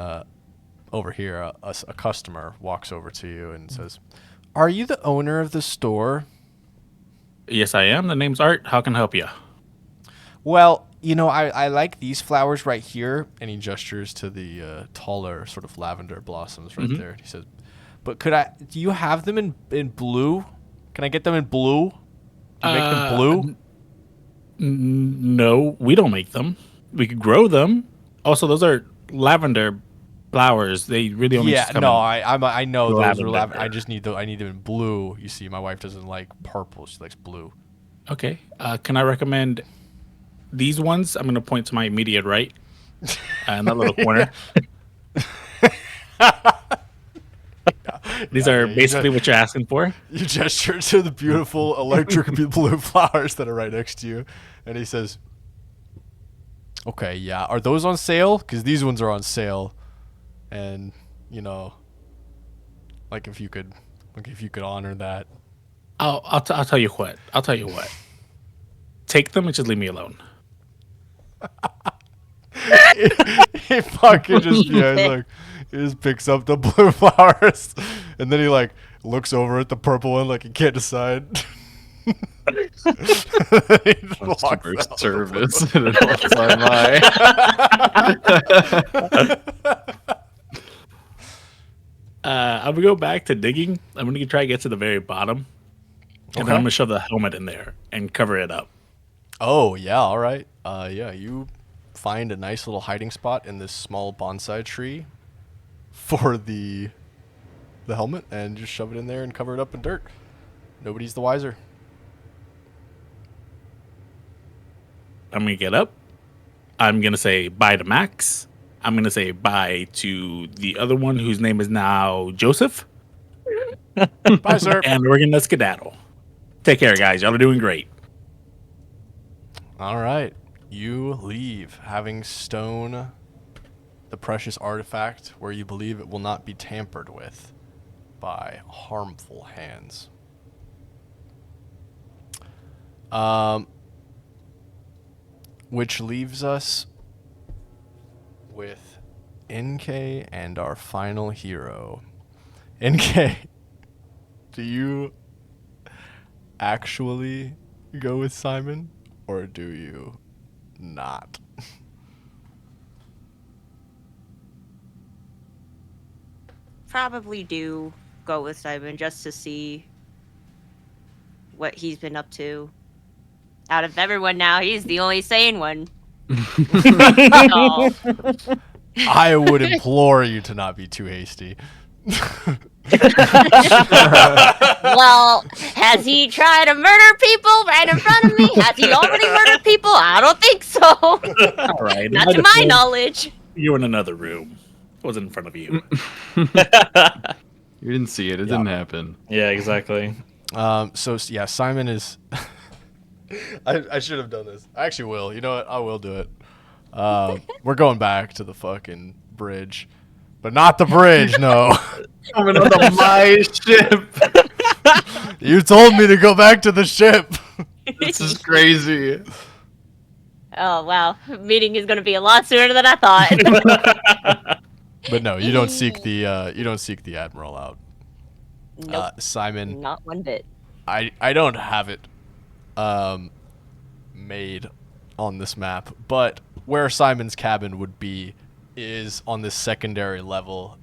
over here, a customer walks over to you and says, are you the owner of the store? Yes, I am. The name's Art. How can I help you? Well, I like these flowers right here. And he gestures to the taller sort of lavender blossoms right there. He says, but do you have them in blue? Can I get them in blue? Do you make them blue? No, we don't make them. We could grow them. Also, those are lavender flowers. They really only just come in. I know those are lavender. lavender. I just need I need them in blue. You see, my wife doesn't like purple. She likes blue. Okay. Can I recommend these ones? I'm going to point to my immediate right in that little corner. These are basically what you're asking for. You gesture to the beautiful electric blue flowers that are right next to you, and he says, okay, yeah, are those on sale? Because these ones are on sale, and like if you could honor that. I'll tell you what. I'll tell you what. Take them and just leave me alone. He fucking just he just picks up the blue flowers, and then he looks over at the purple one like he can't decide. He just walks Customer out. service. And it blows my mind. I'm gonna go back to digging. I'm gonna try to get to the very bottom, and then I'm gonna shove the helmet in there and cover it up. Oh yeah, all right. Yeah, you find a nice little hiding spot in this small bonsai tree for the helmet, and just shove it in there and cover it up in dirt. Nobody's the wiser. I'm gonna get up. I'm gonna say bye to Max. I'm gonna say bye to the other one whose name is now Joseph. Bye, sir. And we're gonna skedaddle. Take care, guys. Y'all are doing great. All right. You leave, having stown the precious artifact where you believe it will not be tampered with by harmful hands. Which leaves us with NK and our final hero. NK, do you actually go with Simon, or do you not? Probably do go with Simon just to see what he's been up to. Out of everyone now, he's the only sane one. So, I would implore you to not be too hasty. well, has he tried to murder people right in front of me? Has he already murdered people? I don't think so. All right. Not to my knowledge. You were in another room. It wasn't in front of you. You didn't see it. It didn't happen. Yeah, exactly. So yeah, Simon is. I should have done this. I actually will. You know what? I will do it. We're going back to the fucking bridge, but not the bridge. No. Coming on my ship. You told me to go back to the ship. This is crazy. Oh wow, meeting is going to be a lot sooner than I thought. But no, you don't seek the admiral out. Nope, Simon. not one bit. I don't have it made on this map, but where Simon's cabin would be is on this secondary level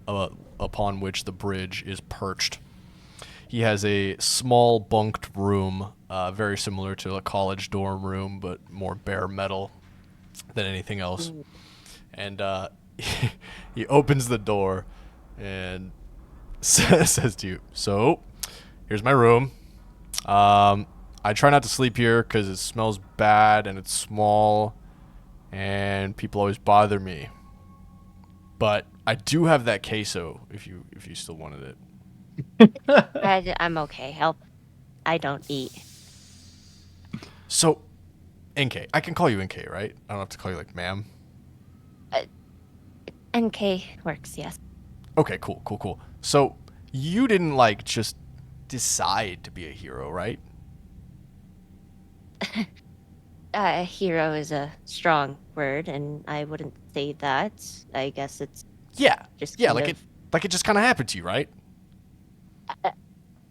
upon which the bridge is perched. He has a small bunked room, very similar to a college dorm room, but more bare metal than anything else. And he opens the door and says to you, "So, here's my room. I try not to sleep here because it smells bad and it's small, and people always bother me. But I do have that queso if you still wanted it." I'm okay. I don't eat. So, NK, I can call you NK, right? I don't have to call you like ma'am. NK works, yes. Okay, cool. So, you didn't like just decide to be a hero, right? Hero is a strong word, and I wouldn't say that. I guess it's Yeah. just Yeah, kind like it just kind of happened to you, right?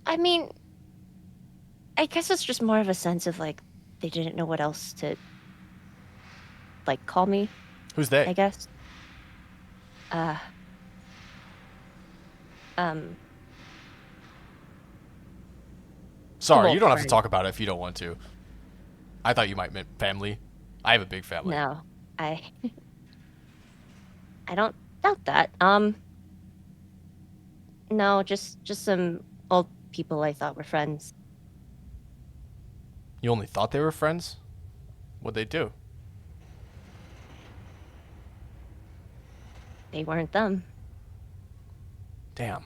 I mean, I guess it's just more of a sense of like they didn't know what else to like call me, Who's they? I guess. Sorry, Well, you don't have to friend. talk about it if you don't want to. I thought you might meant family. I have a big family. No, I I don't doubt that. No, just some old people I thought were friends. You only thought they were friends? What'd they do? They weren't them. Damn.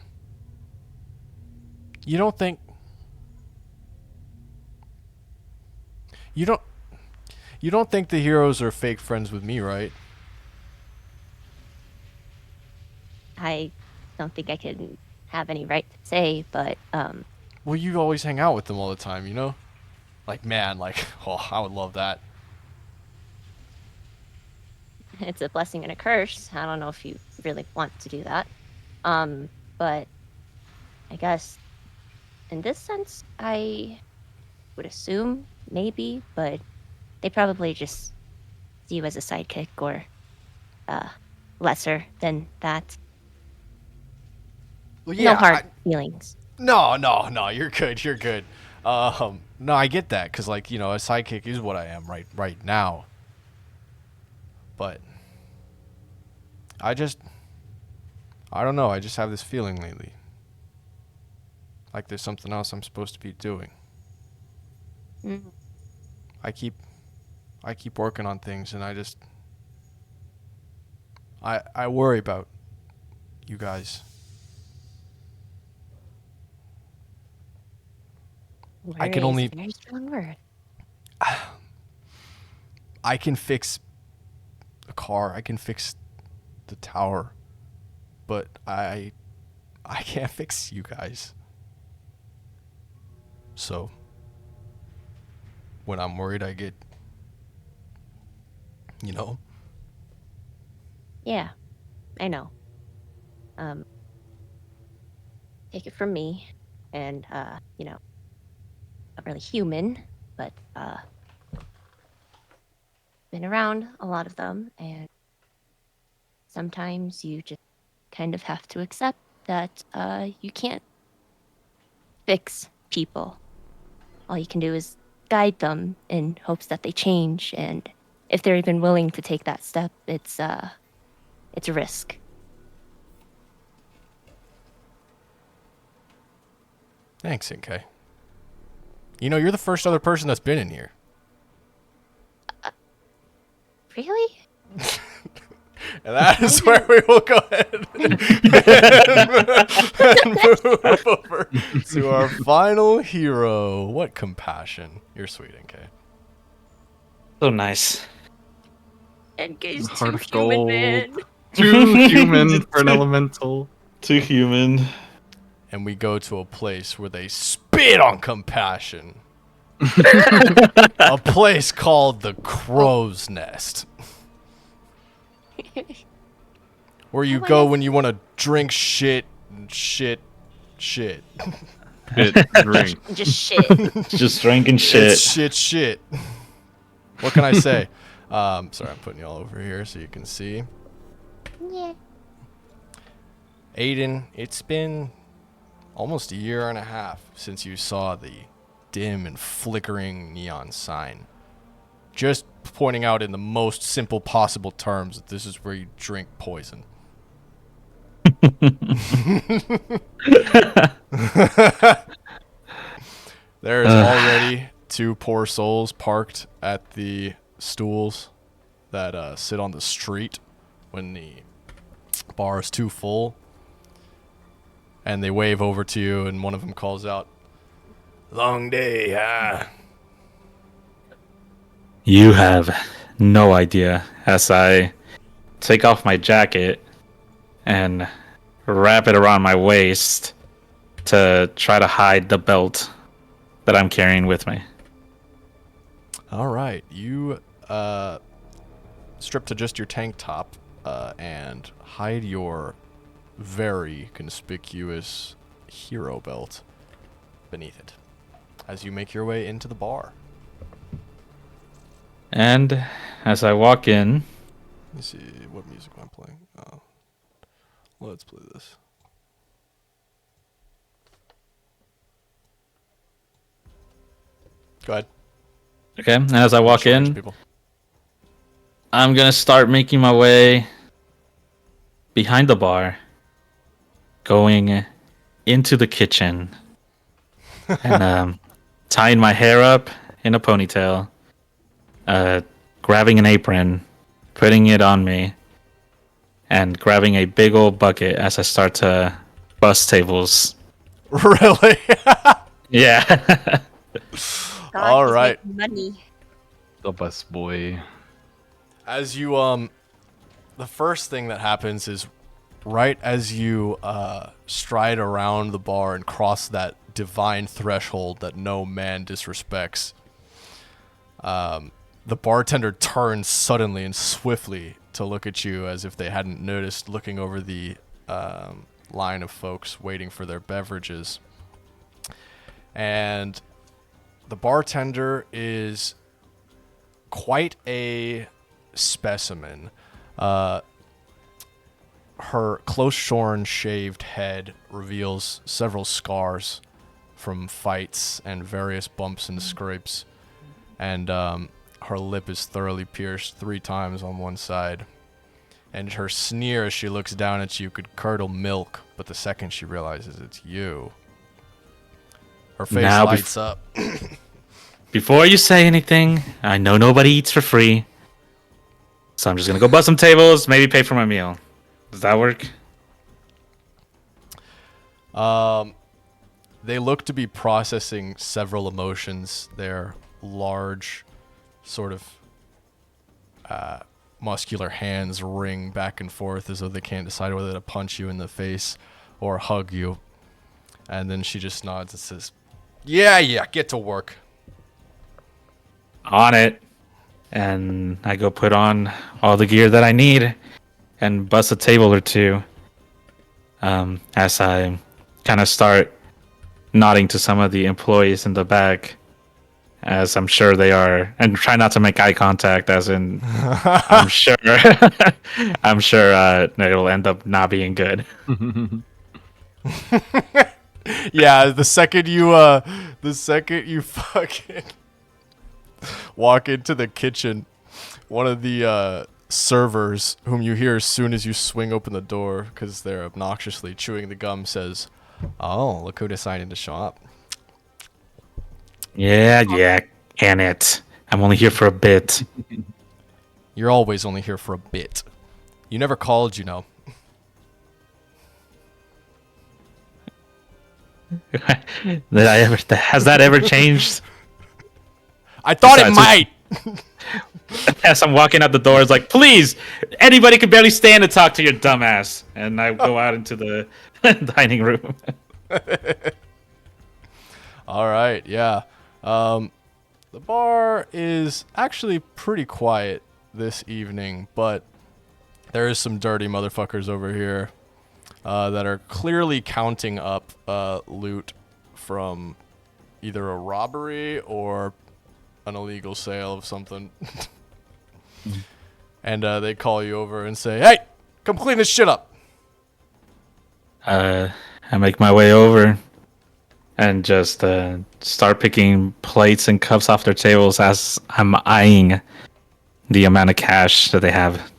You don't think... You don't think the heroes are fake friends with me, right? I don't think I can have any right to say, but Well, you always hang out with them all the time, you know? Like, man, oh, I would love that. it's a blessing and a curse. I don't know if you really want to do that. But I guess in this sense, I would assume maybe, but they probably just see you as a sidekick or lesser than that. Well, No hard feelings. No, you're good. No, I get that, because, like, you know, a sidekick is what I am right now. But I don't know, I just have this feeling lately. Like there's something else I'm supposed to be doing. Mm. I keep working on things, and I worry about you guys. I can Worry is only... a very strong word. I can fix a car, I can fix the tower, but I can't fix you guys. So when I'm worried, I get, you know. Yeah, I know. Take it from me, and you know, not really human, but been around a lot of them, and sometimes you just kind of have to accept that you can't fix people. All you can do is guide them in hopes that they change, and if they're even willing to take that step, it's a risk. Thanks, NK. You know, you're the first other person that's been in here. Really? And that is where we will go ahead and move over to our final hero. What compassion. You're sweet, NK. So nice. And Gay's Heart too of human, gold. man. Too human for an elemental. Too human. And we go to a place where they spit on compassion. A place called the Crow's Nest. Where you go when you want to drink shit and shit. Drink. Just shit. Just drinking shit. It's shit. What can I say? Sorry, I'm putting you all over here so you can see. Yeah. Aiden, it's been almost a year and a half since you saw the dim and flickering neon sign. Just pointing out in the most simple possible terms that this is where you drink poison. There is already 2 poor souls parked at the stools that sit on the street when the bar is too full. And they wave over to you, and one of them calls out, "Long day, huh?" You have no idea. As I take off my jacket and wrap it around my waist to try to hide the belt that I'm carrying with me. All right, you strip to just your tank top and hide your very conspicuous hero belt beneath it as you make your way into the bar. And as I walk in, Let me see what music am I playing. Oh, let's play this. Go ahead. okay, and as I walk Short in, people. I'm gonna start making my way behind the bar, going into the kitchen, and tying my hair up in a ponytail, grabbing an apron, putting it on me, and grabbing a big old bucket as I start to bust tables. Really? Yeah. God, All he's right. making money. The best boy. As you the first thing that happens is right as you stride around the bar and cross that divine threshold that no man disrespects, the bartender turns suddenly and swiftly to look at you as if they hadn't noticed, looking over the line of folks waiting for their beverages. And the bartender is quite a specimen. Her close-shorn, shaved head reveals several scars from fights and various bumps and scrapes. And her lip is thoroughly pierced 3 times on one side. And her sneer as she looks down at you could curdle milk, but the second she realizes it's you, her face Now lights up. Before you say anything, I know nobody eats for free. So I'm just gonna go bust some tables, maybe pay for my meal. Does that work? They look to be processing several emotions. Their large, sort of muscular hands ring back and forth as though they can't decide whether to punch you in the face or hug you. And then she just nods and says, yeah, get to work. On it. And I go put on all the gear that I need and bust a table or two. As I kind of start nodding to some of the employees in the back, as I'm sure they are, and try not to make eye contact, as in, I'm sure, I'm sure it'll end up not being good. Yeah, the second you fucking walk into the kitchen, one of the servers, whom you hear as soon as you swing open the door because they're obnoxiously chewing the gum, says, "Oh, look who decided to show up." Yeah, can it? I'm only here for a bit. You're always only here for a bit. You never called, you know. Has that ever changed? I thought it Besides, might. As I'm walking out the door, it's like, please, anybody can barely stand to talk to your dumbass. And I go out into the dining room. All right, yeah. The bar is actually pretty quiet this evening, but there is some dirty motherfuckers over here that are clearly counting up loot from either a robbery or an illegal sale of something. And they call you over and say, "Hey, come clean this shit up." I make my way over and just start picking plates and cups off their tables as I'm eyeing the amount of cash that they have.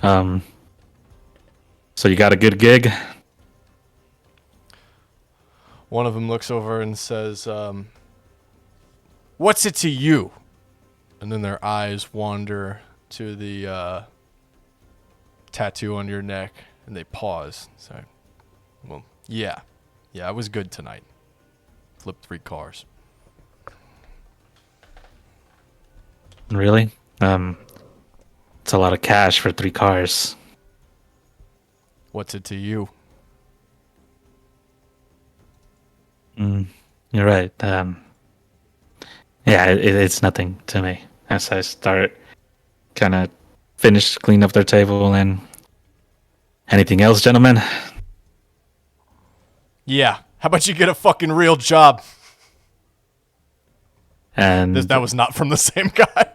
So you got a good gig? One of them looks over and says, "What's it to you?" And then their eyes wander to the tattoo on your neck, and they pause. So, well, yeah, I was good tonight. Flipped 3 cars. Really? It's a lot of cash for 3 cars. What's it to you? You're right. Yeah, it's nothing to me. As I start kind of finish cleaning up their table and anything else, gentlemen? Yeah. How about you get a fucking real job? And That was not from the same guy.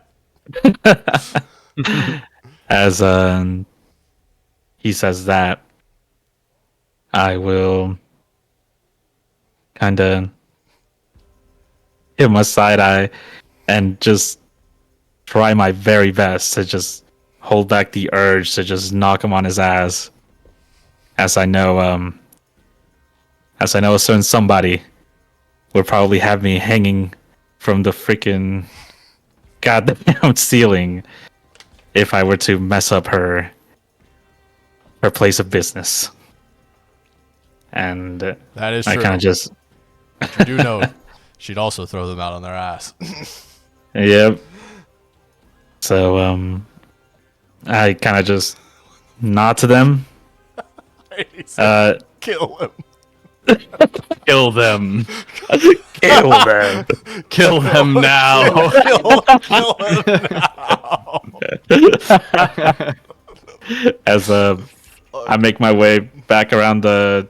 as he says that, I will kind of give him a side eye and just try my very best to just hold back the urge to just knock him on his ass. As I know a certain somebody would probably have me hanging from the freaking goddamn ceiling if I were to mess up her place of business. And That is I true. kind of just You do know she'd also throw them out on their ass. yep. So I kind of just nod to them. He said, Kill kill him. them. Kill them. Kill them now. Kill him now. As I make my way back around back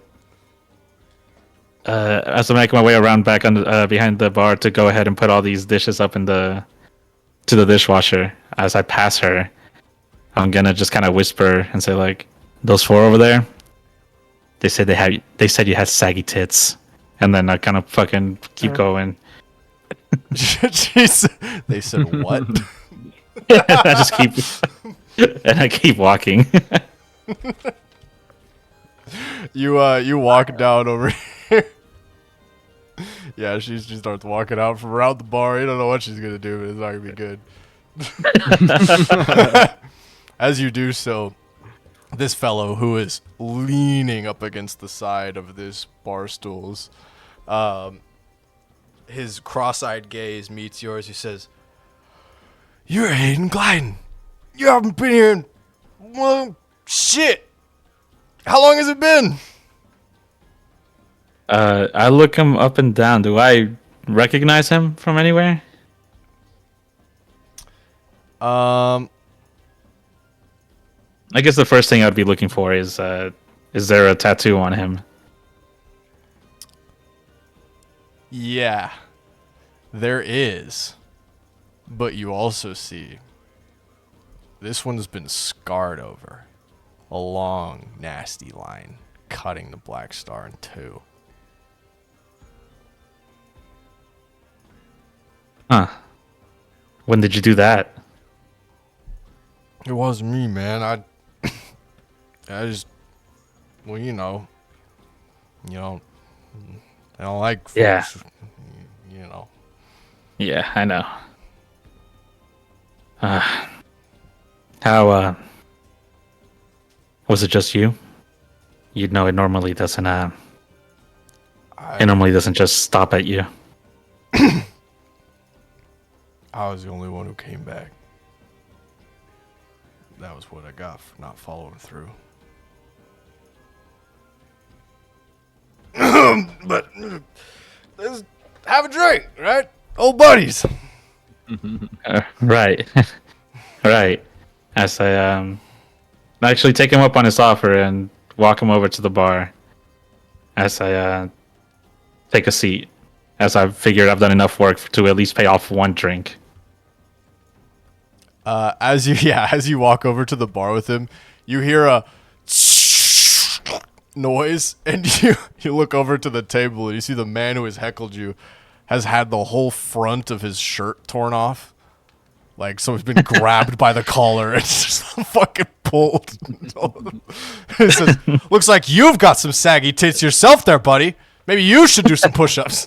on behind the bar to go ahead and put all these dishes up to the dishwasher. As I pass her, I'm gonna just kind of whisper and say, like, "Those 4 over there, they said you had saggy tits," and then I kind of fucking keep going. Jeez. They said what? I just keep and I keep walking. You walk down over here. Yeah, she starts walking out from around the bar. You don't know what she's gonna do, but it's not gonna be good. As you do so, this fellow who is leaning up against the side of this bar stools, his cross-eyed gaze meets yours. He says, "You're Hayden Glyden. You haven't been here in, well, shit. How long has it been?" I look him up and down. Do I recognize him from anywhere? I guess the first thing I'd be looking for is there a tattoo on him? Yeah, there is. But you also see this one's been scarred over. A long, nasty line cutting the Black Star in 2. Huh. When did you do that? It wasn't me, man. I just, well, you know, I don't like folks, Yeah. you know. Yeah, I know. How was it just you? You'd know it normally doesn't it normally doesn't just stop at you. I was the only one who came back. That was what I got for not following through. But let's have a drink, right? Old buddies. Right. Right. As I actually take him up on his offer and walk him over to the bar. As I take a seat, as I've figured I've done enough work to at least pay off one drink. As you walk over to the bar with him, you hear a noise, and you look over to the table and you see the man who has heckled you has had the whole front of his shirt torn off. Like someone's been grabbed by the collar and just fucking pulled. It says, "Looks like you've got some saggy tits yourself there, buddy. Maybe you should do some push-ups."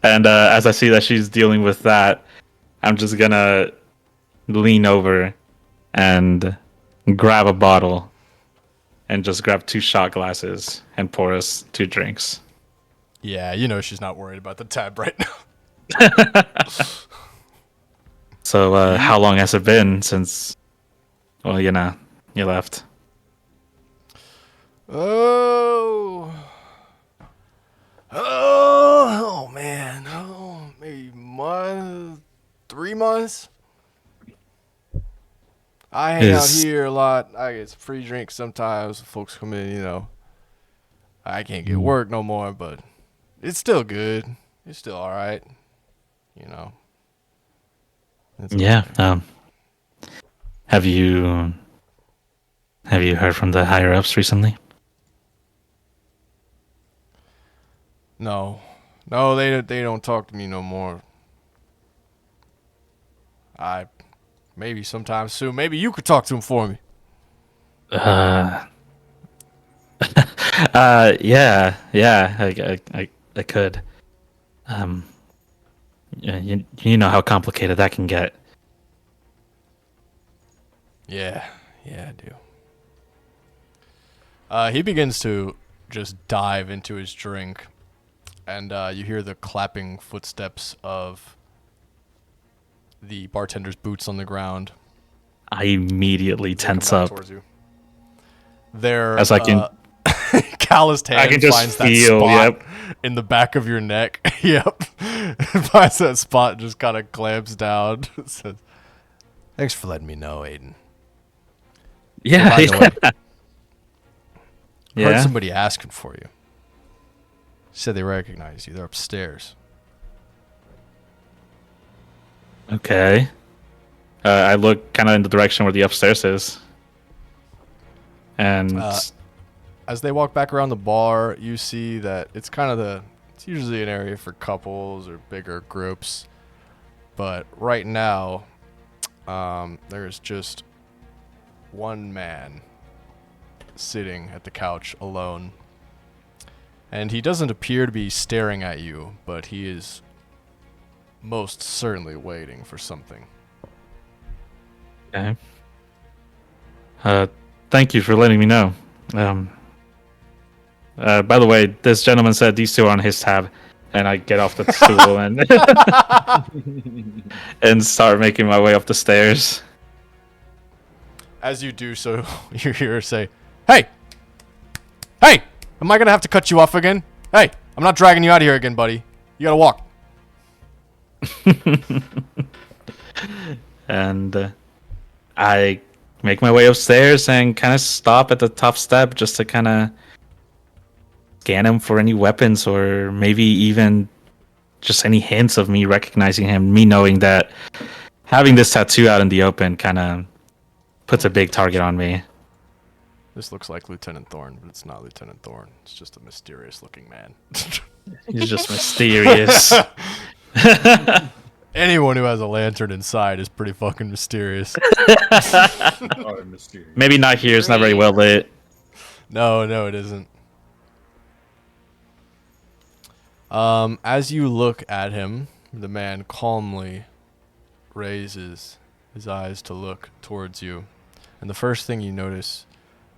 And as I see that she's dealing with that, I'm just gonna lean over and grab a bottle and just grab 2 shot glasses and pour us 2 drinks. Yeah, you know she's not worried about the tab right now. So, how long has it been since, well, you left? Oh man. Maybe 3 months. I hang out here a lot. I get some free drinks sometimes. Folks come in, I can't get work no more, but it's still good. It's still all right. It's Yeah. okay. Have you heard from the higher ups recently? No, they don't talk to me no more. Maybe sometime soon. Maybe you could talk to him for me. Yeah, I could. Yeah, you know how complicated that can get. Yeah, I do. He begins to just dive into his drink, and you hear the clapping footsteps of the bartender's boots on the ground. I immediately They come tense back up. towards you. Their As I can- calloused hand can just finds that feel, spot in the back of your neck. Yep. It finds that spot and just kind of clamps down. It says, "Thanks for letting me know, Aiden. Yeah, By the way, Heard yeah. somebody asking for you. Said they recognize you. They're upstairs." Okay. I look kind of in the direction where the upstairs is, and As they walk back around the bar, you see that it's usually an area for couples or bigger groups. But right now, there's just one man sitting at the couch alone. And he doesn't appear to be staring at you, but he is most certainly waiting for something. okay. Thank you for letting me know. By the way, this gentleman said these 2 are on his tab, and I get off the stool and start making my way up the stairs. As you do so, you hear her say, "Hey! Hey! Am I gonna have to cut you off again? Hey! I'm not dragging you out of here again, buddy. You gotta walk." And I make my way upstairs and kind of stop at the top step just to kind of scan him for any weapons, or maybe even just any hints of me recognizing him, me knowing that having this tattoo out in the open kind of puts a big target on me. This looks like Lieutenant Thorne, but it's not Lieutenant Thorne. It's just a mysterious-looking man. He's just mysterious. Anyone who has a lantern inside is pretty fucking mysterious. Maybe not here, it's not very well lit. No, it isn't. As you look at him, the man calmly raises his eyes to look towards you. And the first thing you notice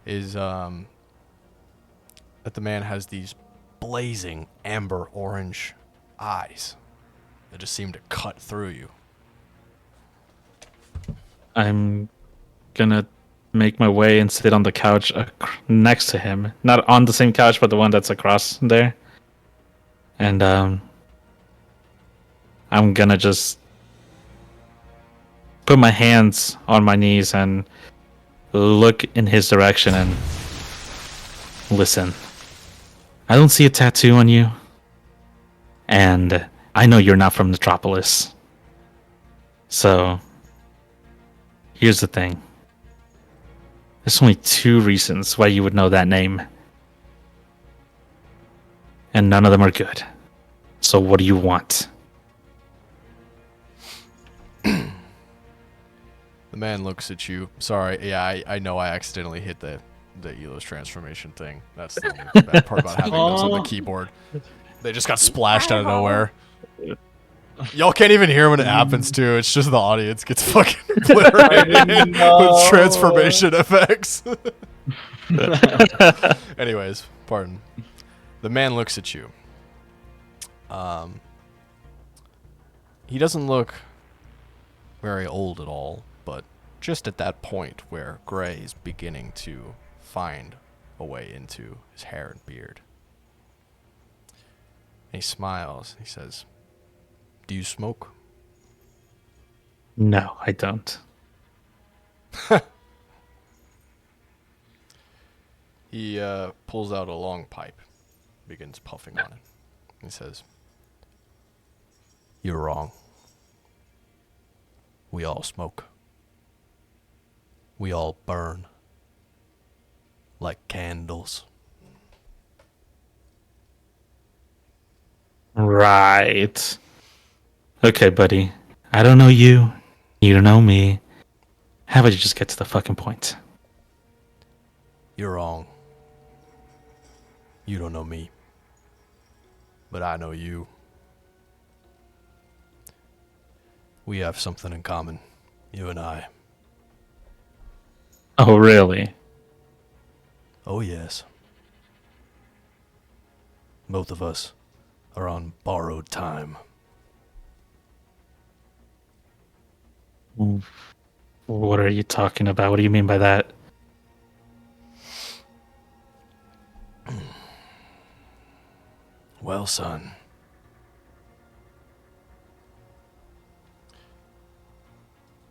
is that the man has these blazing amber orange eyes that just seem to cut through you. I'm gonna make my way and sit on the couch next to him. Not on the same couch, but the one that's across there. And I'm gonna just put my hands on my knees and look in his direction and listen. I don't see a tattoo on you. And I know you're not from Metropolis. So, here's the thing. There's only 2 reasons why you would know that name. And none of them are good. So what do you want? The man looks at you. Sorry, yeah, I know I accidentally hit the Elo's transformation thing. That's the only bad part about having those on the keyboard. They just got splashed out of nowhere. Y'all can't even hear when it happens, too. It's just the audience gets fucking obliterated with transformation effects. Anyways, pardon. The man looks at you. He doesn't look very old at all, but just at that point where gray is beginning to find a way into his hair and beard. And he smiles. He says, "Do you smoke?" No, I don't. He pulls out a long pipe, begins puffing on it. He says, "You're wrong. We all smoke. We all burn. Like candles." Right. Okay, buddy. I don't know you. You don't know me. How about you just get to the fucking point? You're wrong. You don't know me. But I know you. We have something in common, you and I. Oh, really? Oh, yes. Both of us are on borrowed time. What are you talking about? What do you mean by that? Well, son.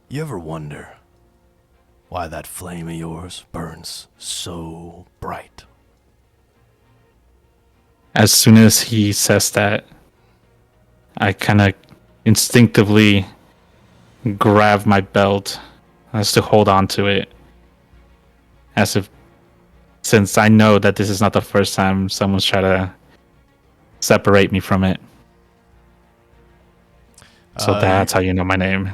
You ever wonder why that flame of yours burns so bright? As soon as he says that, I kind of instinctively grab my belt as to hold on to it. As if, since I know that this is not the first time someone's tried to separate me from it. So that's how you know my name.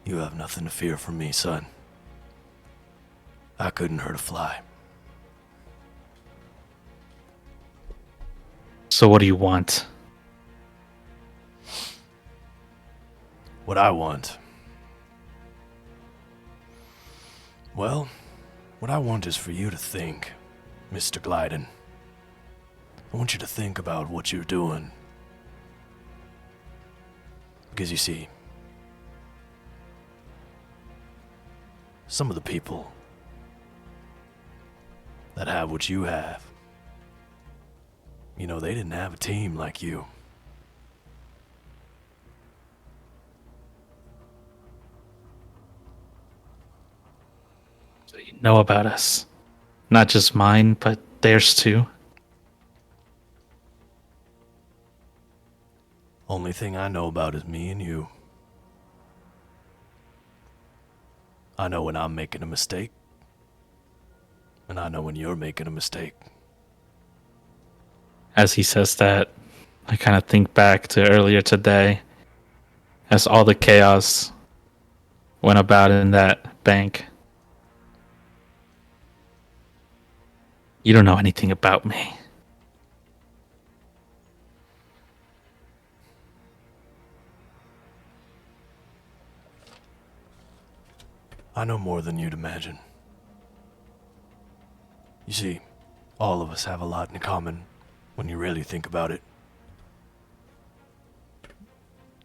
You have nothing to fear from me, son. I couldn't hurt a fly. So what do you want? What I want. Well, what I want is for you to think, Mr. Glyden. I want you to think about what you're doing. Because you see, some of the people that have what you have, you know, they didn't have a team like you. So you know about us. Not just mine, but theirs too. Only thing I know about is me and you. I know when I'm making a mistake, and I know when you're making a mistake. As he says that, I kind of think back to earlier today as all the chaos went about in that bank. You don't know anything about me. I know more than you'd imagine. You see, all of us have a lot in common when you really think about it.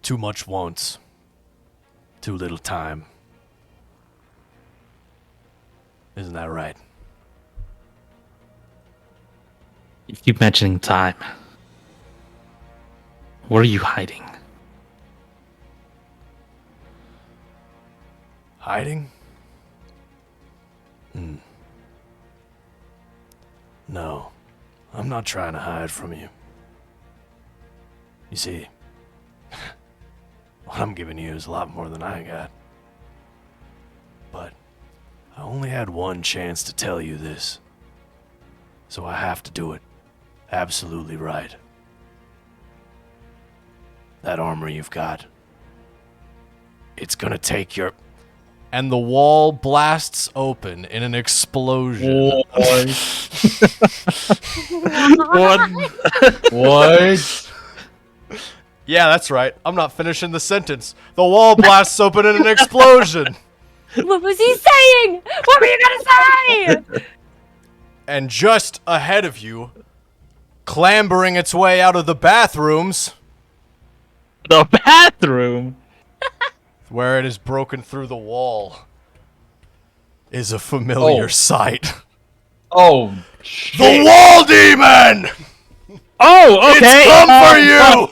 Too much wants, too little time. Isn't that right? You keep mentioning time. What are you hiding? Hiding? No, I'm not trying to hide from you. You see, what I'm giving you is a lot more than I got. But I only had one chance to tell you this, so I have to do it absolutely right. That armor you've got, it's gonna take your... And the wall blasts open in an explosion. What? Yeah, that's right. I'm not finishing the sentence. The wall blasts open in an explosion. What was he saying? What were you gonna say? And just ahead of you, clambering its way out of the bathrooms, The bathroom. where it is broken through the wall, is a familiar sight. Oh, The wall demon! Oh, okay. It's come for you!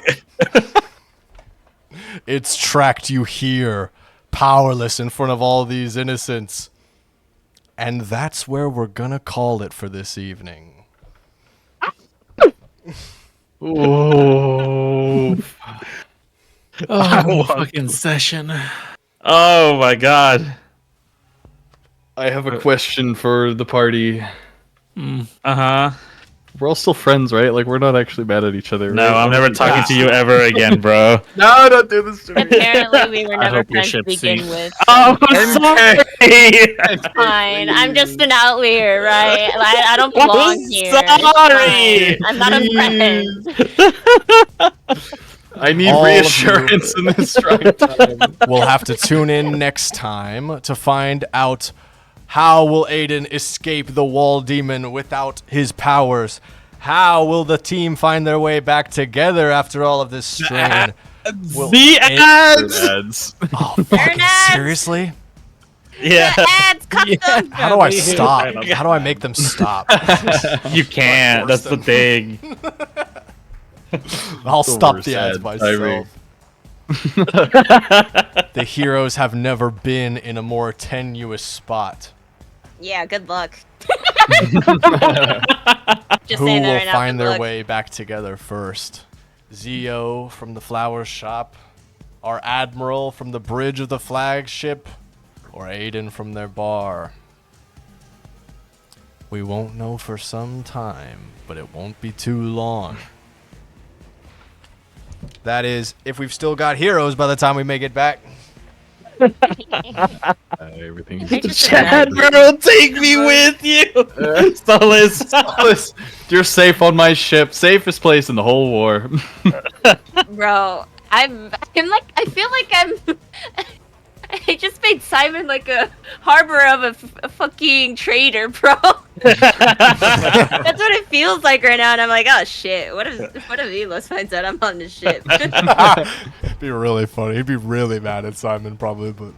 It's tracked you here, powerless in front of all these innocents. And that's where we're gonna call it for this evening. Oh. Oh, fucking session. Oh my god. I have a question for the party. Uh-huh. We're all still friends, right? Like, we're not actually mad at each other, No, right? I'm never talking to you ever again, bro. No, don't do this to me. Apparently, we were never hope your friends to ship begin sinks. with. Oh, I'm sorry. Fine. I'm just an outlier, right? I don't belong here. Sorry. It's fine. I'm not a friend. I need All of you. reassurance in this trying time. We'll have to tune in next time to find out how will Aiden escape the wall demon without his powers. How will the team find their way back together after all of this strain? Will The ads. Ads. Oh, fucking ads. seriously? Yeah. Ads, cut them. How do I stop? How do I make them stop? You can't. That's the thing. I'll stop worst the ads ads myself. The heroes have never been in a more tenuous spot. Yeah, good luck. Just Who saying that will right now. find good their luck. way back together first? Zio from the flower shop, our admiral from the bridge of the flagship, or Aiden from their bar? We won't know for some time, but it won't be too long. That is, if we've still got heroes by the time we make it back. Everything I is just Chad, bro, take me with you. Solace. You're safe on my ship. Safest place in the whole war. Bro, I'm like, I feel like I'm. I just made Simon like a harbor of a fucking traitor, bro. That's what it feels like right now, and I'm like, oh shit, what if Elos finds out I'm on this ship? It'd be really funny. He'd be really mad at Simon, probably, but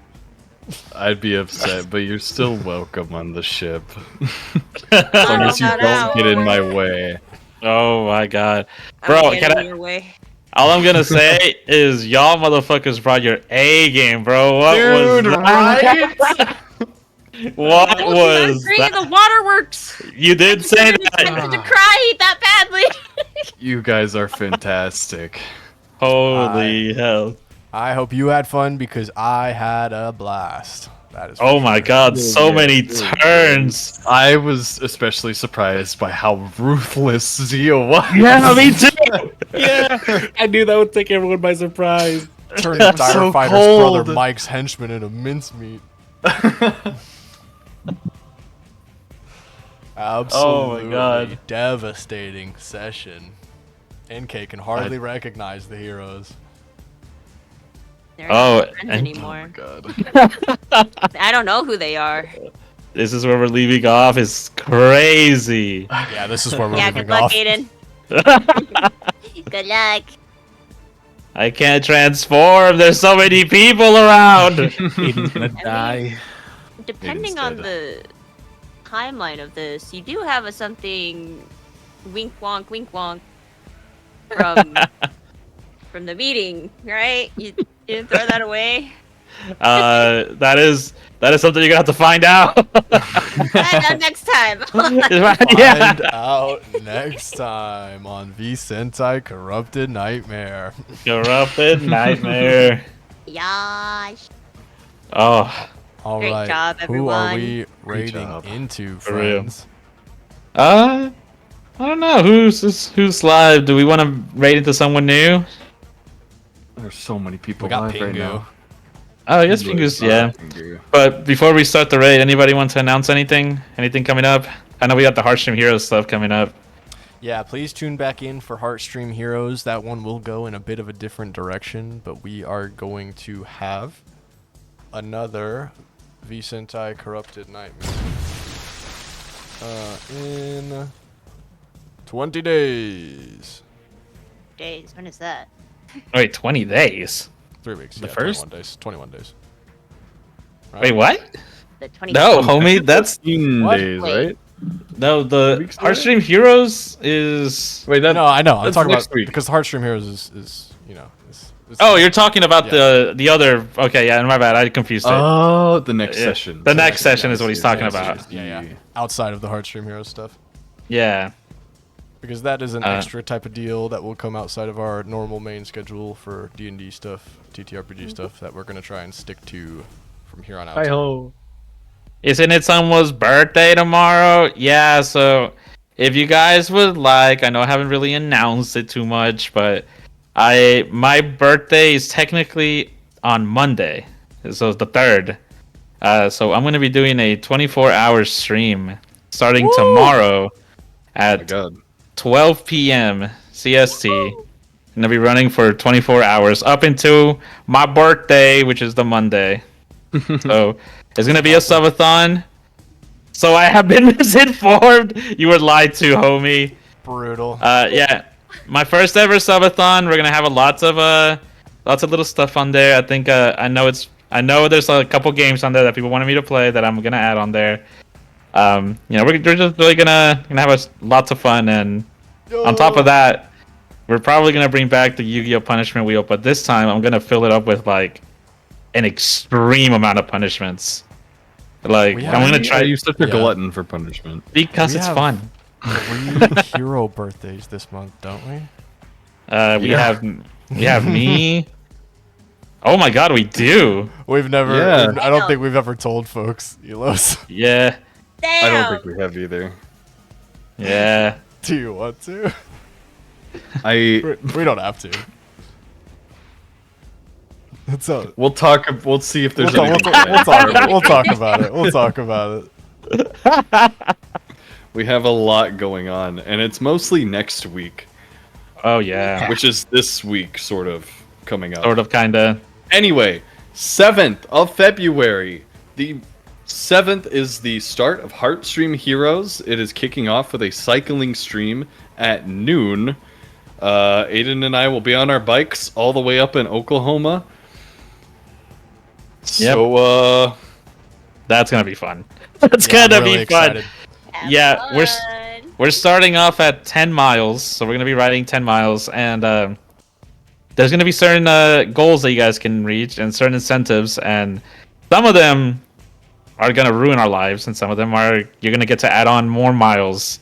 I'd be upset, but you're still welcome on the ship. As long as you don't get in my way. Oh my god. I'm Bro, getting can in I... your way. All I'm gonna say is y'all motherfuckers brought your A game, bro. What Dude, was that? What I was agree, that? the waterworks. You did say that. To cry that badly. You guys are fantastic. Holy hell. I hope you had fun because I had a blast. That is. for Oh my sure. god, so many turns. I was especially surprised by how ruthless Zio was. Yeah, me too. Yeah, I knew that would take everyone by surprise. Turning Dire so Fighter's cold. brother Mike's henchman into mincemeat. Absolutely God. devastating session. NK can hardly recognize the heroes. They're Oh, not friends and- anymore. God. I don't know who they are. This is where we're leaving off. It's crazy. Yeah, this is where we're Yeah, moving good luck, off. Aiden. Good luck. I can't transform. There's so many people around. Aiden's gonna die. Depending on the timeline of this, you do have a something wink wonk from from the meeting, right? You didn't throw that away. That is something you're gonna have to find out. Find out next time. Yeah. Find out next time on VSentai Corrupted Nightmare. Corrupted Nightmare. Yash. Oh. All Great right, job, who are everyone. we raiding job. into, For real. friends? I don't know. Who's live? Do we want to raid into someone new? There's so many people We got live right Pingu. now. Oh, yes, Fingers, yeah. But before we start the raid, anybody want to announce anything? Anything coming up? I know we got the Heartstream Heroes stuff coming up. Yeah, please tune back in for Heartstream Heroes. That one will go in a bit of a different direction, but we are going to have another VSentai Corrupted Nightmare in 20 days. Days. When is that? Wait, 20 days? 3 weeks. The yeah, first? 21 days. 21 days. Right? Wait, what? The 20. No, homie, that's 15 What? days, Wait. right? no. The Weeks away? Heartstream Heroes is. Wait, that, No, I know. I'm that's talking next about week. because Heartstream Heroes is Oh, you're talking about Yeah. the other. Okay, yeah, my bad. I confused it. Oh, the next Yeah. session. The next session is what he's talking about. yeah, outside of the Heartstream Heroes stuff. Yeah. Because that is an Uh, extra type of deal that will come outside of our normal main schedule for D&D stuff, TTRPG stuff that we're going to try and stick to from here on out. Hi-ho. Isn't it someone's birthday tomorrow? Yeah, so if you guys would like, I know I haven't really announced it too much, but my birthday is technically on Monday, so it's the 3rd. So I'm gonna be doing a 24-hour stream starting tomorrow Oh my at god. 12 p.m. CST. I'm gonna be running for 24 hours up until my birthday, which is the Monday. So it's gonna be a subathon. So I have been misinformed. You were lied to, homie. Brutal. Yeah, my first ever subathon. We're gonna have lots of little stuff on there. I think I know there's a couple games on there that people wanted me to play that I'm gonna add on there. We're just really gonna have lots of fun, and on top of that, we're probably gonna bring back the Yu-Gi-Oh punishment wheel, but this time I'm gonna fill it up with like an extreme amount of punishments. Like We I'm gonna have- try Are you such a Yeah. glutton for punishment? because We it's have- fun. 3 hero birthdays this month, don't we? We Yeah. have me. Oh my god, we do. We've never. Yeah. I don't think we've ever told folks, Elos. Yeah, Damn. I don't think we have either. yeah. Do you want to? I We don't have to. It's a, we'll talk. We'll see if we'll, there's talk, anything. we'll talk about it. We'll talk about it. We have a lot going on, and it's mostly next week, Oh yeah. which is this week, sort of coming up. Sort of, kinda. Anyway, 7th of February. The 7th is the start of Heartstream Heroes. It is kicking off with a cycling stream at noon. Aiden and I will be on our bikes all the way up in Oklahoma. So, That's gonna be fun. That's Yeah, I'm gonna really be fun. excited. Have Yeah, fun. we're starting off at 10 miles, so we're gonna be riding 10 miles, and there's gonna be certain goals that you guys can reach and certain incentives, and some of them are gonna ruin our lives, and some of them are you're gonna get to add on more miles.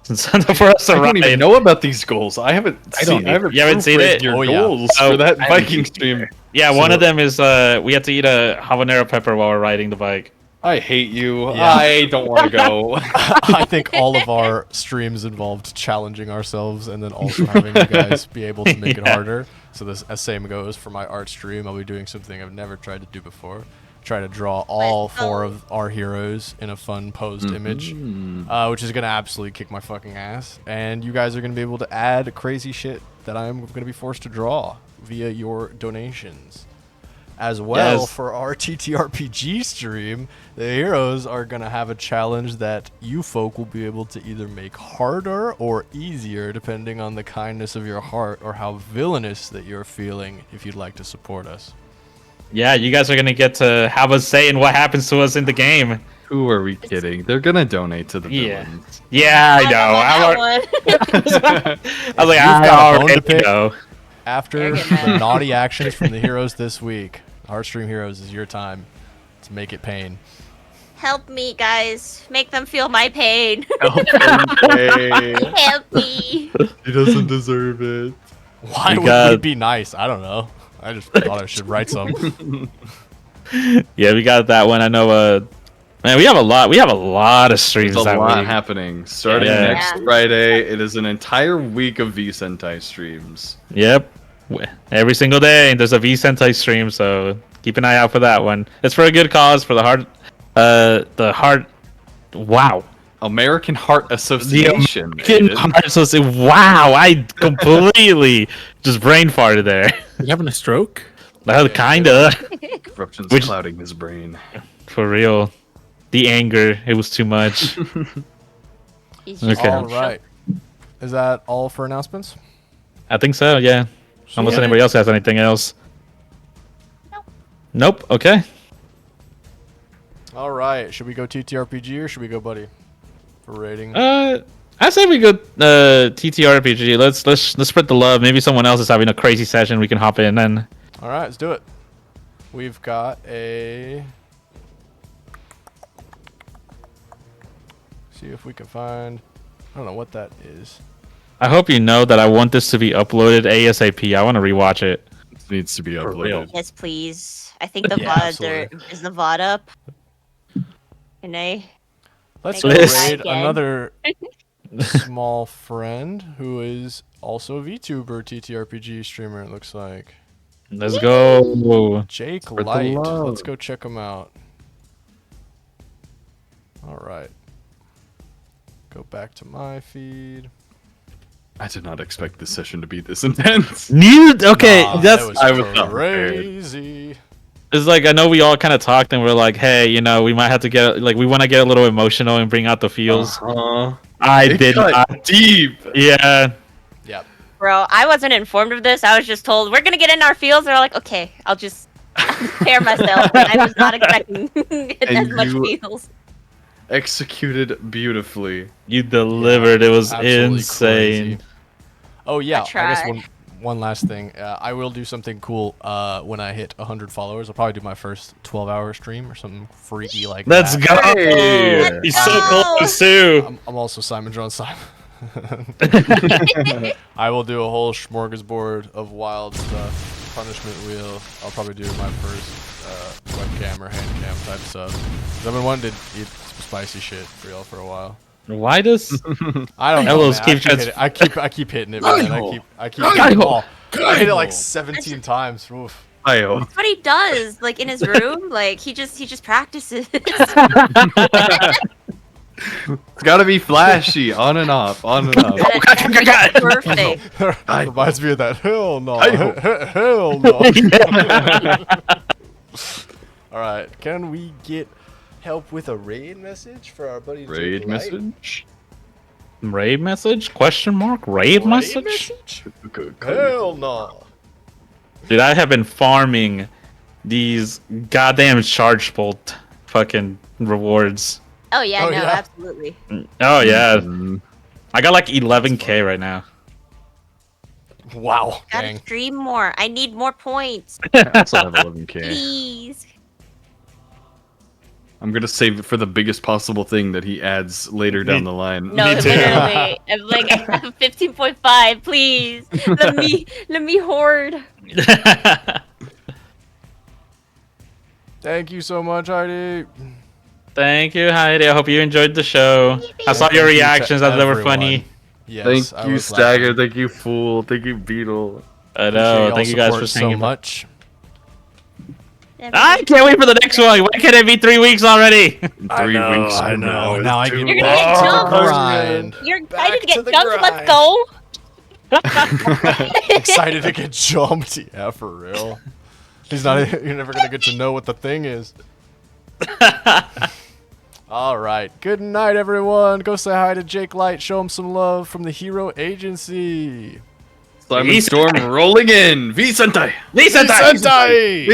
Incentive for us to I don't even ride. know about these goals. I haven't seen it? your Oh, yeah. goals Oh, for that I Viking stream. Yeah, one of them is we have to eat a habanero pepper while we're riding the bike. I hate you. Yeah. I don't want to go. I think all of our streams involved challenging ourselves and then also having you guys be able to make it Yeah. harder. So this, as same goes for my art stream, I'll be doing something I've never tried to do before. Try to draw all 4 of our heroes in a fun posed image, which is gonna absolutely kick my fucking ass. And you guys are gonna be able to add crazy shit that I'm gonna be forced to draw via your donations. As well, Yes. for our TTRPG stream, the heroes are going to have a challenge that you folk will be able to either make harder or easier depending on the kindness of your heart or how villainous that you're feeling if you'd like to support us. Yeah, you guys are gonna get to have a say in what happens to us in the game. Who are we kidding? They're gonna donate to the Yeah. villains. Yeah, I know. That one. I was like, You've I got a bone to already pick. know. After They're getting the that. naughty actions from the heroes this week, Heartstream Heroes is your time to make it pain. Help me, guys. Make them feel my pain. Okay. Help me. He doesn't deserve it. Why You would got- we be nice? I don't know. I just thought I should write some. Yeah, we got that one. I know. Man, we have a lot. We have a lot of streams There's a that lot week. happening. Starting Yeah. next Yeah. Friday, it is an entire week of VSentai streams. Yep. Every single day there's a VSentai stream, so keep an eye out for that one. It's for a good cause, for the heart. Wow. American Heart Association. Getting Aiden. heart association. Wow, I completely just brain farted there. You having a stroke? Kinda. Corruption's Which- clouding his brain. For real. The anger, it was too much. He's just Okay. All right. Is that all for announcements? I think so, yeah. Unless Yeah. anybody else has anything else. Nope. Okay. All right. Should we go TTRPG or should we go Buddy for rating? I say we go TTRPG. Let's spread the love. Maybe someone else is having a crazy session. We can hop in and All right, let's do it. We've got a. See if we can find. I don't know what that is. I hope you know that I want this to be uploaded ASAP. I want to rewatch it. It needs to be For real. uploaded. Yes, please. I think the Yeah, absolutely. is the VOD up? Can I? Let's Make go it raid again. another small friend who is also a VTuber TTRPG streamer. It looks like Let's go. Jake the Light. love. Let's go check him out. All right. Go back to my feed. I did not expect this session to be this intense. Okay, Nah, that's that was I was not prepared. crazy. it's like I know we all kind of talked and we're like, hey, we might have to get we want to get a little emotional and bring out the feels. I It did cut not. deep. Yeah. Yep. Bro, I wasn't informed of this. I was just told we're gonna get in our fields, and I'm like, okay, I'll just prepare myself. I was not expecting as And much you- feels. Executed beautifully. You delivered. It was Absolutely insane. crazy. Oh yeah, I guess tried. one last thing. I will do something cool when I hit 100 followers. I'll probably do my first 12-hour stream or something freaky like Let's that. go. Hey. He's so go. close too. I'm also Simon John Simon. I will do a whole smorgasbord of wild stuff. Punishment wheel. I'll probably do my first webcam or hand cam type stuff. 'Cause I've been wanting to eat some spicy shit for y'all for a while. Why does I don't know. Elos Man. keep I keep hitting it, man. I keep hitting the ball. I hit it like 17 times. Oof. Ayo. That's what he does, like in his room. Like he just practices. It's gotta be flashy, on and off, on and off. Perfect. Reminds me of that. Hell no. Ayo. Hell no. All right. Can we get help with a raid message for our buddy Raid Jake Light? message? raid message? Question mark? Raid Raid message? Hell no. Dude, I have been farming these goddamn charge bolt fucking rewards. Oh yeah, Oh, no, yeah. absolutely. Oh yeah, Mm, I got like 11k right now. Wow. Gotta Dang. stream more. I need more points, I also have 11k. please. I'm gonna save it for the biggest possible thing that he adds later down the line. No, Me too. literally. I'm like 15.5, please. Let me hoard. Thank you so much, Heidi. Thank you, Heidi. I hope you enjoyed the show. I saw your Thank you to reactions. I thought they were everyone. funny. Yes, I Thank you, was Stagger. laughing. Thank you, Fool. Thank you, Beetle. I Appreciate know. y'all Thank you guys support for so singing. much. I can't wait for the next one. Why can't it be 3 weeks already? 3 weeks. I from know. is Now I too get You're gonna back get to jumped. the grind. You're Back excited to to get the jumped. Let's grind. go. Excited to get jumped. Yeah, for real. He's not. You're never gonna get to know what the thing is. All right. Good night, everyone. Go say hi to Jake Light. Show him some love from the Hero Agency. Simon Storm rolling in. VSentai. Lisa, Sentai!